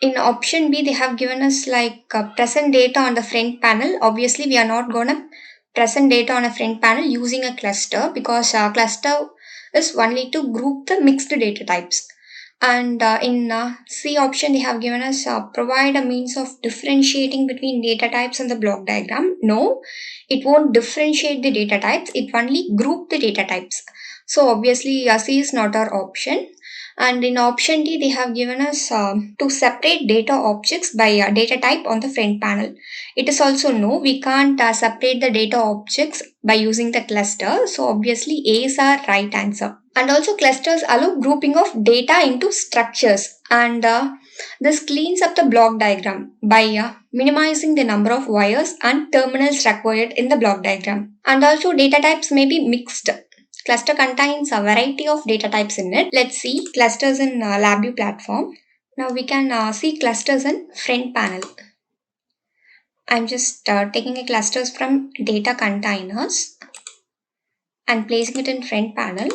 in option B, they have given us like present data on the front panel. Obviously, we are not going to present data on a front panel using a cluster because cluster is only to group the mixed data types. And in C option, they have given us provide a means of differentiating between data types in the block diagram. No, it won't differentiate the data types. It only group the data types. So obviously, C is not our option. And in option D, they have given us to separate data objects by data type on the front panel. It is also no, we can't separate the data objects by using the cluster. So obviously A is our right answer. And also clusters allow grouping of data into structures. And this cleans up the block diagram by minimizing the number of wires and terminals required in the block diagram. And also data types may be mixed. Cluster contains a variety of data types in it. Let's see clusters in LabVIEW platform. Now we can see clusters in front panel. I'm just taking a clusters from data containers and placing it in front panel.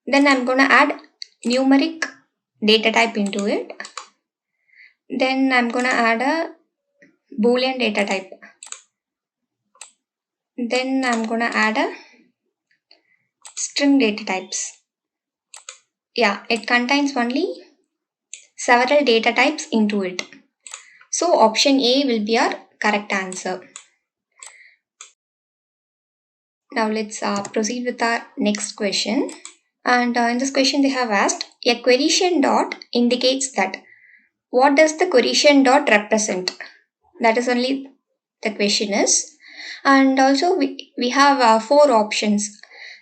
Then I'm going to add numeric data type into it. Then I'm going to add a Boolean data type. Then I'm going to add a string data types. Yeah, it contains only several data types into it. So option A will be our correct answer. Now let's proceed with our next question. And in this question they have asked, a querytion dot indicates that. What does the querytion dot represent? That is only the question is. And also we have 4 options.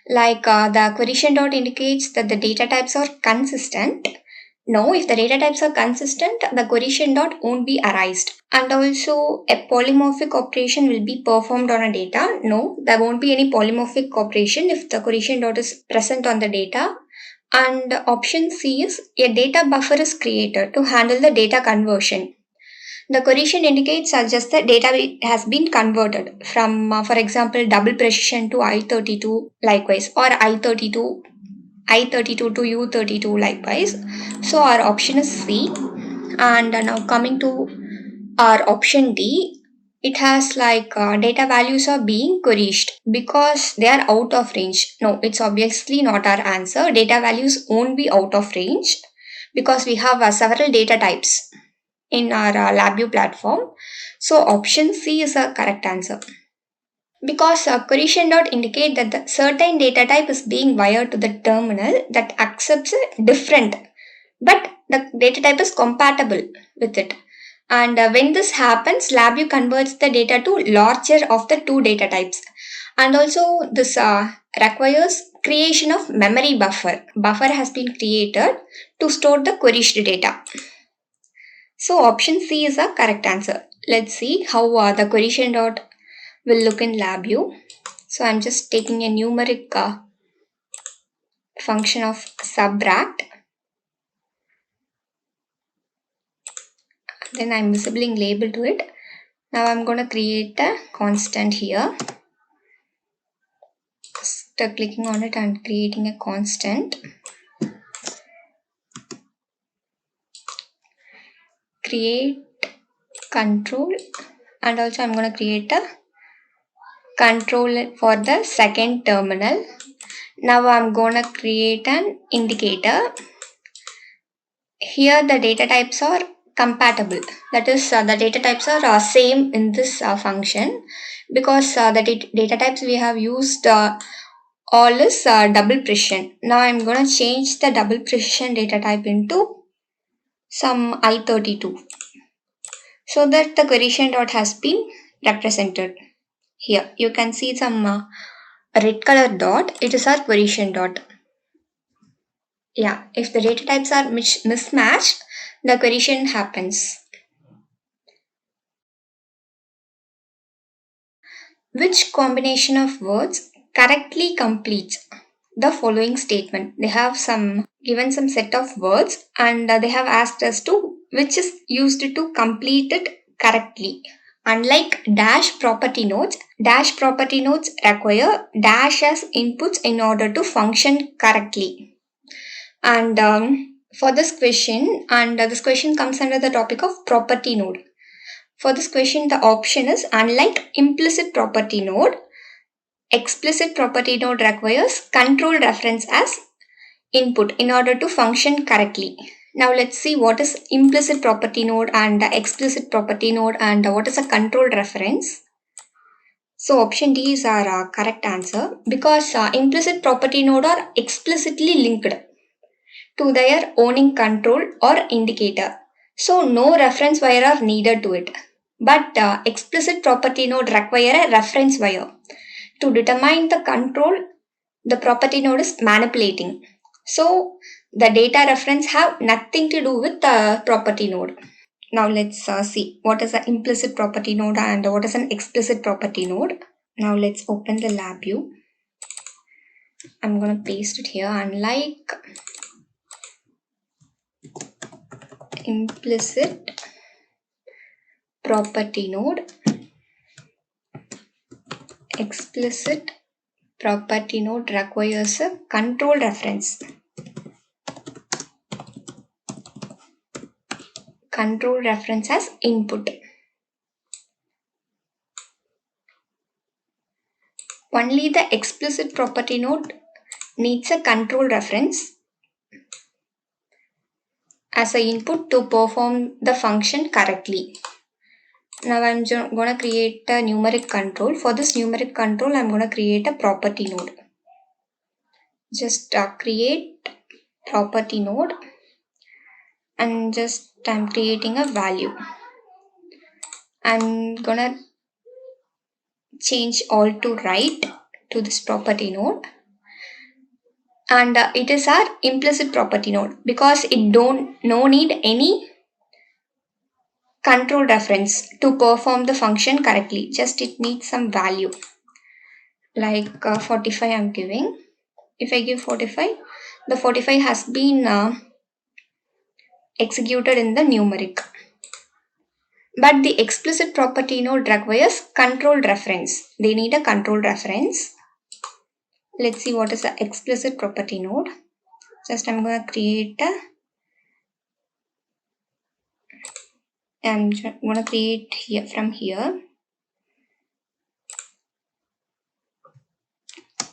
Like the querytion dot indicates that the data types are consistent. No, if the data types are consistent, the querytion dot won't be arised. And also a polymorphic operation will be performed on a data. No, there won't be any polymorphic operation if the querytion dot is present on the data. And option C is a data buffer is created to handle the data conversion. The querytion indicates just the data has been converted from, for example, double precision to I32 likewise, or I32 to U32 likewise. So our option is C. And now coming to our option D, it has like data values are being queried because they are out of range. No, it's obviously not our answer. Data values won't be out of range because we have several data types in our LabVIEW platform. So option C is a correct answer. Because querytion dot indicate that the certain data type is being wired to the terminal that accepts a different, but the data type is compatible with it. And when this happens, LabVIEW converts the data to larger of the 2 data types. And also this requires creation of memory buffer. Buffer has been created to store the queried data. So option C is the correct answer. Let's see how the querytion dot will look in LabVIEW. So I'm just taking a numeric function of subtract. Then I'm disabling label to it. Now I'm going to create a constant here. Just clicking on it and creating a constant. Create control, and also I'm going to create a control for the second terminal. Now I'm going to create an indicator. Here the data types are compatible. That is the data types are same in this function because the data types we have used all is double precision. Now I'm going to change the double precision data type into some I32 so that the querytion dot has been represented. Here you can see some red color dot. It is our querytion dot. Yeah, if the data types are mismatched, the querytion happens. Which combination of words correctly completes the following statement? They have given some set of words and they have asked us to which is used to complete it correctly. Unlike dash property nodes require dash as inputs in order to function correctly. And for this question, this question comes under the topic of property node. For this question, the option is unlike implicit property node, explicit property node requires control reference as input in order to function correctly. Now let's see what is implicit property node and explicit property node and what is a control reference. So option D is our correct answer because implicit property node are explicitly linked to their owning control or indicator. So no reference wire are needed to it. But explicit property node require a reference wire. To determine the control, the property node is manipulating. So the data reference have nothing to do with the property node. Now let's see what is an implicit property node and what is an explicit property node. Now let's open the LabVIEW. I'm going to paste it here. Unlike implicit property node, explicit property node requires a control reference. Control reference as input. Only the explicit property node needs a control reference as an input to perform the function correctly. Now I'm going to create a numeric control. For this numeric control, I'm going to create a property node. just create property node and just I'm creating a value. I'm gonna change all to right to this property node, and it is our implicit property node because it don't no need any control reference to perform the function correctly. Just it needs some value like 45 I'm giving. If I give 45, the 45 has been executed in the numeric. But the explicit property node requires control reference. They need a control reference. Let's see what is the explicit property node. Just I'm going to create here from here.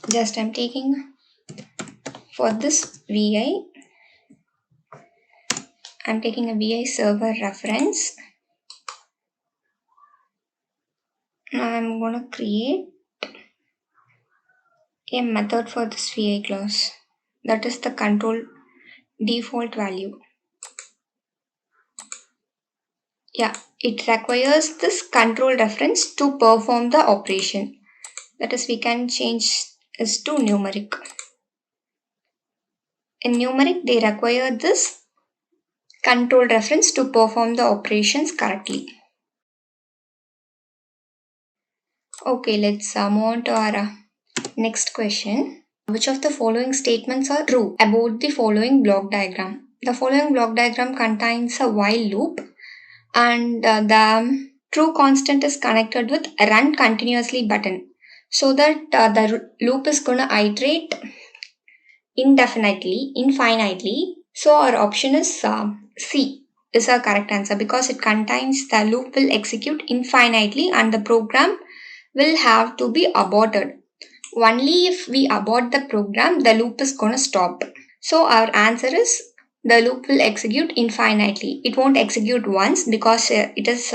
Just I'm taking for this VI. I'm taking a VI server reference. Now I'm going to create a method for this VI class. That is the control default value. Yeah, it requires this control reference to perform the operation. That is, we can change this to numeric. In numeric, they require this control reference to perform the operations correctly. Okay, let's move on to our next question. Which of the following statements are true about the following block diagram? The following block diagram contains a while loop, and the true constant is connected with a run continuously button, so that the loop is going to iterate infinitely. So our option is C is our correct answer because it contains the loop will execute infinitely and the program will have to be aborted. Only if we abort the program, the loop is going to stop. So our answer is the loop will execute infinitely. It won't execute once because it is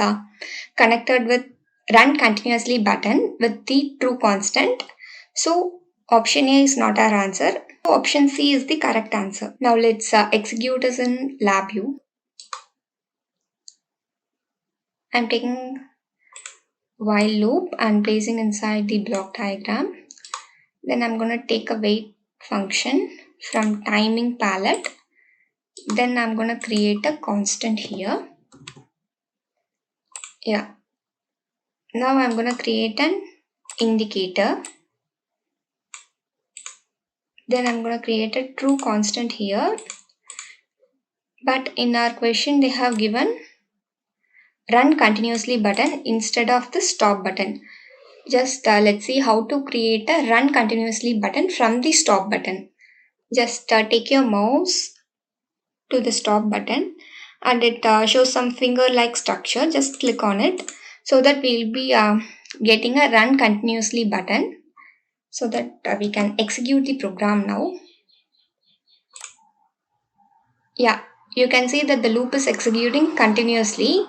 connected with run continuously button with the true constant. So option A is not our answer. Option C is the correct answer. Now let's execute this in LabVIEW. I'm taking while loop and placing inside the block diagram. Then I'm going to take a wait function from timing palette. Then I'm going to create a constant here. Yeah. Now I'm going to create an indicator. Then I'm going to create a true constant here. But in our question, they have given run continuously button instead of the stop button. Just let's see how to create a run continuously button from the stop button. Just take your mouse to the stop button and it shows some finger like structure. Just click on it so that we'll be getting a run continuously button so that we can execute the program now. Yeah, you can see that the loop is executing continuously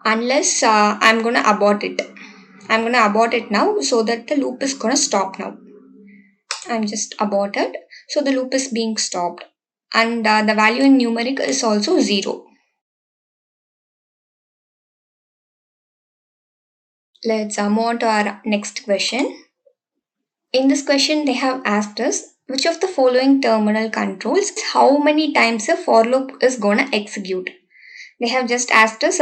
unless I'm going to abort it. I'm going to abort it now so that the loop is going to stop now. I'm just aborted. So the loop is being stopped. And the value in numeric is also 0. Let's move on to our next question. In this question, they have asked us which of the following terminal controls how many times a for loop is going to execute. They have just asked us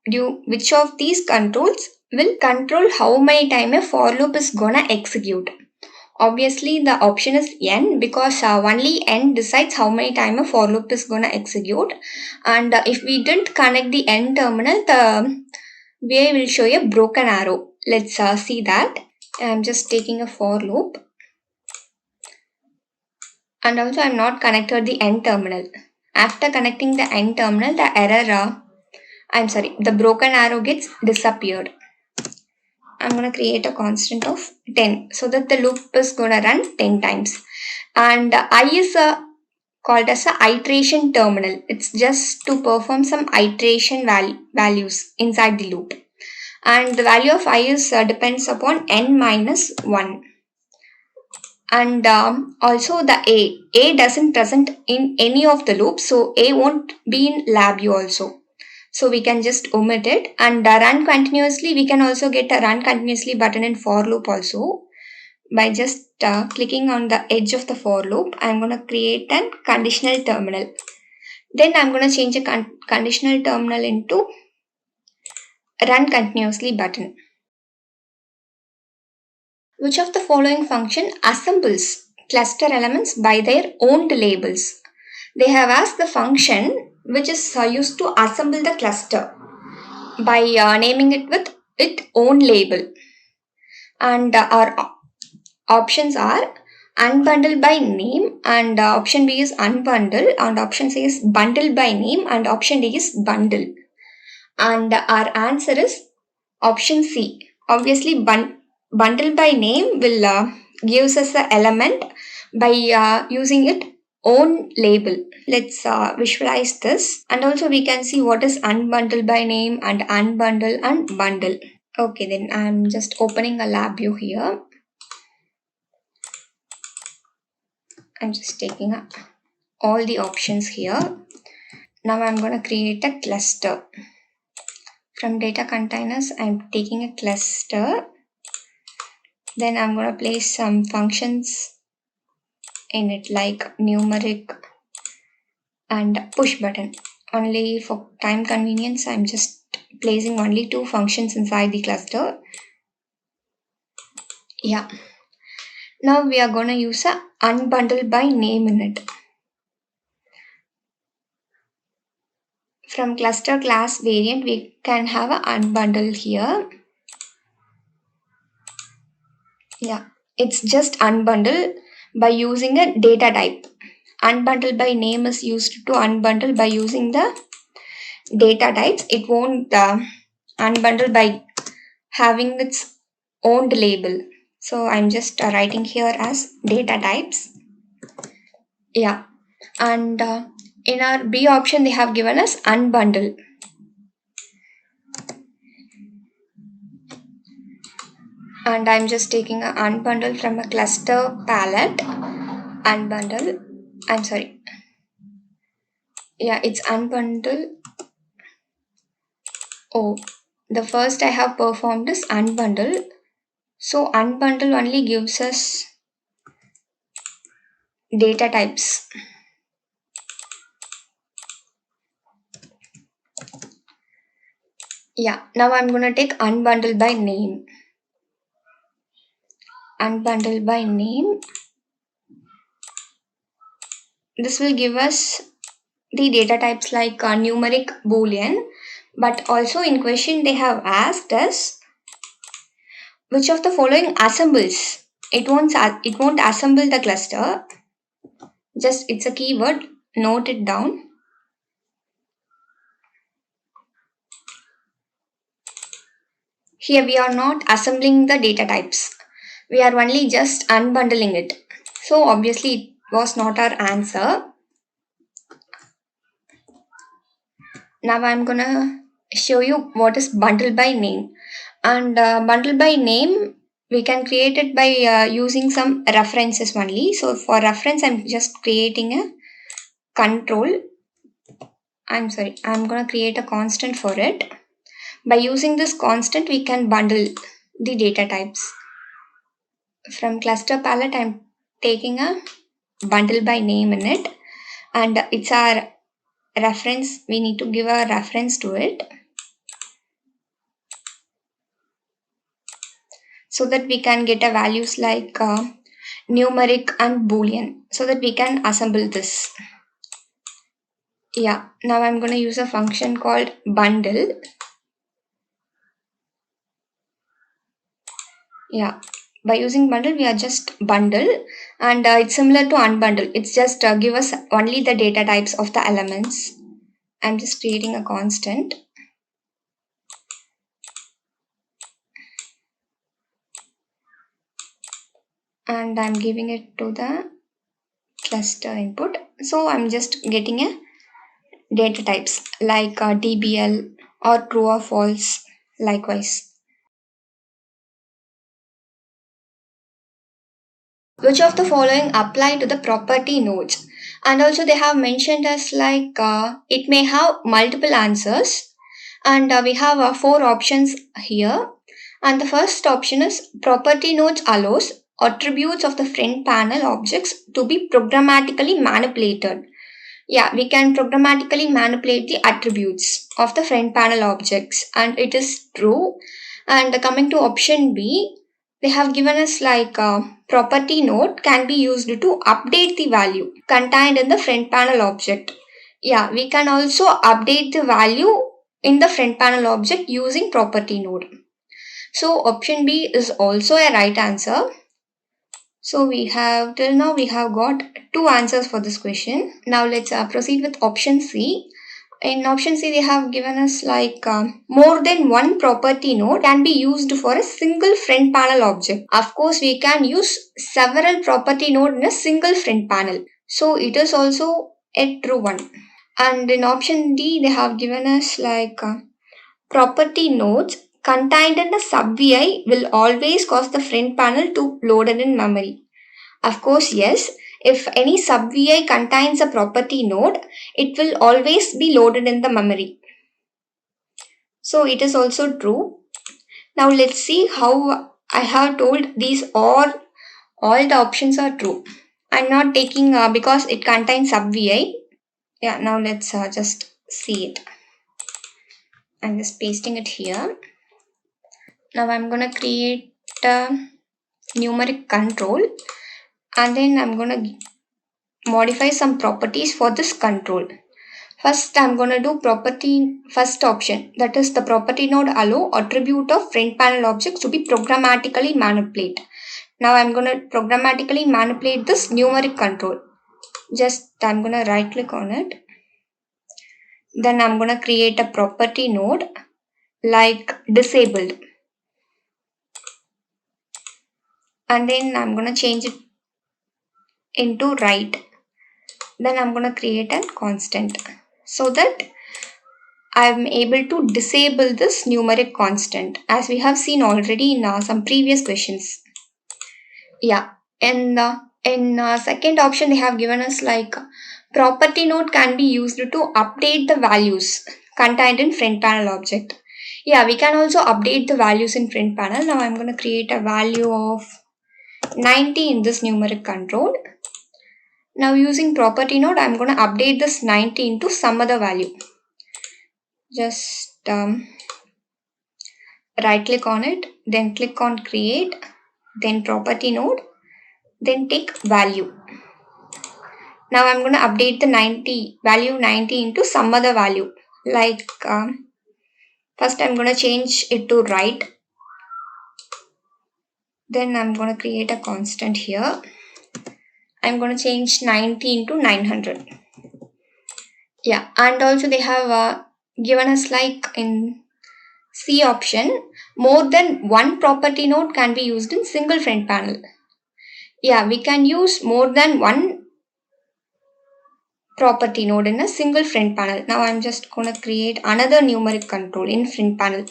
which of these controls will control how many times a for loop is going to execute. Obviously, the option is n because only n decides how many times a for loop is going to execute. And if we didn't connect the n terminal, the way will show a broken arrow. Let's see that. I'm just taking a for loop. And also I'm not connected the n terminal. After connecting the n terminal, the error, the broken arrow gets disappeared. I'm going to create a constant of 10 so that the loop is going to run 10 times. And I is called as a iteration terminal. It's just to perform some iteration values inside the loop. And the value of I is depends upon n minus 1. And also the A doesn't present in any of the loops, so A won't be in LabVIEW also. So we can just omit it, and run continuously. We can also get a run continuously button in for loop also by just clicking on the edge of the for loop. I'm going to create a conditional terminal. Then I'm going to change a conditional terminal into run continuously button. Which of the following function assembles cluster elements by their own labels? They have asked the function which is used to assemble the cluster by naming it with its own label. And our options are unbundle by name, and option B is unbundle, and option C is bundle by name, and option D is bundle. And our answer is option C. Obviously, bundle by name will gives us the element by using it own label. Let's visualize this, and also we can see what is unbundle by name and unbundle and bundle. Okay, then I'm just opening a LabVIEW here. I'm just taking up all the options here. Now I'm going to create a cluster. From data containers, I'm taking a cluster. Then I'm going to place some functions in it like numeric and push button. Only for time convenience, I'm just placing only 2 functions inside the cluster. Yeah. Now we are going to use a unbundle by name in it. From cluster class variant, we can have a unbundle here. Yeah, it's just unbundle by using a data type. Unbundle by name is used to unbundle by using the data types. It won't unbundle by having its own label. So I'm just writing here as data types. Yeah, and in our B option, they have given us unbundle. And I'm just taking a unbundle from a cluster palette. Unbundle. I'm sorry. Yeah, it's unbundle. Oh, the first I have performed is unbundle. So unbundle only gives us data types. Yeah, now I'm going to take unbundle by name. Unbundle by name. This will give us the data types like numeric boolean, but also in question they have asked us which of the following assembles. It won't assemble the cluster. Just it's a keyword. Note it down. Here we are not assembling the data types. We are only just unbundling it. So obviously it was not our answer. Now I'm gonna show you what is bundle by name. And bundle by name, we can create it by using some references only. So for reference, I'm just creating a control. I'm gonna create a constant for it. By using this constant, we can bundle the data types. From cluster palette, I'm taking a bundle by name in it, and it's our reference. We need to give a reference to it so that we can get a values like numeric and boolean, so that we can assemble this. Yeah, now I'm going to use a function called bundle. Yeah, by using bundle, we are just bundle, and it's similar to unbundle. It's just give us only the data types of the elements. I'm just creating a constant. And I'm giving it to the cluster input. So I'm just getting a data types like DBL or true or false likewise. which of the following apply to the property nodes? And also they have mentioned as like it may have multiple answers, and we have 4 options here. And the first option is property nodes allows attributes of the front panel objects to be programmatically manipulated. Yeah, we can programmatically manipulate the attributes of the front panel objects, and it is true. And coming to option B, they have given us like a property node can be used to update the value contained in the front panel object. Yeah, we can also update the value in the front panel object using property node. So option B is also a right answer. So we have till now we have got 2 answers for this question. Now let's proceed with option C. In option C, they have given us like more than one property node can be used for a single front panel object. Of course, we can use several property node in a single front panel. So it is also a true one. And in option D, they have given us like property nodes contained in a sub-vi will always cause the front panel to load it in memory. Of course, yes. If any sub-vi contains a property node, it will always be loaded in the memory. So it is also true. Now let's see how I have told these all the options are true. I'm not taking because it contains sub-vi. Yeah, now let's just see it. I'm just pasting it here. Now I'm gonna create a numeric control, and then I'm gonna modify some properties for this control. First, I'm going to do first option, that is the property node allow attribute of front panel objects to be programmatically manipulated. Now I'm going to programmatically manipulate this numeric control. Just I'm going to right click on it. Then I'm going to create a property node like disabled. And then I'm going to change it into right. Then I'm going to create a constant so that I'm able to disable this numeric constant as we have seen already in some previous questions. Yeah, and in second option they have given us like property node can be used to update the values contained in front panel object. Yeah, we can also update the values in front panel. Now I'm going to create a value of 90 in this numeric control. Now using property node, I'm going to update this 90 into some other value. Just right click on it, then click on create, then property node, then take value. Now I'm going to update the value 90 into some other value. Like first I'm going to change it to right. Then I'm going to create a constant here. I'm going to change 90 into 900. Yeah, and also they have given us like in C option, more than one property node can be used in single front panel. Yeah, we can use more than one property node in a single front panel. Now I'm just going to create another numeric control in front panel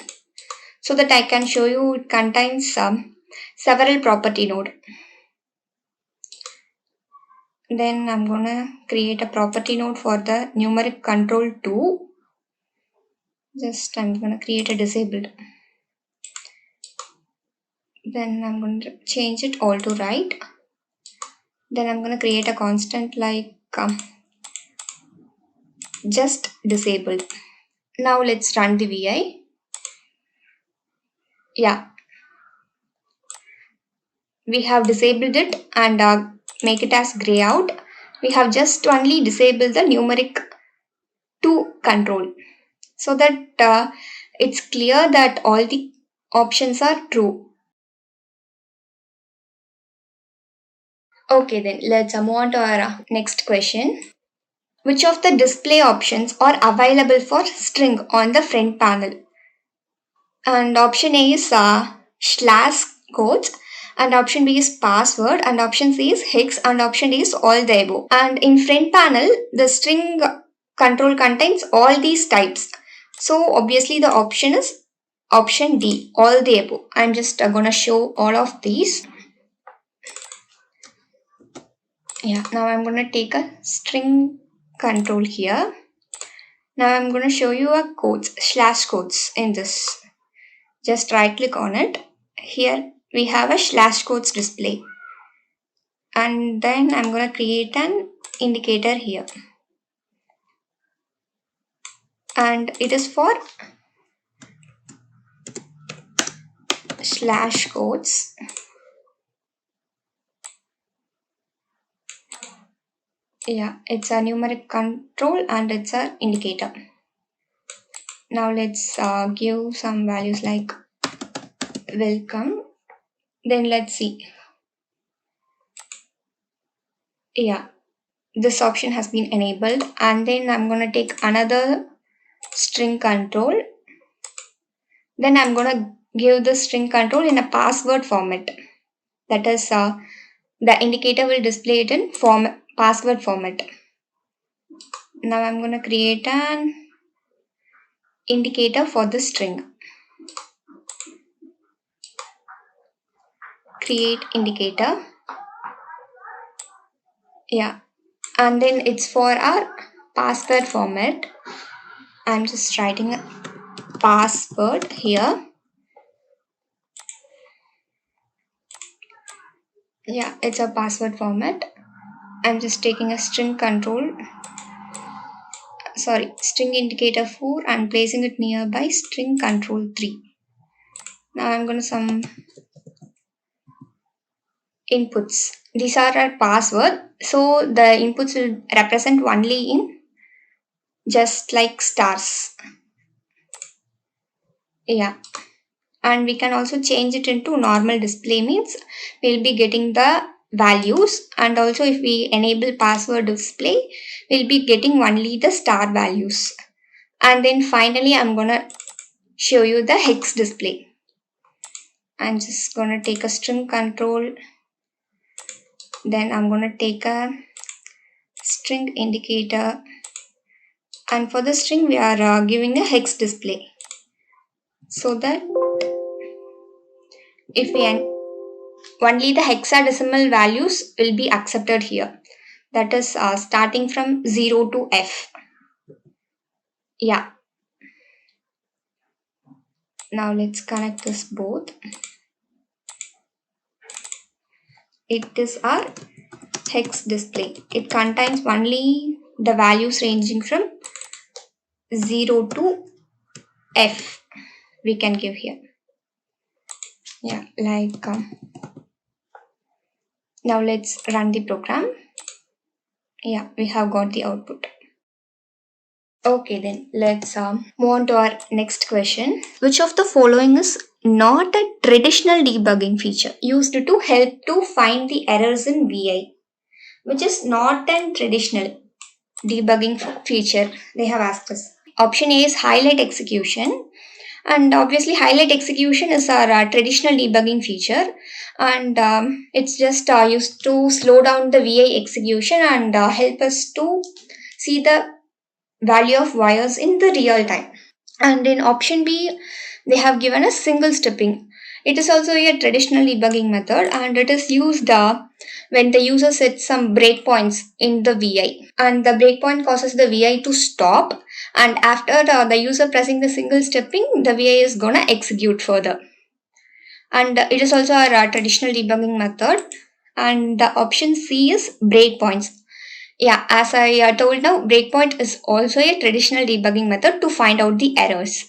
so that I can show you it contains several property node. Then I'm going to create a property node for the numeric control 2. Just I'm going to create a disabled. Then I'm going to change it all to right. Then I'm going to create a constant like just disabled. Now let's run the VI. Yeah, we have disabled it and make it as gray out. We have just only disabled the numeric 2 control so that it's clear that all the options are true. Okay, then let's move on to our next question. Which of the display options are available for string on the front panel? And option A is slash quotes, and option B is password, and option C is hex, and option D is all the above. And in front panel, the string control contains all these types. So obviously the option is option D, all the above. I'm just gonna show all of these. Yeah, now I'm going to take a string control here. Now I'm going to show you a quotes, slash quotes in this. Just right click on it. Here we have a slash quotes display. And then I'm going to create an indicator here. And it is for slash quotes. Yeah, it's a numeric control and it's a indicator. Now let's give some values like welcome. Then let's see. Yeah, this option has been enabled. And then I'm going to take another string control. Then I'm going to give the string control in a password format. That is, the indicator will display it in password format. Now I'm going to create an indicator for the string. Create indicator. Yeah, and then it's for our password format. I'm just writing a password here. Yeah, it's a password format. I'm just taking a string indicator 4 and placing it nearby string control 3. Now I'm going to some inputs. These are our password. So the inputs will represent only in just like stars. Yeah. And we can also change it into normal display, means we'll be getting the values, and also if we enable password display we'll be getting only the star values. And then finally I'm gonna show you the hex display. I'm just gonna take a string control, then I'm gonna take a string indicator, and for the string we are giving a hex display, so that if we only the hexadecimal values will be accepted here. That is starting from 0 to F. Yeah. Now let's connect this both. It is our hex display. It contains only the values ranging from 0 to F. We can give here. Yeah, like now let's run the program. Yeah, we have got the output. Okay, then let's move on to our next question. Which of the following is not a traditional debugging feature used to help to find the errors in VI? Which is not a traditional debugging feature, they have asked us. Option A is highlight execution. And obviously, highlight execution is our traditional debugging feature, and it's just used to slow down the VI execution and help us to see the value of wires in the real time. And in option B, they have given a single stepping. It is also a traditional debugging method, and it is used when the user sets some breakpoints in the VI, and the breakpoint causes the VI to stop, and after the user pressing the single stepping, the VI is gonna execute further. And it is also a traditional debugging method. And the option C is breakpoints. Yeah, as I told now, breakpoint is also a traditional debugging method to find out the errors.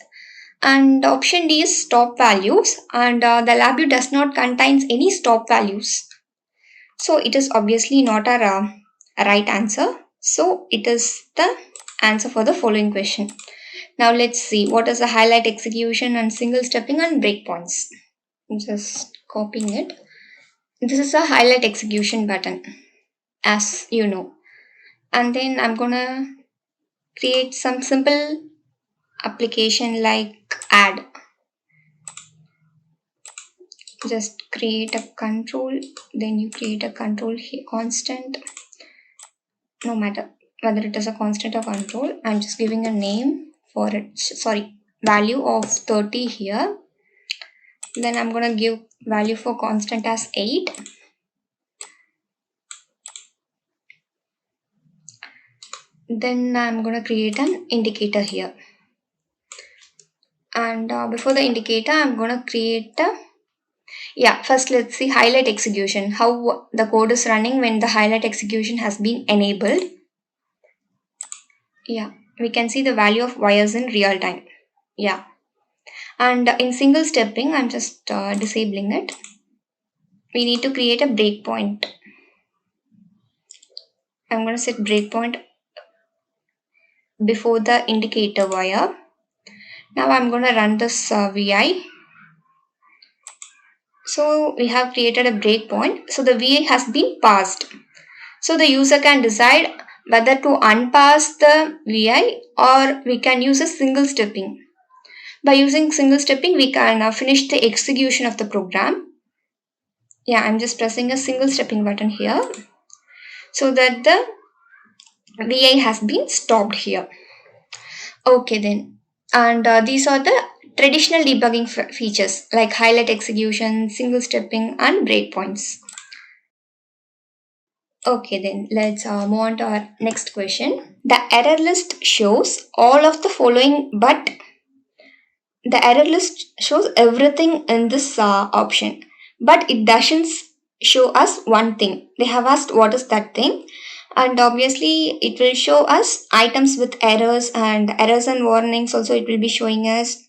And option D is stop values, and the LabVIEW does not contains any stop values. So it is obviously not a right answer. So it is the answer for the following question. Now let's see what is the highlight execution and single stepping and breakpoints. I'm just copying it. This is a highlight execution button, as you know. And then I'm gonna create some simple application like add. Just create a control, then you create a control here, constant, no matter whether it is a constant or control. I'm just giving a name for it, value of 30 here. Then I'm gonna give value for constant as 8. Then I'm going to create an indicator here. And before the indicator, I'm going to create first let's see highlight execution, how the code is running when the highlight execution has been enabled. Yeah, we can see the value of wires in real time. Yeah, and in single stepping, I'm just disabling it. We need to create a breakpoint. I'm going to set breakpoint before the indicator wire. Now I'm going to run this VI. So we have created a breakpoint. So the VI has been passed. So the user can decide whether to unpass the VI or we can use a single stepping. By using single stepping, we can finish the execution of the program. Yeah, I'm just pressing a single stepping button here so that the VI has been stopped here. Okay then. And these are the traditional debugging features like highlight execution, single stepping and breakpoints. Okay then, let's move on to our next question. The error list shows all of the following, but the error list shows everything in this option, but it doesn't show us one thing. They have asked what is that thing, and obviously it will show us items with errors and warnings also it will be showing us,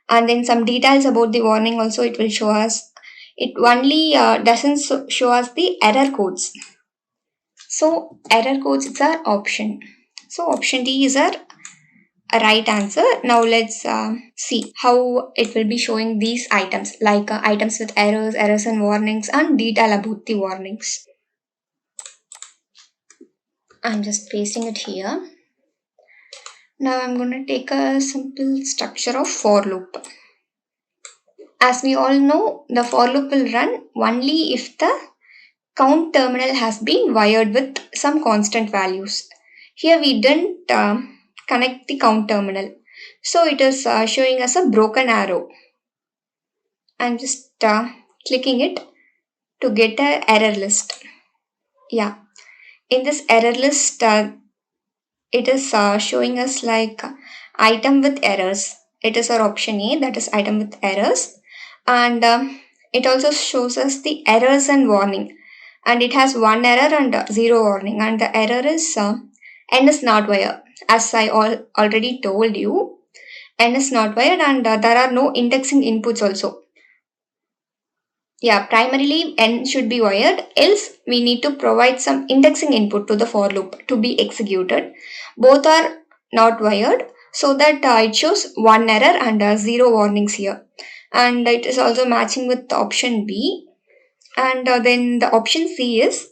and then some details about the warning also it will show us. It only doesn't show us the error codes. So error codes is our option. So option D is our right answer. Now let's see how it will be showing these items like items with errors and warnings and detail about the warnings. I'm just pasting it here. Now I'm going to take a simple structure of for loop. As we all know, the for loop will run only if the count terminal has been wired with some constant values. Here we didn't connect the count terminal. So it is showing us a broken arrow. I'm just clicking it to get an error list. Yeah, in this error list, it is showing us like item with errors. It is our option A, that is item with errors. And it also shows us the errors and warning. And it has one error and zero warning. And the error is N is not wire. As I already told you, N is not wired and there are no indexing inputs also. Yeah, primarily N should be wired, else we need to provide some indexing input to the for loop to be executed. Both are not wired, so that it shows one error and zero warnings here. And it is also matching with option B. And then the option C is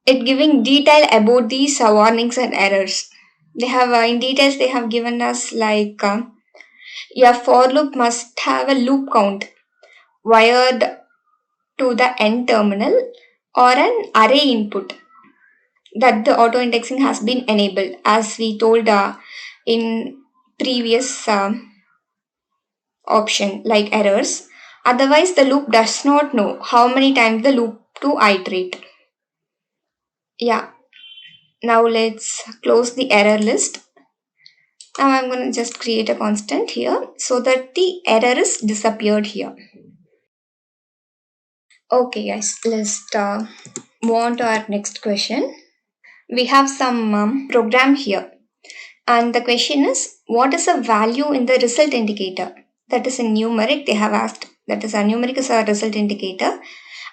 it giving detail about these warnings and errors. They have in details they have given us like your for loop must have a loop count wired to the end terminal or an array input that the auto indexing has been enabled as we told in previous option like errors. Otherwise the loop does not know how many times the loop to iterate. Yeah, now let's close the error list. Now I'm going to just create a constant here so that the error is disappeared here. Okay guys, let's move on to our next question. We have some program here, and the question is what is a value in the result indicator? That is a numeric they have asked. That is a numeric is a result indicator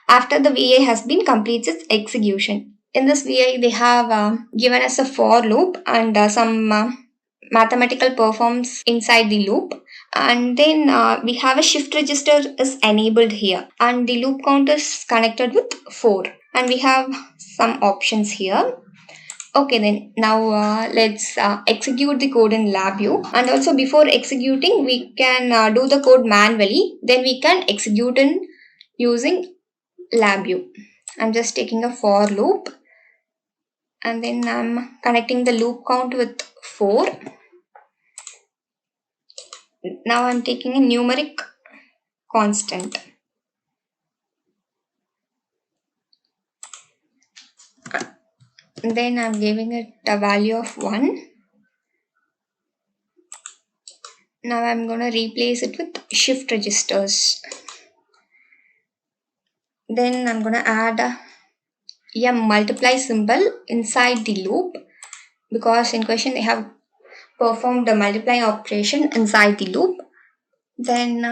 after the VA has been completed its execution. In this VA they have given us a for loop and some mathematical performs inside the loop, and then we have a shift register is enabled here and the loop count is connected with 4, and we have some options here. Okay then, now let's execute the code in LabVIEW, and also before executing we can do the code manually, then we can execute in using LabVIEW. I'm just taking a for loop and then I'm connecting the loop count with 4. Now I'm taking a numeric constant. Then I'm giving it a value of 1. Now I'm going to replace it with shift registers. Then I'm going to add a multiply symbol inside the loop, because in question they have performed the multiply operation inside the loop. Then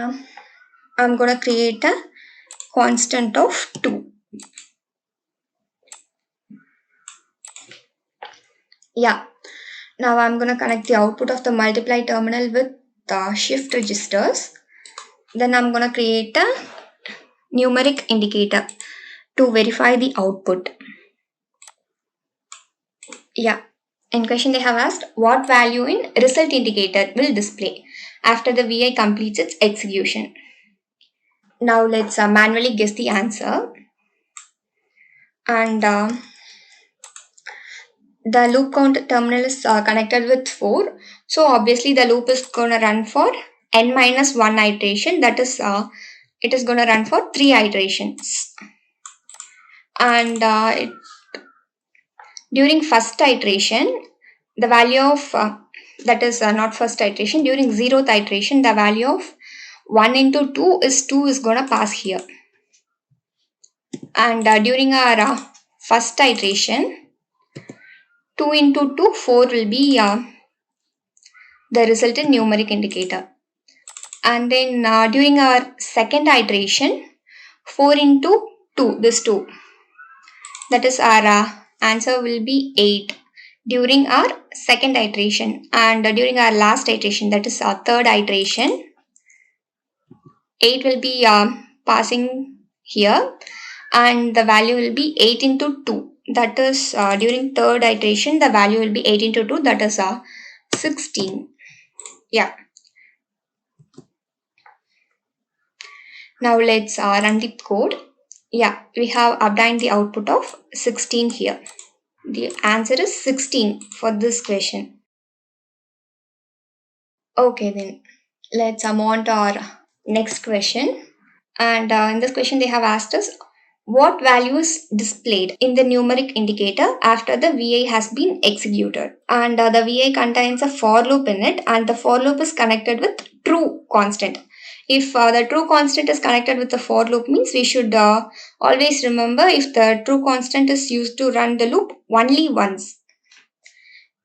I'm going to create a constant of 2. Yeah. Now I'm going to connect the output of the multiply terminal with the shift registers. Then I'm going to create a numeric indicator to verify the output. Yeah. In question they have asked what value in result indicator will display after the VI completes its execution. Now let's manually guess the answer. And the loop count terminal is connected with 4. So obviously the loop is going to run for n minus 1 iteration. That is, it is going to run for 3 iterations. And during first iteration, the value of, that is not first iteration, during 0th iteration, the value of 1 into 2 is going to pass here. And during our first iteration, 2 into 2, 4 will be the resultant numeric indicator. And then during our second iteration, 4 into 2, this 2, that is our answer will be 8 during our second iteration. And during our last iteration, that is our third iteration, 8 will be passing here, and the value will be 8 into 2. That is during third iteration, the value will be 8 into 2, that is 16. Yeah. Now let's run the code. Yeah, we have obtained the output of 16 here. The answer is 16 for this question. Okay, then let's move on to our next question. And in this question, they have asked us what value is displayed in the numeric indicator after the VI has been executed. And the VI contains a for loop in it, and the for loop is connected with true constant. If the true constant is connected with the for loop, means we should always remember if the true constant is used to run the loop only once.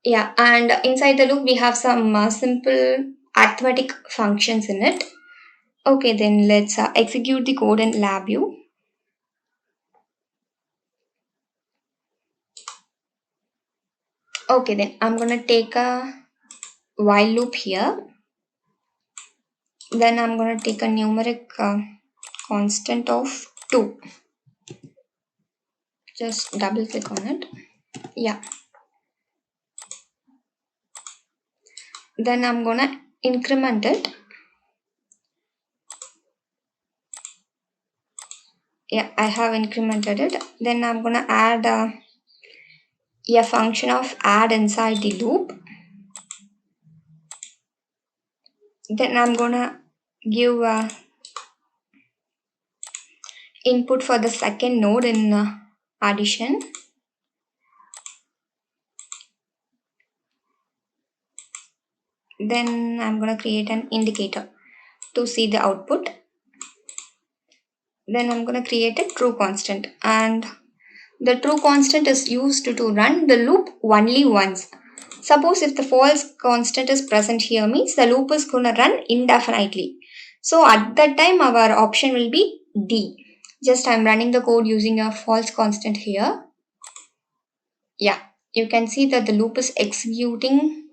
Yeah, and inside the loop we have some simple arithmetic functions in it. Okay, then let's execute the code in LabVIEW. Okay, then I'm gonna take a while loop here. Then I'm gonna take a numeric constant of 2. Just double click on it. Yeah. Then I'm gonna increment it. Yeah, I have incremented it. Then I'm gonna add a function of add inside the loop. Then I'm gonna give input for the second node in addition. Then I'm gonna create an indicator to see the output. Then I'm gonna create a true constant, and the true constant is used to run the loop only once. Suppose if the false constant is present here, means the loop is gonna run indefinitely. So at that time our option will be D. Just I'm running the code using a false constant here. Yeah, you can see that the loop is executing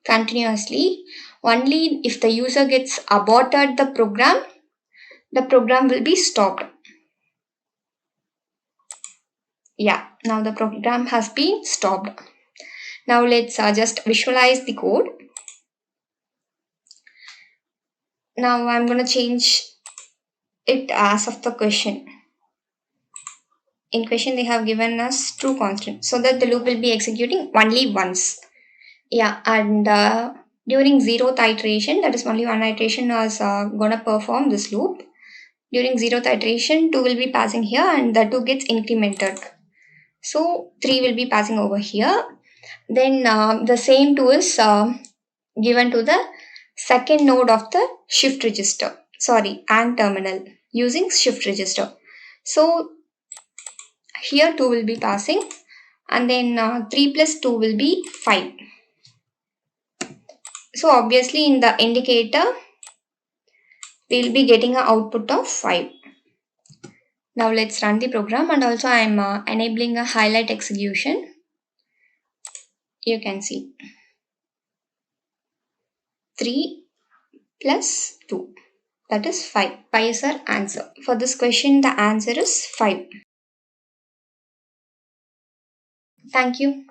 continuously. Only if the user gets aborted the program will be stopped. Yeah, now the program has been stopped. Now let's just visualize the code. Now I'm going to change it as of the question. In question they have given us true constant, so that the loop will be executing only once. Yeah, and during 0th iteration, that is only one iteration, is going to perform this loop. During 0th iteration, 2 will be passing here, and the 2 gets incremented. So 3 will be passing over here. Then the same 2 is given to the second node of the shift register. Sorry, and terminal using shift register. So here 2 will be passing, and then 3 plus 2 will be 5. So obviously in the indicator we will be getting an output of 5. Now let's run the program, and also I am enabling a highlight execution. You can see 3 plus 2, that is 5. 5 is our answer. For this question the answer is 5. Thank you.